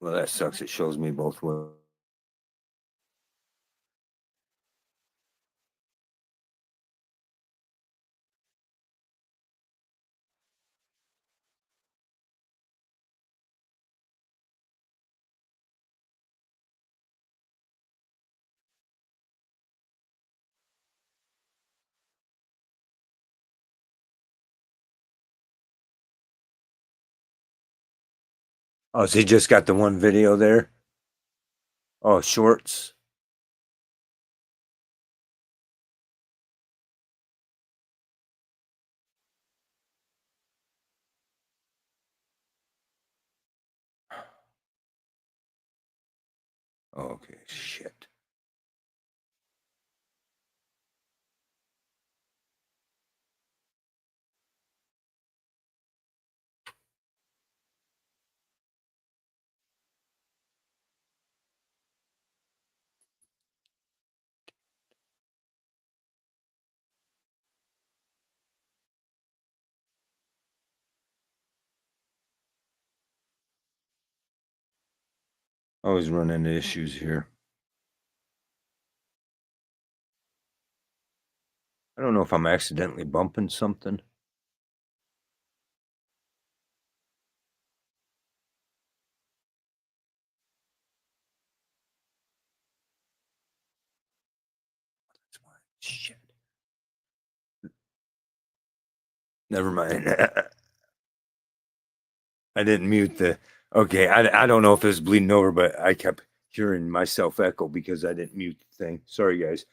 Well, that sucks. It shows me both ways. Oh, so he just got the one video there? Oh, shorts. Okay, shit. Always run into issues here. I don't know if I'm accidentally bumping something. Shit. Never mind. I didn't mute the. Okay, I don't know if it was bleeding over, but I kept hearing myself echo because I didn't mute the thing. Sorry, guys.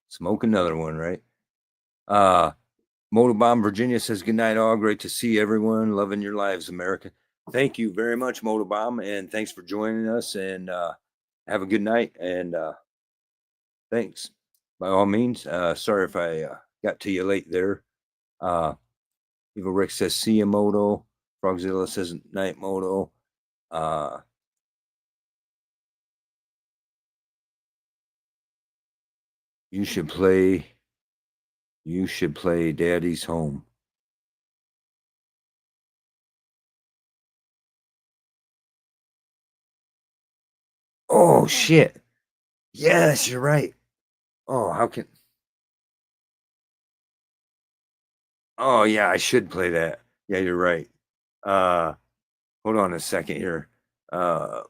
Smoke another one, right? Motobomb Virginia says, good night, all. Great to see everyone. Loving your lives, America. Thank you very much, Motobomb, and thanks for joining us. And have a good night. And thanks. By all means. Sorry if I got to you late there. Evil Rick says, see ya, Moto. Frogzilla says, night, Moto. You should play Daddy's Home. Oh shit. Yes, you're right. Oh, how can Oh yeah, I should play that. Yeah, you're right. Uh hold on a second here. Uh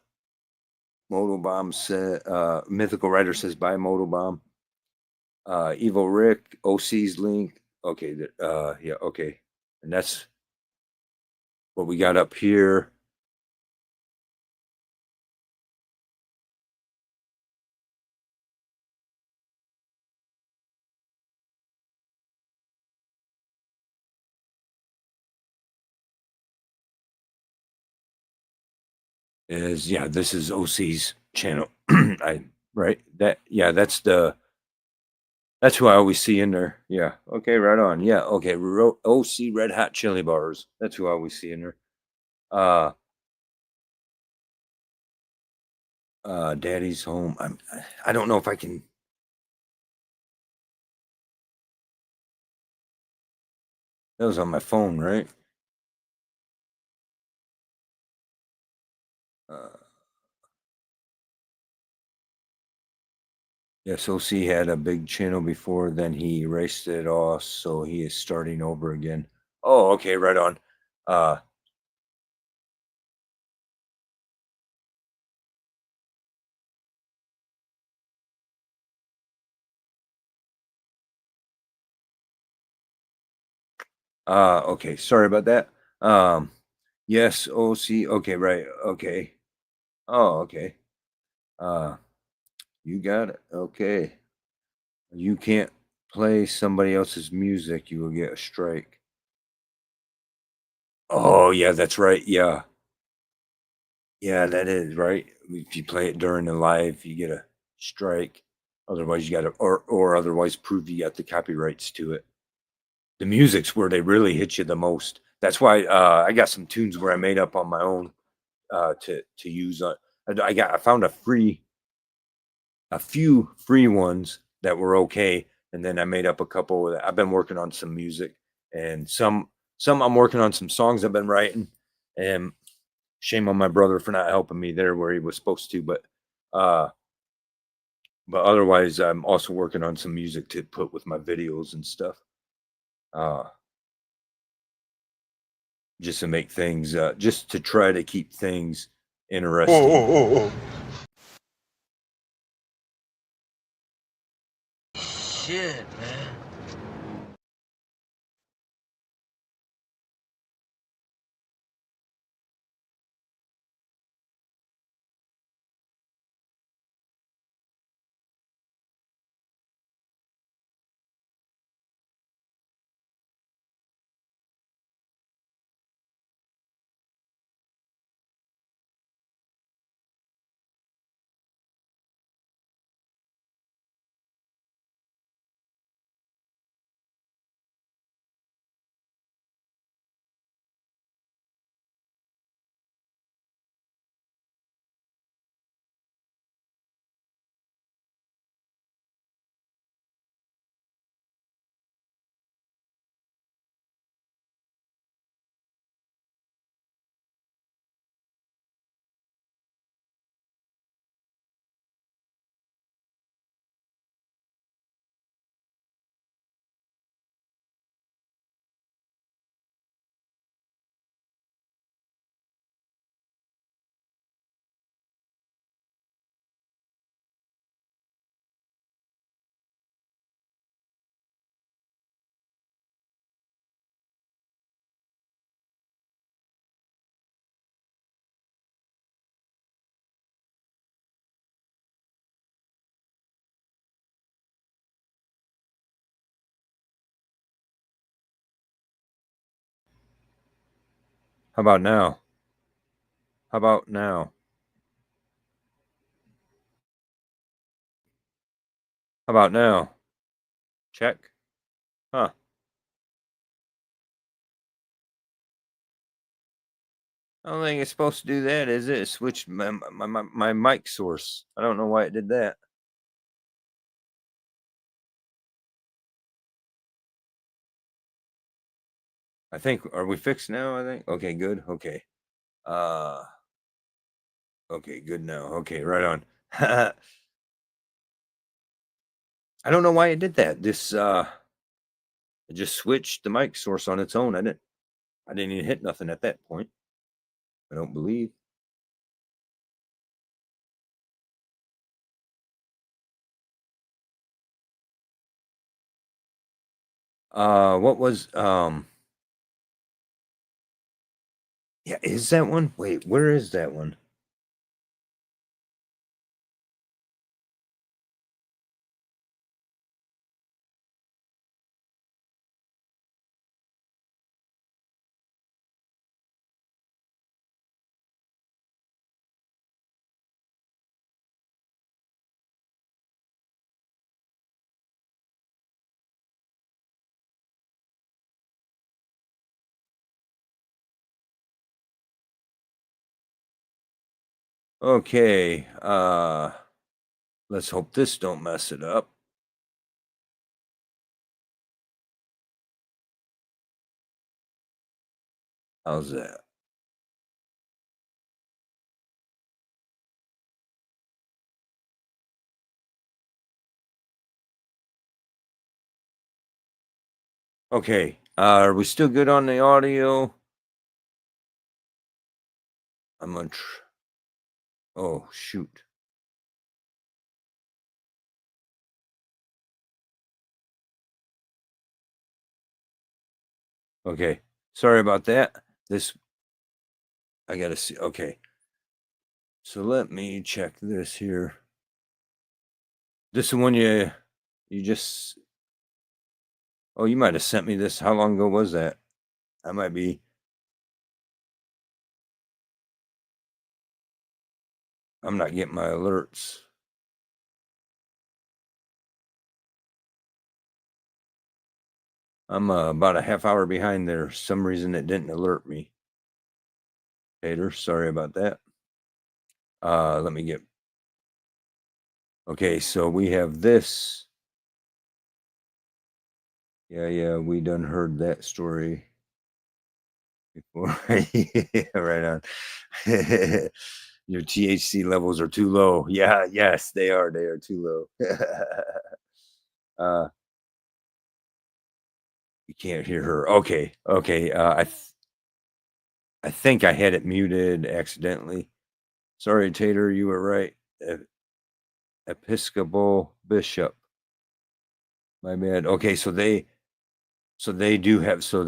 Modal Bomb said Mythical Writer says bye Modal Bomb. Evil Rick, OC's link. Okay, yeah, okay. And that's what we got up here. Is yeah, this is OC's channel. That's who I always see in there. Yeah. Okay, right on. Yeah. Okay. OC Red Hot Chili Bars. That's who I always see in there. Uh Daddy's Home. I don't know if I can. That was on my phone, right? Yes, OC had a big channel before, then he erased it off, so he is starting over again. Oh, okay, right on. Okay, sorry about that. Yes, OC. Okay, right. Okay. Oh, okay. Uh, you got it. Okay. You can't play somebody else's music, you will get a strike. Oh, yeah, that's right. Yeah. Yeah, that is right. If you play it during the live, you get a strike. Otherwise, you got to, or otherwise prove you got the copyrights to it. The music's where they really hit you the most. That's why I got some tunes where I made up on my own to use. I found a few free ones that were okay, and then I made up a couple. I've been working on some music, and some I'm working on some songs I've been writing, and shame on my brother for not helping me there where he was supposed to, uh but otherwise I'm also working on some music to put with my videos and stuff. Uh just to make things just to try to keep things interesting. Shit, man. How about now? How about now? How about now? Check. Huh. I don't think it's supposed to do that, is it? It switched my mic source. I don't know why it did that. I think are we fixed now? I think. Okay, good. Okay. Okay, good now. Okay, right on. I don't know why it did that. This it just switched the mic source on its own. I didn't even hit nothing at that point. I don't believe. What was yeah, is that one? Wait, where is that one? Okay, let's hope this don't mess it up. How's that? Okay, are we still good on the audio? I'm gonna oh, shoot. Okay, sorry about that. This, I gotta see. Okay, so let me check this here. This is one you just. Oh, you might have sent me this. How long ago was that? I might be. I'm not getting my alerts. I'm about a half hour behind there. For some reason it didn't alert me. Hater, sorry about that. Let me get. Okay, so we have this. Yeah, we done heard that story before. Yeah, right on. Your THC levels are too low. Yeah, yes, they are. They are too low. You can't hear her. Okay. I think I had it muted accidentally. Sorry, Tater, you were right. Episcopal bishop. My bad. Okay, so they do have so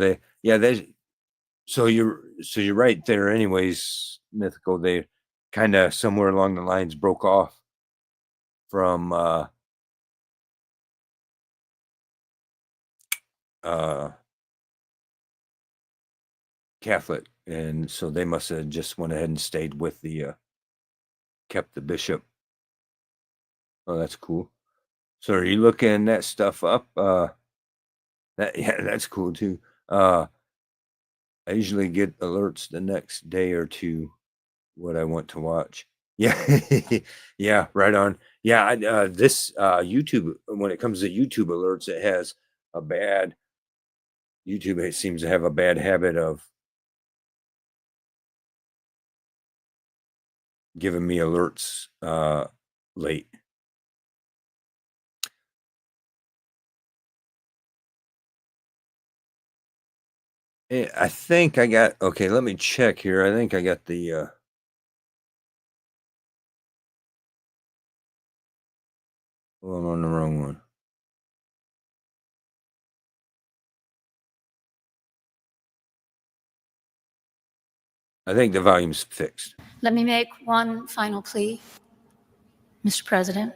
you're right there anyways, Mythical. They kind of somewhere along the lines broke off from Catholic, and so they must have just went ahead and stayed with the kept the bishop. Oh, that's cool. So are you looking that stuff up? Yeah, that's cool too. I usually get alerts the next day or two what I want to watch. Yeah, yeah, right on. Yeah, this YouTube, when it comes to YouTube alerts, it has a bad YouTube. It seems to have a bad habit of giving me alerts late. I think I got, okay, let me check here. I think I got the well, I'm on the wrong one. I think the volume's fixed. Let me make one final plea, Mr. President.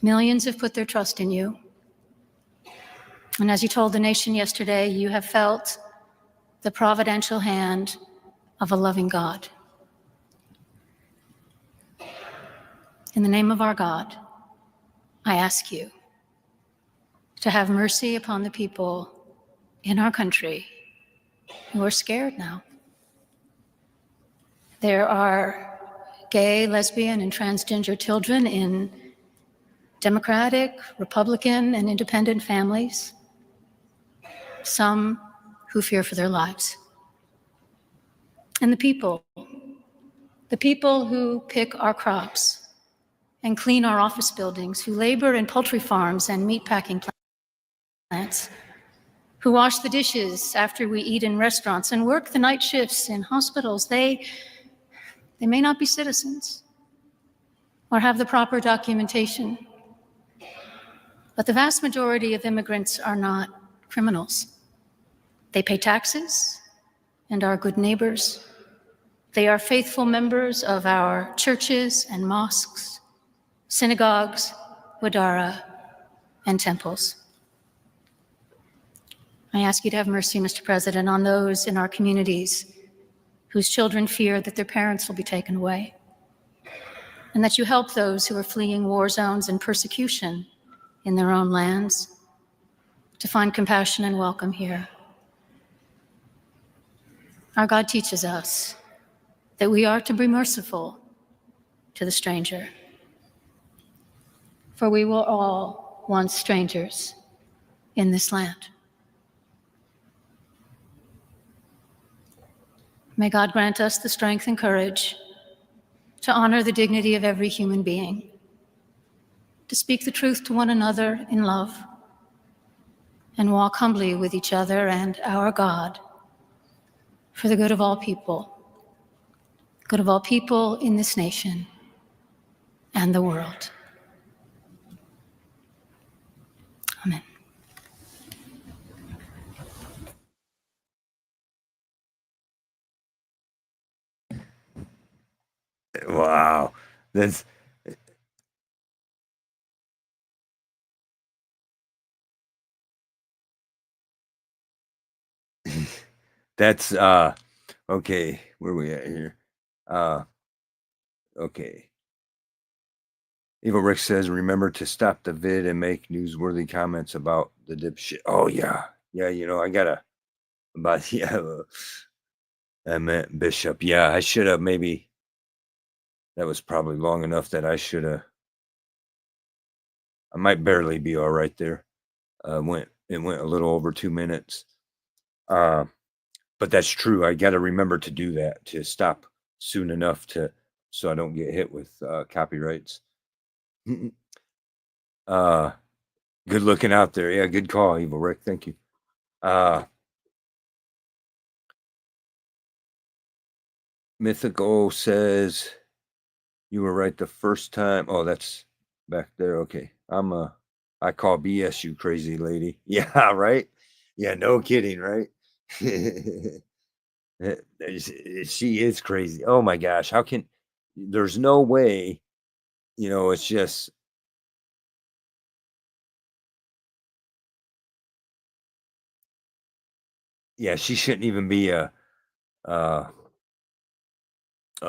Millions have put their trust in you. And as you told the nation yesterday, you have felt the providential hand of a loving God. In the name of our God, I ask you to have mercy upon the people in our country who are scared now. There are gay, lesbian, and transgender children in Democratic, Republican, and independent families, some who fear for their lives. And the people The people who pick our crops and clean our office buildings, who labor in poultry farms and meatpacking plants, who wash the dishes after we eat in restaurants and work the night shifts in hospitals, they may not be citizens or have the proper documentation, but the vast majority of immigrants are not criminals. They pay taxes and are good neighbors. They are faithful members of our churches and mosques, synagogues, wadara, and temples. I ask you to have mercy, Mr. President, on those in our communities whose children fear that their parents will be taken away, and that you help those who are fleeing war zones and persecution in their own lands to find compassion and welcome here. Our God teaches us that we are to be merciful to the stranger, for we were all once strangers in this land. May God grant us the strength and courage to honor the dignity of every human being, to speak the truth to one another in love, and walk humbly with each other and our God for the good of all people in this nation and the world. Amen. Wow. That's that's okay. Where are we at here? Okay. Evil Rick says, remember to stop the vid and make newsworthy comments about the dipshit. Oh yeah. Yeah, I gotta about I meant Bishop. Yeah, I should have maybe that was probably long enough that I should have I might barely be all right there. It went a little over 2 minutes. But that's true. I got to remember to do that, to stop soon enough so I don't get hit with copyrights. Good looking out there. Yeah, good call, Evil Rick. Thank you. Mythical says you were right the first time. Oh, that's back there. Okay. I call BS, you crazy lady. Yeah, right? Yeah, no kidding, right? She is crazy. Oh my gosh. There's no way, it's just, yeah, she shouldn't even be uh, a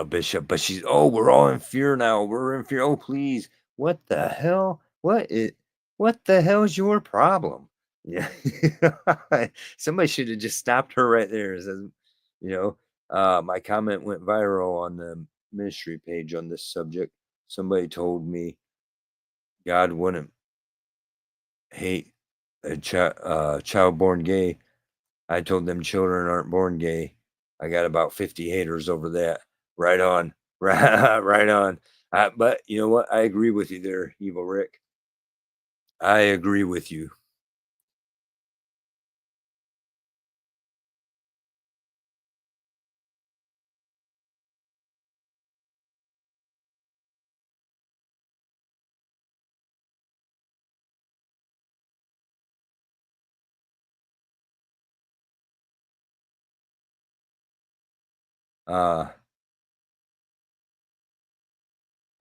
bishop, but we're all in fear now. We're in fear. Oh, please. What the hell? What the hell is your problem? Yeah. Somebody should have just stopped her right there. It says, my comment went viral on the ministry page on this subject. Somebody told me God wouldn't hate a child born gay. I told them children aren't born gay. I got about 50 haters over that. Right on. Right on. But you know what? I agree with you there, Evil Rick. I agree with you.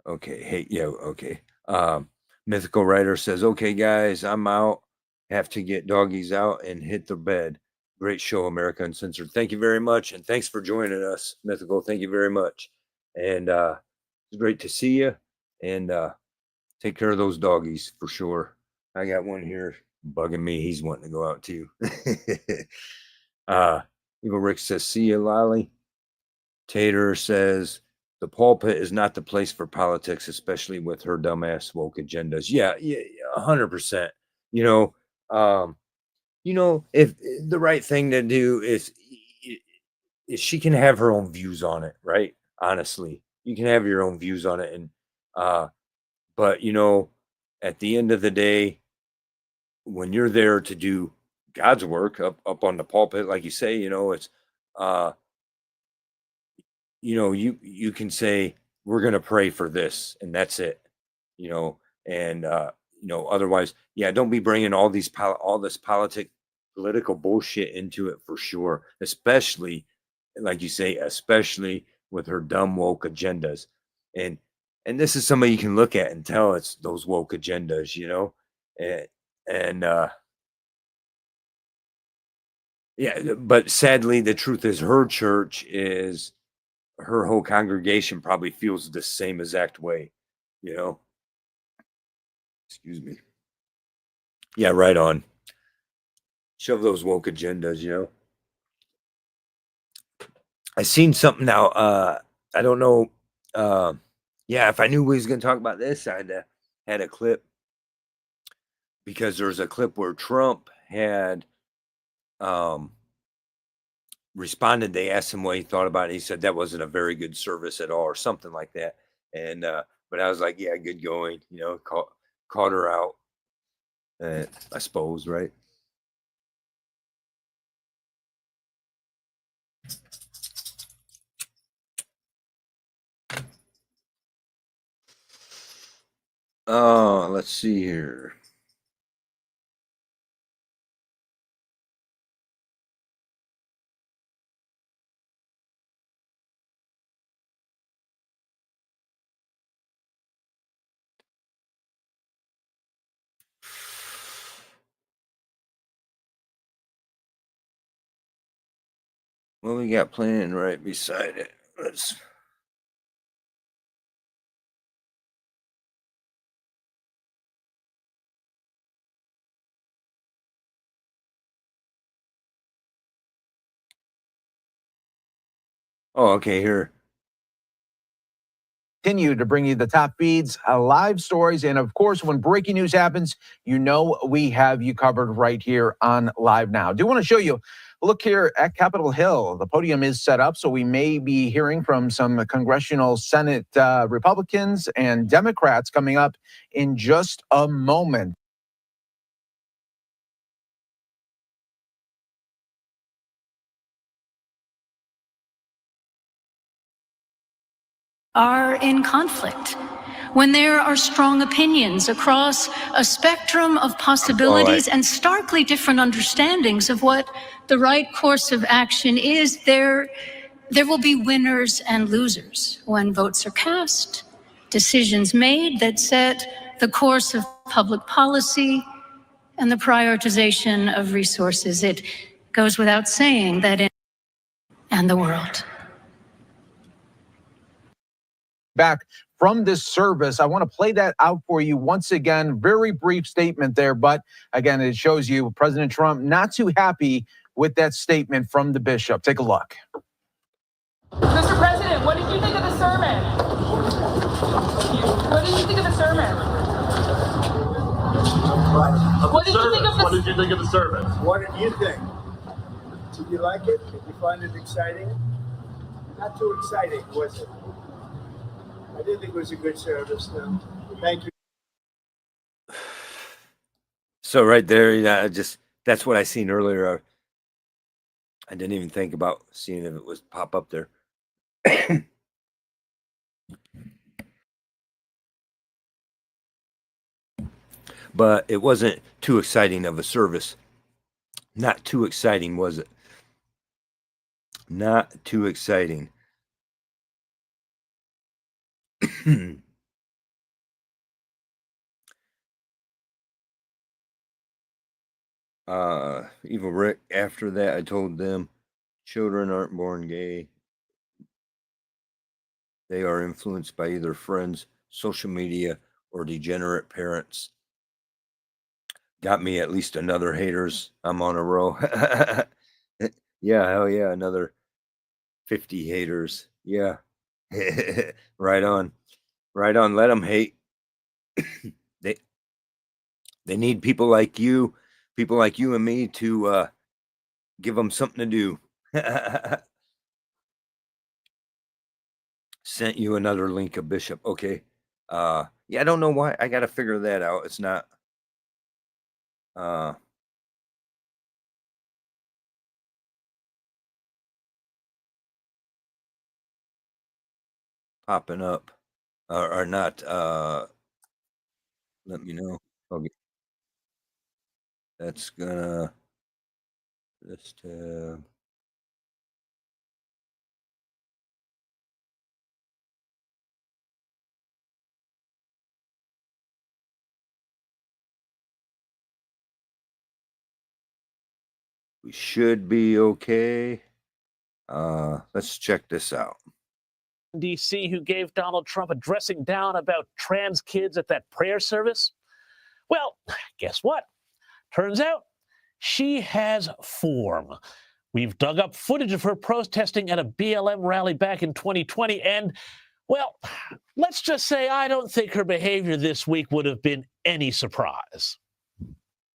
Okay. Hey, yeah, okay. Mythical Writer says, okay, guys, I'm out. Have to get doggies out and hit the bed. Great show, America Uncensored. Thank you very much. And thanks for joining us, Mythical. Thank you very much. And it's great to see you. And take care of those doggies for sure. I got one here bugging me. He's wanting to go out too. Evil Rick says, see you, Lolly. Tater says, the pulpit is not the place for politics, especially with her dumbass woke agendas. Yeah, 100%. If the right thing to do is she can have her own views on it, right? Honestly, you can have your own views on it. And but you know, at the end of the day, when you're there to do God's work up on the pulpit, like you say, you know, it's uh you know, you can say we're going to pray for this and that's it, you know. And you know, otherwise, yeah, don't be bringing all these all this political bullshit into it, for sure, especially like you say, especially with her dumb woke agendas. and and this is somebody you can look at and tell it's those woke agendas, you know. And yeah, but sadly the truth is her church is, her whole congregation probably feels the same exact way, you know. Excuse me. Yeah, right on. Shove those woke agendas, you know. I seen something now. I don't know. Uh, yeah, if I knew we was gonna talk about this, I'd had a clip, because there's a clip where Trump had um responded. They asked him what he thought about it. He said that wasn't a very good service at all, or something like that. And but I was like, yeah, good going. You know, caught her out. I suppose, right? Oh, let's see here. What we got playing right beside it? Let's. Oh, okay, here. Continue to bring you the top feeds, live stories, and of course, when breaking news happens, you know we have you covered right here on Live Now. Do want to show you a look here at Capitol Hill. The podium is set up, so we may be hearing from some congressional Senate Republicans and Democrats coming up in just a moment. Are in conflict, when there are strong opinions across a spectrum of possibilities and starkly different understandings of what the right course of action is, there will be winners and losers when votes are cast, decisions made that set the course of public policy and the prioritization of resources. It goes without saying that and the world. Back from this service, I want to play that out for you once again. Very brief statement there, but again, it shows you President Trump not too happy with that statement from the bishop. Take a look. Mr. President, what did you think of the sermon? What did you think of the sermon? What did you think of the What did you think of the service? What did you think? Did you like it? Did you find it exciting? Not too exciting, was it? I didn't think it was a good service, no. Thank you. So right there, yeah, that's what I seen earlier. I didn't even think about seeing if it was pop up there. But it wasn't too exciting of a service. Not too exciting, was it? Not too exciting. Evil Rick, after that, I told them children aren't born gay. They are influenced by either friends, social media, or degenerate parents. Got me at least another haters. I'm on a roll. Yeah, hell yeah, another 50 haters. Yeah. Right on. Right on. Let them hate. they they need people like you and me to give them something to do. Sent you another link of Bishop. Okay. Yeah, I don't know why. I gotta figure that out. It's not popping up or not. Let me know. Okay. That's gonna this tab. We should be okay. Let's check this out. D.C. who gave Donald Trump a dressing down about trans kids at that prayer service? Well, guess what? Turns out she has form. We've dug up footage of her protesting at a BLM rally back in 2020, and, well, let's just say I don't think her behavior this week would have been any surprise.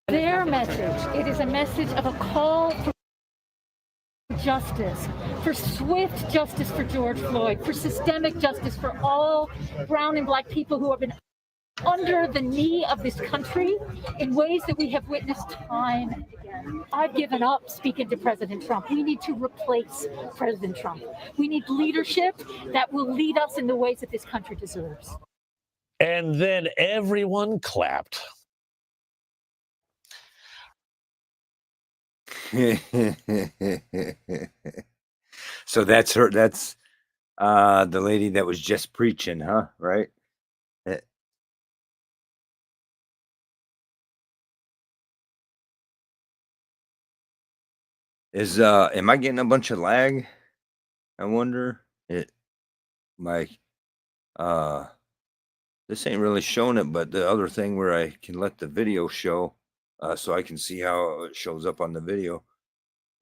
Their message, it is a message of a call for justice, for swift justice for George Floyd, for systemic justice for all brown and black people who have been under the knee of this country in ways that we have witnessed time and again. I've given up speaking to President Trump. We need to replace President Trump. We need leadership that will lead us in the ways that this country deserves. And then everyone clapped. So that's her. That's the lady that was just preaching, huh? Right? Am I getting a bunch of lag? I wonder. This ain't really showing it, but the other thing where I can let the video show, so I can see how it shows up on the video,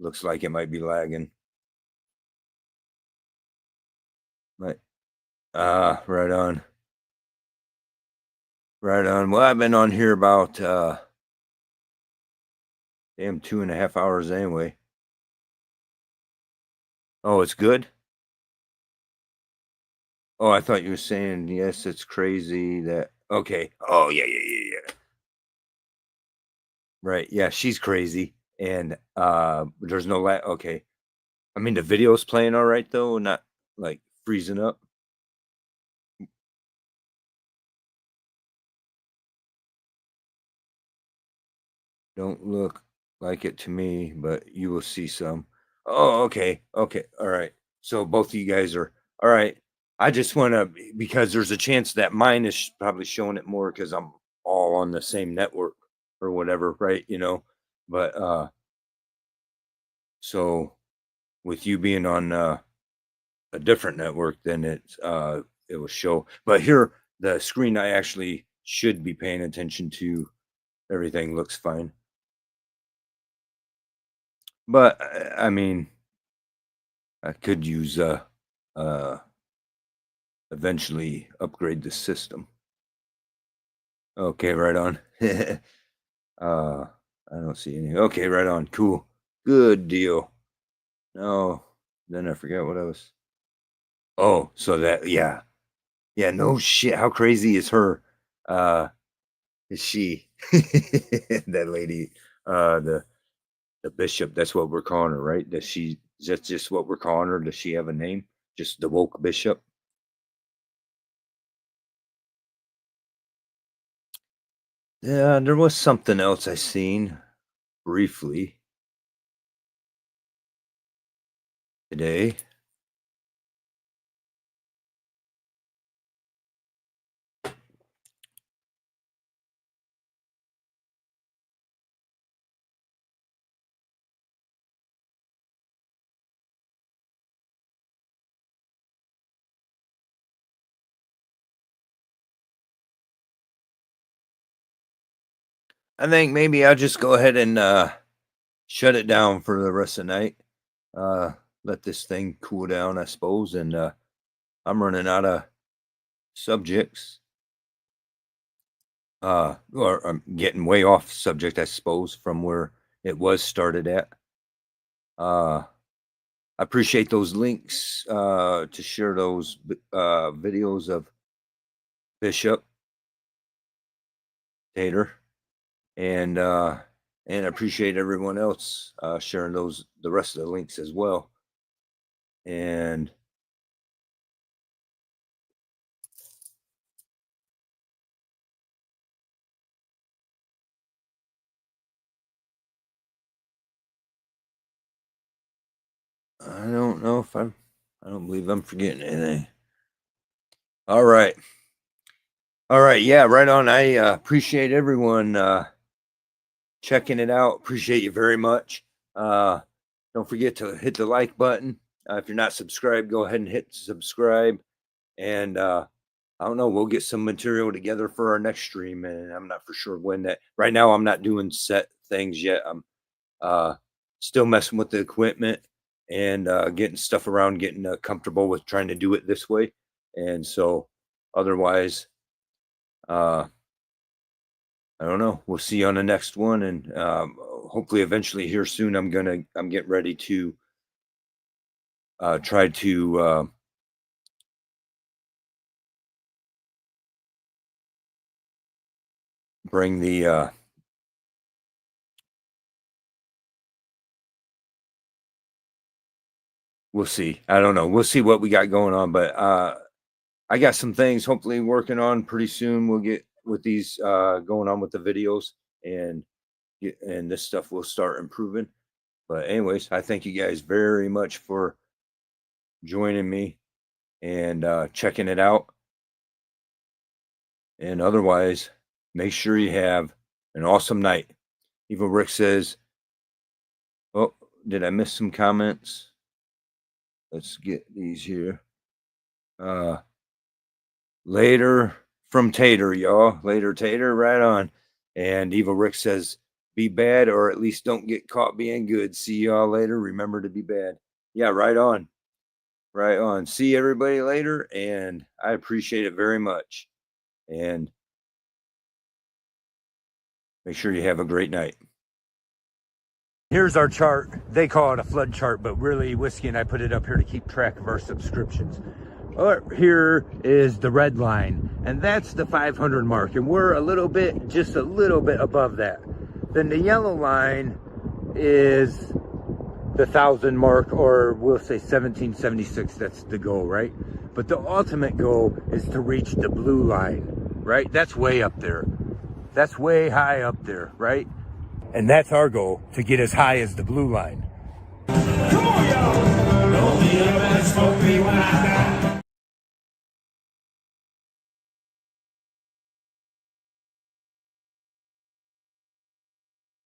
looks like it might be lagging. Right. Right on. Right on. Well, I've been on here about damn 2.5 hours anyway. Oh, it's good? Oh, I thought you were saying, yes, it's crazy that, okay. Oh, yeah. Right. Yeah, she's crazy. And there's no lag. Okay. I mean, the video's playing all right, though, not like freezing up. Don't look like it to me, but you will see some. Oh, okay. Okay. All right. So both of you guys are all right. I just want to, because there's a chance that mine is probably showing it more because I'm all on the same network or whatever, right? But so with you being on a different network, then it will show. But here, the screen I actually should be paying attention to. Everything looks fine. But I mean, I could use eventually upgrade the system. Okay, right on. I don't see any. Okay, right on. Cool. Good deal. No, then I forgot what I was. Oh, so that, yeah. Yeah, no shit. How crazy is her? Is she that lady, the bishop, that's what we're calling her, right? Is that just what we're calling her? Does she have a name? Just the woke bishop? Yeah, there was something else I seen briefly today. I think maybe I'll just go ahead and shut it down for the rest of the night. Let this thing cool down, I suppose, and I'm running out of subjects. Or I'm getting way off subject, I suppose, from where it was started at. I appreciate those links to share those videos of Bishop Tater, and I appreciate everyone else sharing the rest of the links as well. And I don't know if I don't believe I'm forgetting anything. All right. Yeah, right on. I appreciate everyone checking it out. Appreciate you very much. Don't forget to hit the like button. If you're not subscribed, go ahead and hit subscribe. And I don't know, we'll get some material together for our next stream, and I'm not for sure when that. Right now, I'm not doing set things yet. I'm still messing with the equipment and getting stuff around, getting comfortable with trying to do it this way. And so, otherwise, I don't know. We'll see you on the next one, and hopefully, eventually, here soon. I'm getting ready to try to bring the we'll see. I don't know. We'll see what we got going on, but I got some things hopefully working on pretty soon. We'll get with these going on with the videos, and this stuff will start improving. But anyways, I thank you guys very much for joining me and checking it out. And otherwise, make sure you have an awesome night. Evil Rick says, oh, did I miss some comments? Let's get these here. Later from Tater, y'all. Later, Tater, right on. And Evil Rick says, be bad, or at least don't get caught being good. See y'all later. Remember to be bad. Yeah, right on. Right on. See everybody later, and I appreciate it very much. And make sure you have a great night. Here's our chart. They call it a flood chart, but really Whiskey and I put it up here to keep track of our subscriptions. Here is the red line, and that's the 500 mark, and we're just a little bit above that. Then the yellow line is the 1,000 mark, or we'll say 1776. That's the goal, right? But the ultimate goal is to reach the blue line, right? That's way up there. That's way high up there, right? And that's our goal, to get as high as the blue line. Come on, y'all! Don't be a man, smoke me when I die.